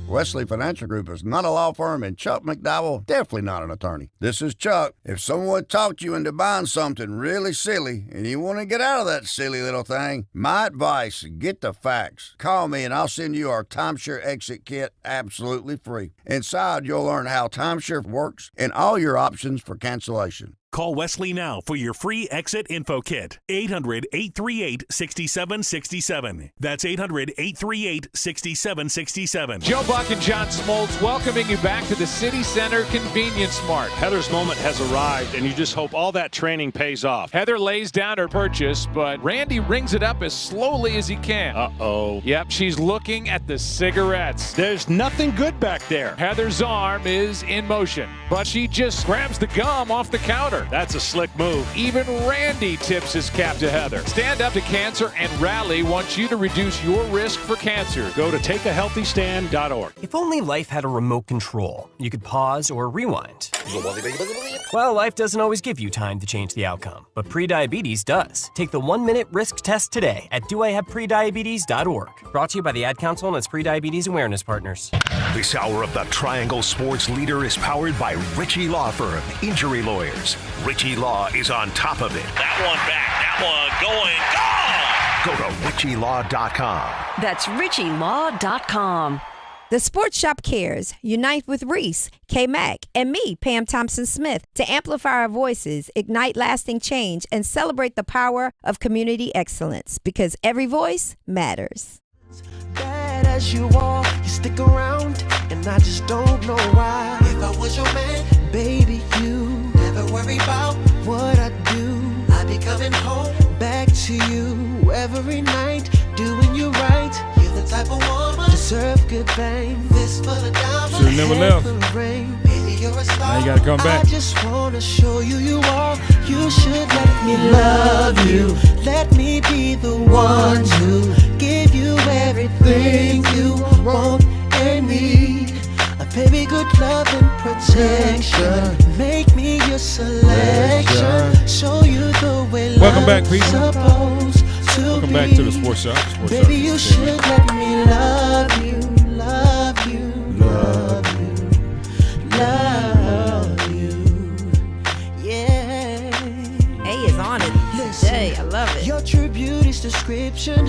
[SPEAKER 20] Wesley Financial Group is not a law firm, and Chuck McDowell definitely not an attorney. This is Chuck. If someone talked you into buying something really silly and you want to get out of that silly little thing, my advice, get the facts. Call me and I'll send you our timeshare exit kit absolutely free. Inside, you'll learn how timeshare works and all your options for cancellation.
[SPEAKER 2] Call Wesley now for your free exit info kit. 800-838-6767. That's 800-838-6767.
[SPEAKER 21] Joe Buck and John Smoltz welcoming you back to the City Center Convenience Mart.
[SPEAKER 24] Heather's moment has arrived, and you just hope all that training pays off.
[SPEAKER 21] Heather lays down her purchase, but Randy rings it up as slowly as he can.
[SPEAKER 24] Uh-oh.
[SPEAKER 21] Yep, she's looking at the cigarettes.
[SPEAKER 24] There's nothing good back there.
[SPEAKER 21] Heather's arm is in motion, but she just grabs the gum off the counter.
[SPEAKER 24] That's a slick move.
[SPEAKER 21] Even Randy tips his cap to Heather. Stand Up to Cancer and Rally wants you to reduce your risk for cancer.
[SPEAKER 24] Go to takeahealthystand.org.
[SPEAKER 25] If only life had a remote control, you could pause or rewind. Well, life doesn't always give you time to change the outcome, but prediabetes does. Take the 1-minute risk test today at doihaveprediabetes.org. Brought to you by the Ad Council and its prediabetes awareness partners.
[SPEAKER 2] This hour of the Triangle Sports Leader is powered by Ritchie Law Firm, injury lawyers. Ritchie Law is on top of it.
[SPEAKER 26] That one back, that one going,
[SPEAKER 2] gone! Go to ritchielaw.com.
[SPEAKER 4] That's ritchielaw.com. The Sports Shop cares. Unite with Reese, Kmac, and me, Pam Thompson-Smith, to amplify our voices, ignite lasting change, and celebrate the power of community excellence, because every voice matters.
[SPEAKER 19] Bad as you are, you stick around, and I just don't know why. If I was your man, baby, you never worry about what I do. I'd be coming home back to you every night, doing you right. You're the type of woman deserve good thing. This for the diamond,
[SPEAKER 3] should've never left.
[SPEAKER 19] Baby, you're a star.
[SPEAKER 3] Now you gotta come back.
[SPEAKER 19] I just wanna show you you are. You should let me love you. Let me be the one to give you everything you want and need. A baby, good love and protection. Make me your selection. Show you the way
[SPEAKER 3] Welcome back, people.
[SPEAKER 19] supposed to
[SPEAKER 3] Welcome
[SPEAKER 19] be.
[SPEAKER 3] back to the Sports Shop.
[SPEAKER 19] Baby, you should let me love you, love you, love you, love you. Yeah.
[SPEAKER 14] Hey is on it today. I love it.
[SPEAKER 19] Your true beauty's description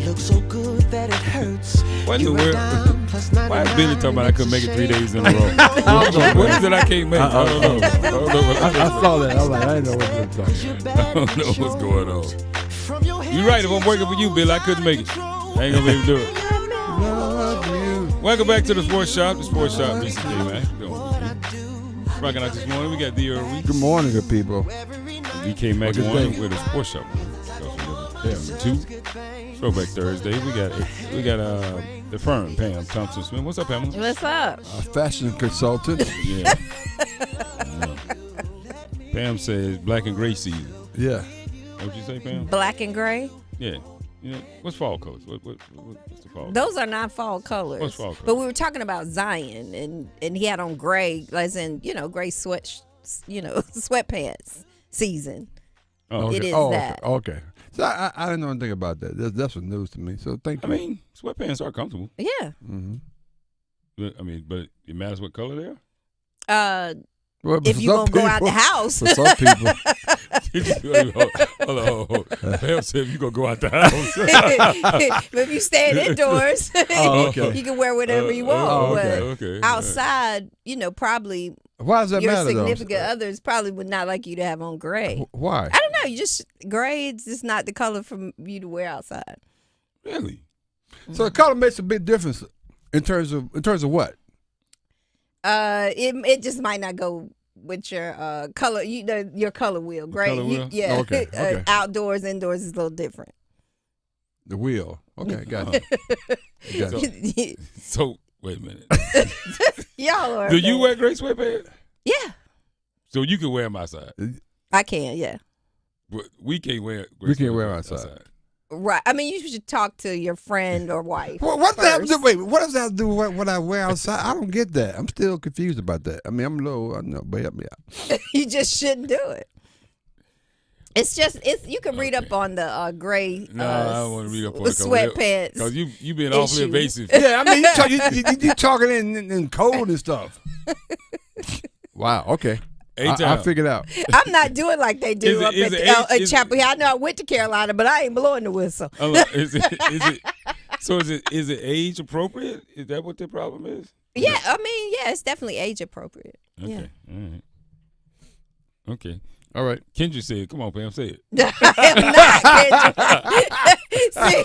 [SPEAKER 19] looks so good that it hurts.
[SPEAKER 3] What in the world? Why is Billy talking about I couldn't make it 3 days in a row? What is it I can't make? I don't know.
[SPEAKER 13] I saw that. I was like, I didn't know what you were talking about.
[SPEAKER 3] I don't know what's going on. You're right. If I'm working for you, Bill, I couldn't make it. I ain't gonna be able to do it. Welcome back to the Sports Shop. The Sports Shop, Reese and Kmac. Rocking out this morning. We got the Reese.
[SPEAKER 13] Good morning, good people.
[SPEAKER 3] DK Mac one with the Sports Shop. Two. Throwback Thursday. We got the firm, Pam Thompson-Smith. What's up, Pam?
[SPEAKER 14] What's up?
[SPEAKER 13] A fashion consultant.
[SPEAKER 3] Yeah. Pam says black and gray season.
[SPEAKER 13] Yeah.
[SPEAKER 3] What'd you say, Pam?
[SPEAKER 14] Black and gray?
[SPEAKER 3] Yeah. What's fall colors? What's the fall?
[SPEAKER 14] Those are not fall colors.
[SPEAKER 3] What's fall colors?
[SPEAKER 14] But we were talking about Zion, and he had on gray, as in, gray sweatpants season.
[SPEAKER 13] Oh, okay.
[SPEAKER 14] It is that.
[SPEAKER 13] Okay. So I didn't know anything about that. That's what news to me. So thank you.
[SPEAKER 3] I mean, sweatpants are comfortable.
[SPEAKER 14] Yeah.
[SPEAKER 13] Mm-hmm.
[SPEAKER 3] I mean, but it matters what color they are.
[SPEAKER 13] Well,
[SPEAKER 14] if you're going to go out the house.
[SPEAKER 13] For some people.
[SPEAKER 3] Hold on. Pam said you gonna go out the house.
[SPEAKER 14] But if you staying indoors,
[SPEAKER 13] okay.
[SPEAKER 14] you can wear whatever you want.
[SPEAKER 3] Okay.
[SPEAKER 14] Outside, probably
[SPEAKER 13] Why does that
[SPEAKER 14] your
[SPEAKER 13] matter, though?
[SPEAKER 14] significant others probably would not like you to have on gray.
[SPEAKER 13] Why?
[SPEAKER 14] I don't know. Gray is just not the color for you to wear outside.
[SPEAKER 3] Really?
[SPEAKER 13] So the color makes a big difference in terms of what?
[SPEAKER 14] It just might not go with your color. Your color wheel. Gray.
[SPEAKER 3] Color wheel?
[SPEAKER 14] Yeah.
[SPEAKER 13] Okay.
[SPEAKER 14] Outdoors, indoors is a little different.
[SPEAKER 13] The wheel. Okay, got it.
[SPEAKER 3] So wait a minute.
[SPEAKER 14] Y'all are.
[SPEAKER 3] Do you wear gray sweatpants?
[SPEAKER 14] Yeah.
[SPEAKER 3] So you can wear them outside.
[SPEAKER 14] I can. Yeah.
[SPEAKER 3] But we can't wear.
[SPEAKER 13] We can't wear them outside.
[SPEAKER 14] Right. I mean, you should talk to your friend or wife.
[SPEAKER 13] What does that have to do? Wait, what does that have to do with what I wear outside? I don't get that. I'm still confused about that. I mean, I'm low. I know, but help me out.
[SPEAKER 14] You just shouldn't do it. It's you can read up on the gray.
[SPEAKER 3] No, I don't want to read up on
[SPEAKER 14] sweatpants.
[SPEAKER 3] Because you been awfully evasive.
[SPEAKER 13] Yeah, I mean, you talking in code and stuff. Wow. Okay. I figured out.
[SPEAKER 14] I'm not doing like they do up at Chapel Hill. I know I went to Carolina, but I ain't blowing the whistle.
[SPEAKER 3] Is it age appropriate? Is that what the problem is?
[SPEAKER 14] Yeah, I mean, it's definitely age appropriate.
[SPEAKER 3] Okay.
[SPEAKER 14] Yeah.
[SPEAKER 3] All right. Okay.
[SPEAKER 13] All right.
[SPEAKER 3] Kendra said it. Come on, Pam, say it.
[SPEAKER 14] I am not, Kendra. See,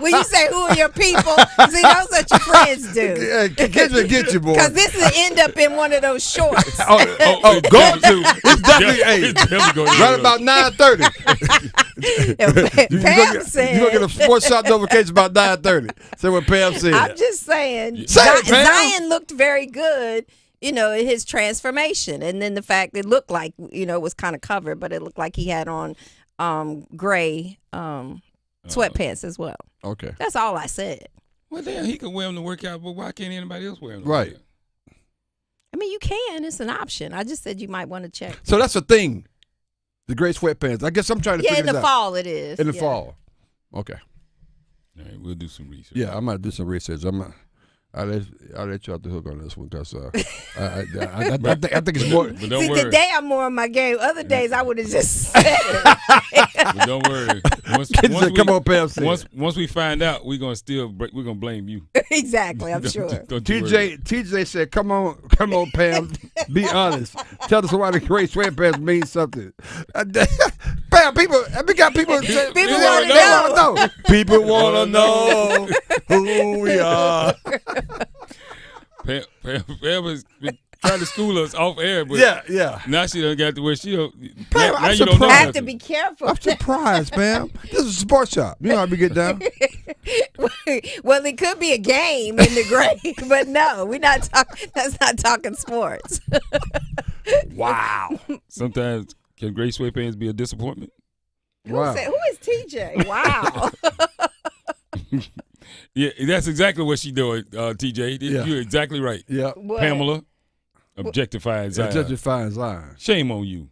[SPEAKER 14] when you say who are your people, see, those what your friends do.
[SPEAKER 13] Kendra, get you, boy.
[SPEAKER 14] Because this will end up in one of those shorts.
[SPEAKER 13] Go to. It's definitely right about 9:30.
[SPEAKER 14] Pam said.
[SPEAKER 13] You're going to get a sports shop notification about 9:30. Say what Pam said.
[SPEAKER 14] I'm just saying.
[SPEAKER 13] Say it, Pam.
[SPEAKER 14] Zion looked very good. In his transformation, and then the fact it looked like it was kind of covered, but it looked like he had on gray sweatpants as well.
[SPEAKER 13] Okay,
[SPEAKER 14] that's all I said.
[SPEAKER 3] Well, damn, he can wear them to work out, but why can't anybody else wear them?
[SPEAKER 13] Right.
[SPEAKER 14] I mean, you can. It's an option. I just said you might want to check.
[SPEAKER 13] So that's the thing. The gray sweatpants. I guess I'm trying to figure
[SPEAKER 14] in the
[SPEAKER 13] this out.
[SPEAKER 14] fall it is.
[SPEAKER 13] In the fall. Okay.
[SPEAKER 3] All right, we'll do some research.
[SPEAKER 13] Yeah, I might do some research. I'll let you off the hook on this one because I think it's more.
[SPEAKER 3] But don't
[SPEAKER 14] See,
[SPEAKER 3] worry.
[SPEAKER 14] today I'm more on my game. Other days I would have just said it.
[SPEAKER 3] But don't worry.
[SPEAKER 13] Come on, Pam.
[SPEAKER 3] Once we find out, we're gonna blame you.
[SPEAKER 14] Exactly, I'm sure.
[SPEAKER 13] TJ said, "Come on, Pam. Be honest. Tell us why the gray sweatpants mean something." Pam, we got people.
[SPEAKER 14] People want to know.
[SPEAKER 13] People want to know who we are.
[SPEAKER 3] Pam has been trying to school us off air, but
[SPEAKER 13] yeah.
[SPEAKER 3] Now she done got to where she don't.
[SPEAKER 13] Pam,
[SPEAKER 3] now you don't know
[SPEAKER 14] I have to
[SPEAKER 3] nothing.
[SPEAKER 14] be careful.
[SPEAKER 13] I'm surprised, Pam. This is a sports shop. You know how we get down.
[SPEAKER 14] Well, it could be a game in the gray, but no, we're not talking. That's not talking sports.
[SPEAKER 13] Wow.
[SPEAKER 3] Sometimes can gray sweatpants be a disappointment?
[SPEAKER 13] Wow.
[SPEAKER 14] Who is TJ? Wow.
[SPEAKER 3] Yeah, that's exactly what she doing, TJ.
[SPEAKER 13] Yeah.
[SPEAKER 3] You're exactly right.
[SPEAKER 13] Yeah.
[SPEAKER 14] What?
[SPEAKER 3] Pamela, objectifying Zion.
[SPEAKER 13] Objectifying Zion.
[SPEAKER 3] Shame on you.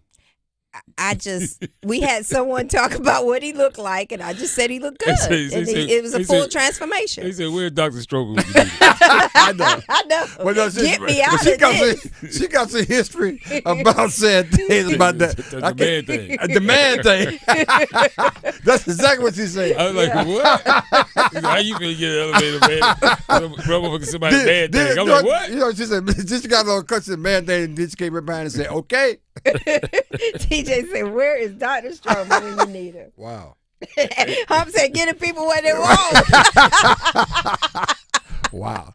[SPEAKER 14] We had someone talk about what he looked like, and I just said he looked good. It was a full transformation.
[SPEAKER 3] They said, where's Dr. Strobel?
[SPEAKER 13] I know.
[SPEAKER 14] I know.
[SPEAKER 13] Well, no,
[SPEAKER 14] Get me out of this.
[SPEAKER 13] She got some history about said things about that.
[SPEAKER 3] The man thing.
[SPEAKER 13] The man thing. That's exactly what she said.
[SPEAKER 3] I was like, what? How you finna get an elevator, man? Rubber for somebody's man thing. I'm like, what?
[SPEAKER 13] She said, she got a little cussing man thing, and then she came right behind and said, okay.
[SPEAKER 14] TJ said, where is Dr. Strobel when you need her?
[SPEAKER 13] Wow.
[SPEAKER 14] Hum said, get the people what they want.
[SPEAKER 13] Wow.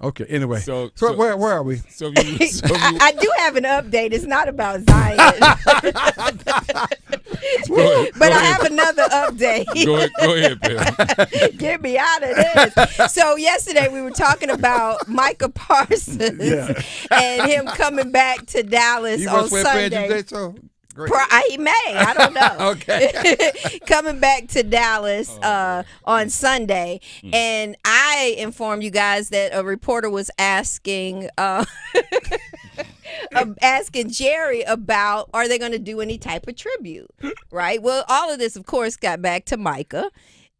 [SPEAKER 13] Okay, anyway.
[SPEAKER 3] So
[SPEAKER 13] where are we?
[SPEAKER 14] I do have an update. It's not about Zion. But I have another update.
[SPEAKER 3] Go ahead, Pam.
[SPEAKER 14] Get me out of this. So yesterday we were talking about Micah Parsons and him coming back to Dallas on Sunday. He may. I don't know.
[SPEAKER 13] Okay.
[SPEAKER 14] Coming back to Dallas on Sunday. And I informed you guys that a reporter was asking asking Jerry about, are they going to do any type of tribute? Right? Well, all of this, of course, got back to Micah.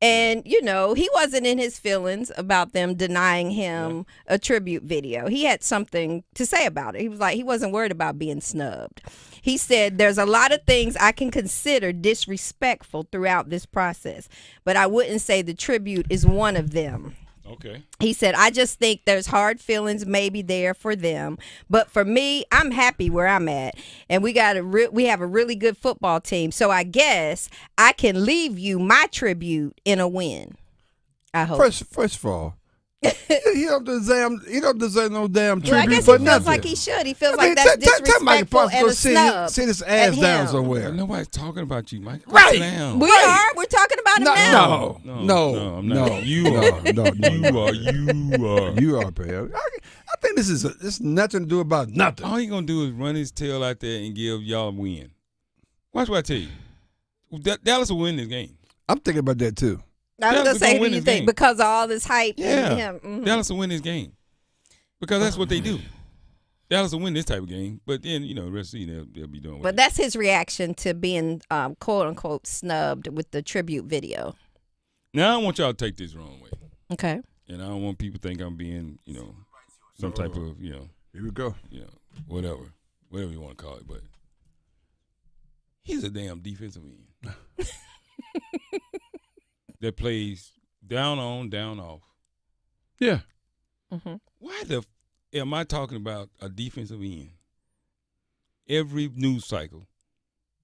[SPEAKER 14] And, you know, he wasn't in his feelings about them denying him a tribute video. He had something to say about it. He was like, he wasn't worried about being snubbed. He said, there's a lot of things I can consider disrespectful throughout this process, but I wouldn't say the tribute is one of them.
[SPEAKER 3] Okay.
[SPEAKER 14] He said, I just think there's hard feelings maybe there for them. But for me, I'm happy where I'm at. And we have a really good football team. So I guess I can leave you my tribute in a win. I hope.
[SPEAKER 13] First of all, he don't deserve no damn tribute.
[SPEAKER 14] Well, I guess he feels like he should. He feels like that's disrespectful and a snub.
[SPEAKER 13] Sit his ass down somewhere.
[SPEAKER 3] Nobody's talking about you, Mike.
[SPEAKER 13] Right.
[SPEAKER 3] Down.
[SPEAKER 14] We are. We're talking about him now.
[SPEAKER 3] No, I'm not. You are.
[SPEAKER 13] You are, Pam. I think this is nothing to do about nothing.
[SPEAKER 3] All he gonna do is run his tail out there and give y'all a win. Watch what I tell you. Dallas will win this game.
[SPEAKER 13] I'm thinking about that too.
[SPEAKER 14] I was going to say, who do you think? Because of all this hype
[SPEAKER 3] and
[SPEAKER 14] him. Mm-hmm.
[SPEAKER 3] Dallas will win this game. Because that's what they do. Dallas will win this type of game. But then, you know, the rest of the season, they'll be doing what
[SPEAKER 14] But that's his reaction to being, quote-unquote, snubbed with the tribute video.
[SPEAKER 3] Now, I don't want y'all to take this the wrong way.
[SPEAKER 14] Okay.
[SPEAKER 3] And I don't want people to think I'm being, you know, some type of, you know.
[SPEAKER 13] Here we go.
[SPEAKER 3] You know, whatever you want to call it. But he's a damn defensive end. That plays down on, down off.
[SPEAKER 13] Yeah.
[SPEAKER 14] Mm-hmm.
[SPEAKER 3] Why am I talking about a defensive end? Every news cycle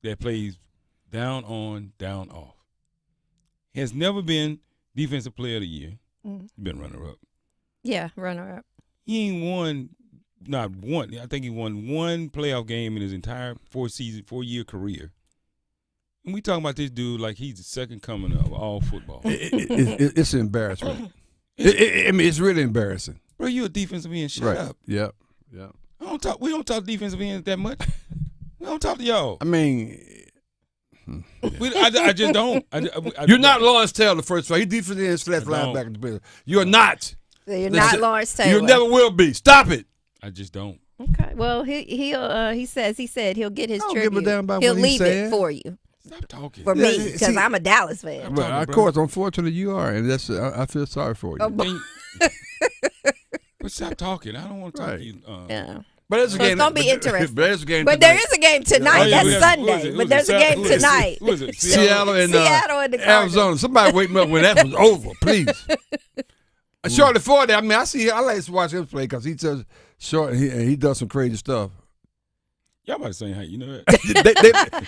[SPEAKER 3] that plays down on, down off. Has never been defensive player of the year.
[SPEAKER 14] Mm-hmm.
[SPEAKER 3] Been runner-up.
[SPEAKER 14] Yeah, runner-up.
[SPEAKER 3] He ain't won, not one. I think he won one playoff game in his entire 4-year career. And we talking about this dude like he's the second coming of all football.
[SPEAKER 13] It's embarrassment. I mean, it's really embarrassing.
[SPEAKER 3] Bro, you a defensive end. Shut up.
[SPEAKER 13] Yep.
[SPEAKER 3] We don't talk defensive ends that much. We don't talk to y'all.
[SPEAKER 13] I mean,
[SPEAKER 3] I just don't.
[SPEAKER 13] You're not Lawrence Taylor, first of all. He's defensive end slash linebacker. You're not.
[SPEAKER 14] You're not Lawrence Taylor.
[SPEAKER 13] You never will be. Stop it.
[SPEAKER 3] I just don't.
[SPEAKER 14] Okay. Well, he said he'll get his tribute.
[SPEAKER 13] Give a damn about
[SPEAKER 14] he'll
[SPEAKER 13] what
[SPEAKER 14] leave
[SPEAKER 13] it
[SPEAKER 14] for you.
[SPEAKER 3] Stop talking.
[SPEAKER 14] For me, because I'm a Dallas fan.
[SPEAKER 13] Well, of course, unfortunately, you are, and that's I feel sorry for you.
[SPEAKER 3] But stop talking. I don't want to talk to you.
[SPEAKER 14] Yeah.
[SPEAKER 13] But it's a game.
[SPEAKER 14] It's gonna be interesting.
[SPEAKER 13] But there's a game.
[SPEAKER 14] But there is a game tonight. That's Sunday. But there's a game tonight.
[SPEAKER 3] Who is it?
[SPEAKER 14] Seattle and
[SPEAKER 13] Arizona. Somebody wake me up when that was over, please. Shortly before that, I mean, I like to watch him play because he does short. He does some crazy stuff.
[SPEAKER 3] Y'all about to say, hey, you know that?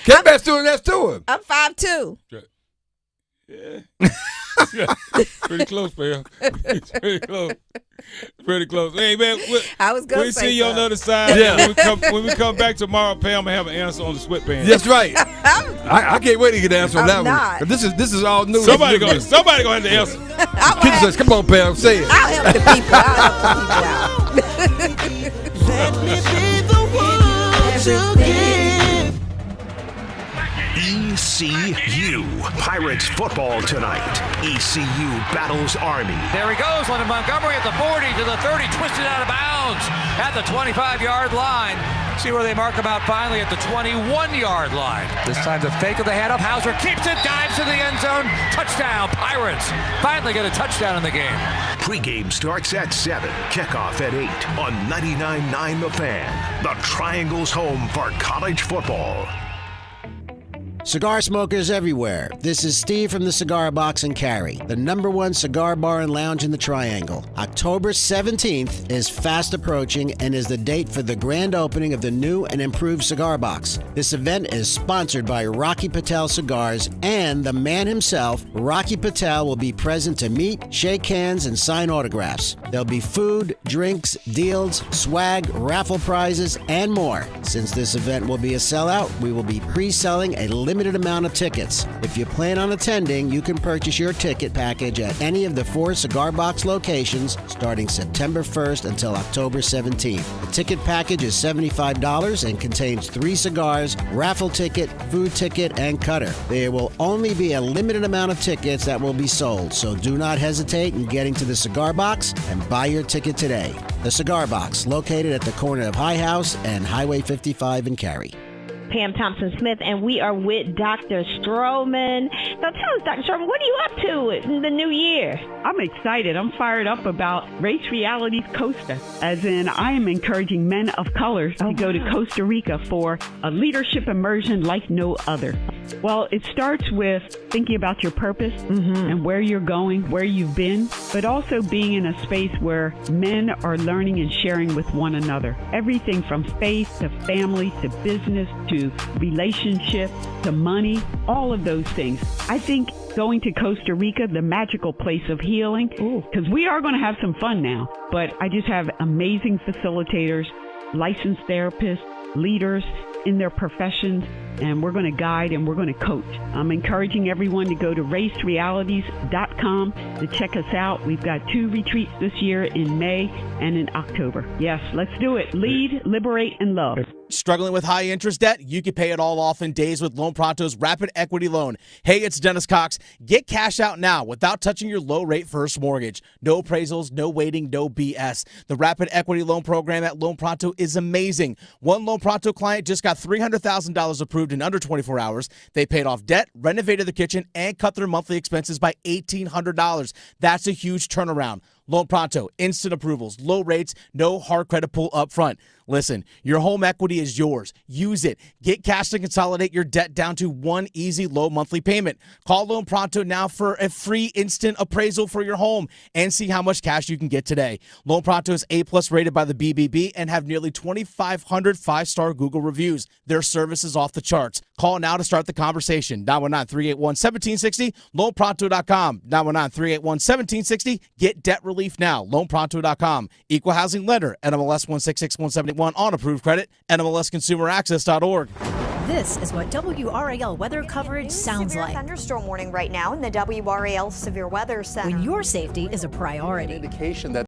[SPEAKER 13] Kmac's doing that to him.
[SPEAKER 14] I'm 5'2".
[SPEAKER 3] Yeah. Pretty close, Pam. It's pretty close. Pretty close. Hey, man,
[SPEAKER 14] I was going to say
[SPEAKER 3] see you on the other side.
[SPEAKER 13] Yeah.
[SPEAKER 3] When we come back tomorrow, Pam will have an answer on the sweatband.
[SPEAKER 13] That's right. I can't wait to get the answer on that one. This is all new.
[SPEAKER 3] Somebody gonna have the answer.
[SPEAKER 13] Kid says, "Come on, Pam, say it."
[SPEAKER 14] I'll help the people. Out.
[SPEAKER 19] Let me be the one to give.
[SPEAKER 2] ECU Pirates football tonight. ECU battles Army.
[SPEAKER 5] There he goes, Leonard Montgomery at the 40 to the 30, twisted out of bounds at the 25-yard line. See where they mark him out finally at the 21-yard line. This time the fake of the hand up. Hauser keeps it, dives to the end zone. Touchdown, Pirates. Finally get a touchdown in the game.
[SPEAKER 2] Pre-game starts at 7. Kickoff at 8 on 99.9 The Fan. The Triangle's home for college football.
[SPEAKER 8] Cigar smokers everywhere, this is Steve from the Cigar Box and Carry, the #1 cigar bar and lounge in the Triangle. October 17th is fast approaching and is the date for the grand opening of the new and improved Cigar Box. This event is sponsored by Rocky Patel Cigars, and the man himself, Rocky Patel, will be present to meet, shake hands, and sign autographs. There'll be food, drinks, deals, swag, raffle prizes, and more. Since this event will be a sellout, we will be pre-selling a limited amount of tickets. If you plan on attending, you can purchase your ticket package at any of the 4 Cigar Box locations starting September 1st until October 17th. The ticket package is $75 and contains 3 cigars, raffle ticket, food ticket, and cutter. There will only be a limited amount of tickets that will be sold, so do not hesitate in getting to the Cigar Box and buy your ticket today. The Cigar Box, located at the corner of High House and Highway 55 in Cary.
[SPEAKER 9] Pam Thompson-Smith, and we are with Dr. Stroman. So tell us, Dr. Stroman, what are you up to in the new year?
[SPEAKER 10] I'm excited. I'm fired up about Race Realities Costa, as in I am encouraging men of color to go to Costa Rica for a leadership immersion like no other. Well, it starts with thinking about your purpose and where you're going, where you've been, but also being in a space where men are learning and sharing with one another. Everything from faith to family to business to relationship to money, all of those things. I think going to Costa Rica, the magical place of healing, because we are going to have some fun now, but I just have amazing facilitators, licensed therapists, leaders in their professions, and we're going to guide and we're going to coach. I'm encouraging everyone to go to racerealities.com to check us out. We've got 2 retreats this year in May and in October. Yes, let's do it. Lead, liberate, and love.
[SPEAKER 12] Struggling with high interest debt? You can pay it all off in days with Loan Pronto's Rapid Equity Loan. Hey, it's Dennis Cox. Get cash out now without touching your low rate first mortgage. No appraisals, no waiting, no BS. The Rapid Equity Loan program at Loan Pronto is amazing. One Loan Pronto client just got $300,000 approved in under 24 hours. They paid off debt, renovated the kitchen, and cut their monthly expenses by $1,800. That's a huge turnaround. Loan Pronto, instant approvals, low rates, no hard credit pull up front. Listen, your home equity is yours. Use it. Get cash to consolidate your debt down to one easy low monthly payment. Call Loan Pronto now for a free instant appraisal for your home and see how much cash you can get today. Loan Pronto is A+ rated by the BBB and have nearly 2,500 5-star Google reviews. Their service is off the charts. Call now to start the conversation. 919-381-1760, loanpronto.com. 919-381-1760. Get debt relief now. Loanpronto.com. Equal housing lender. NMLS 166171 on approved credit. NMLSconsumeraccess.org.
[SPEAKER 15] This is what WRAL weather coverage sounds like.
[SPEAKER 16] Thunderstorm warning right now in the WRAL Severe Weather Center.
[SPEAKER 15] When your safety is a priority.
[SPEAKER 16] An indication that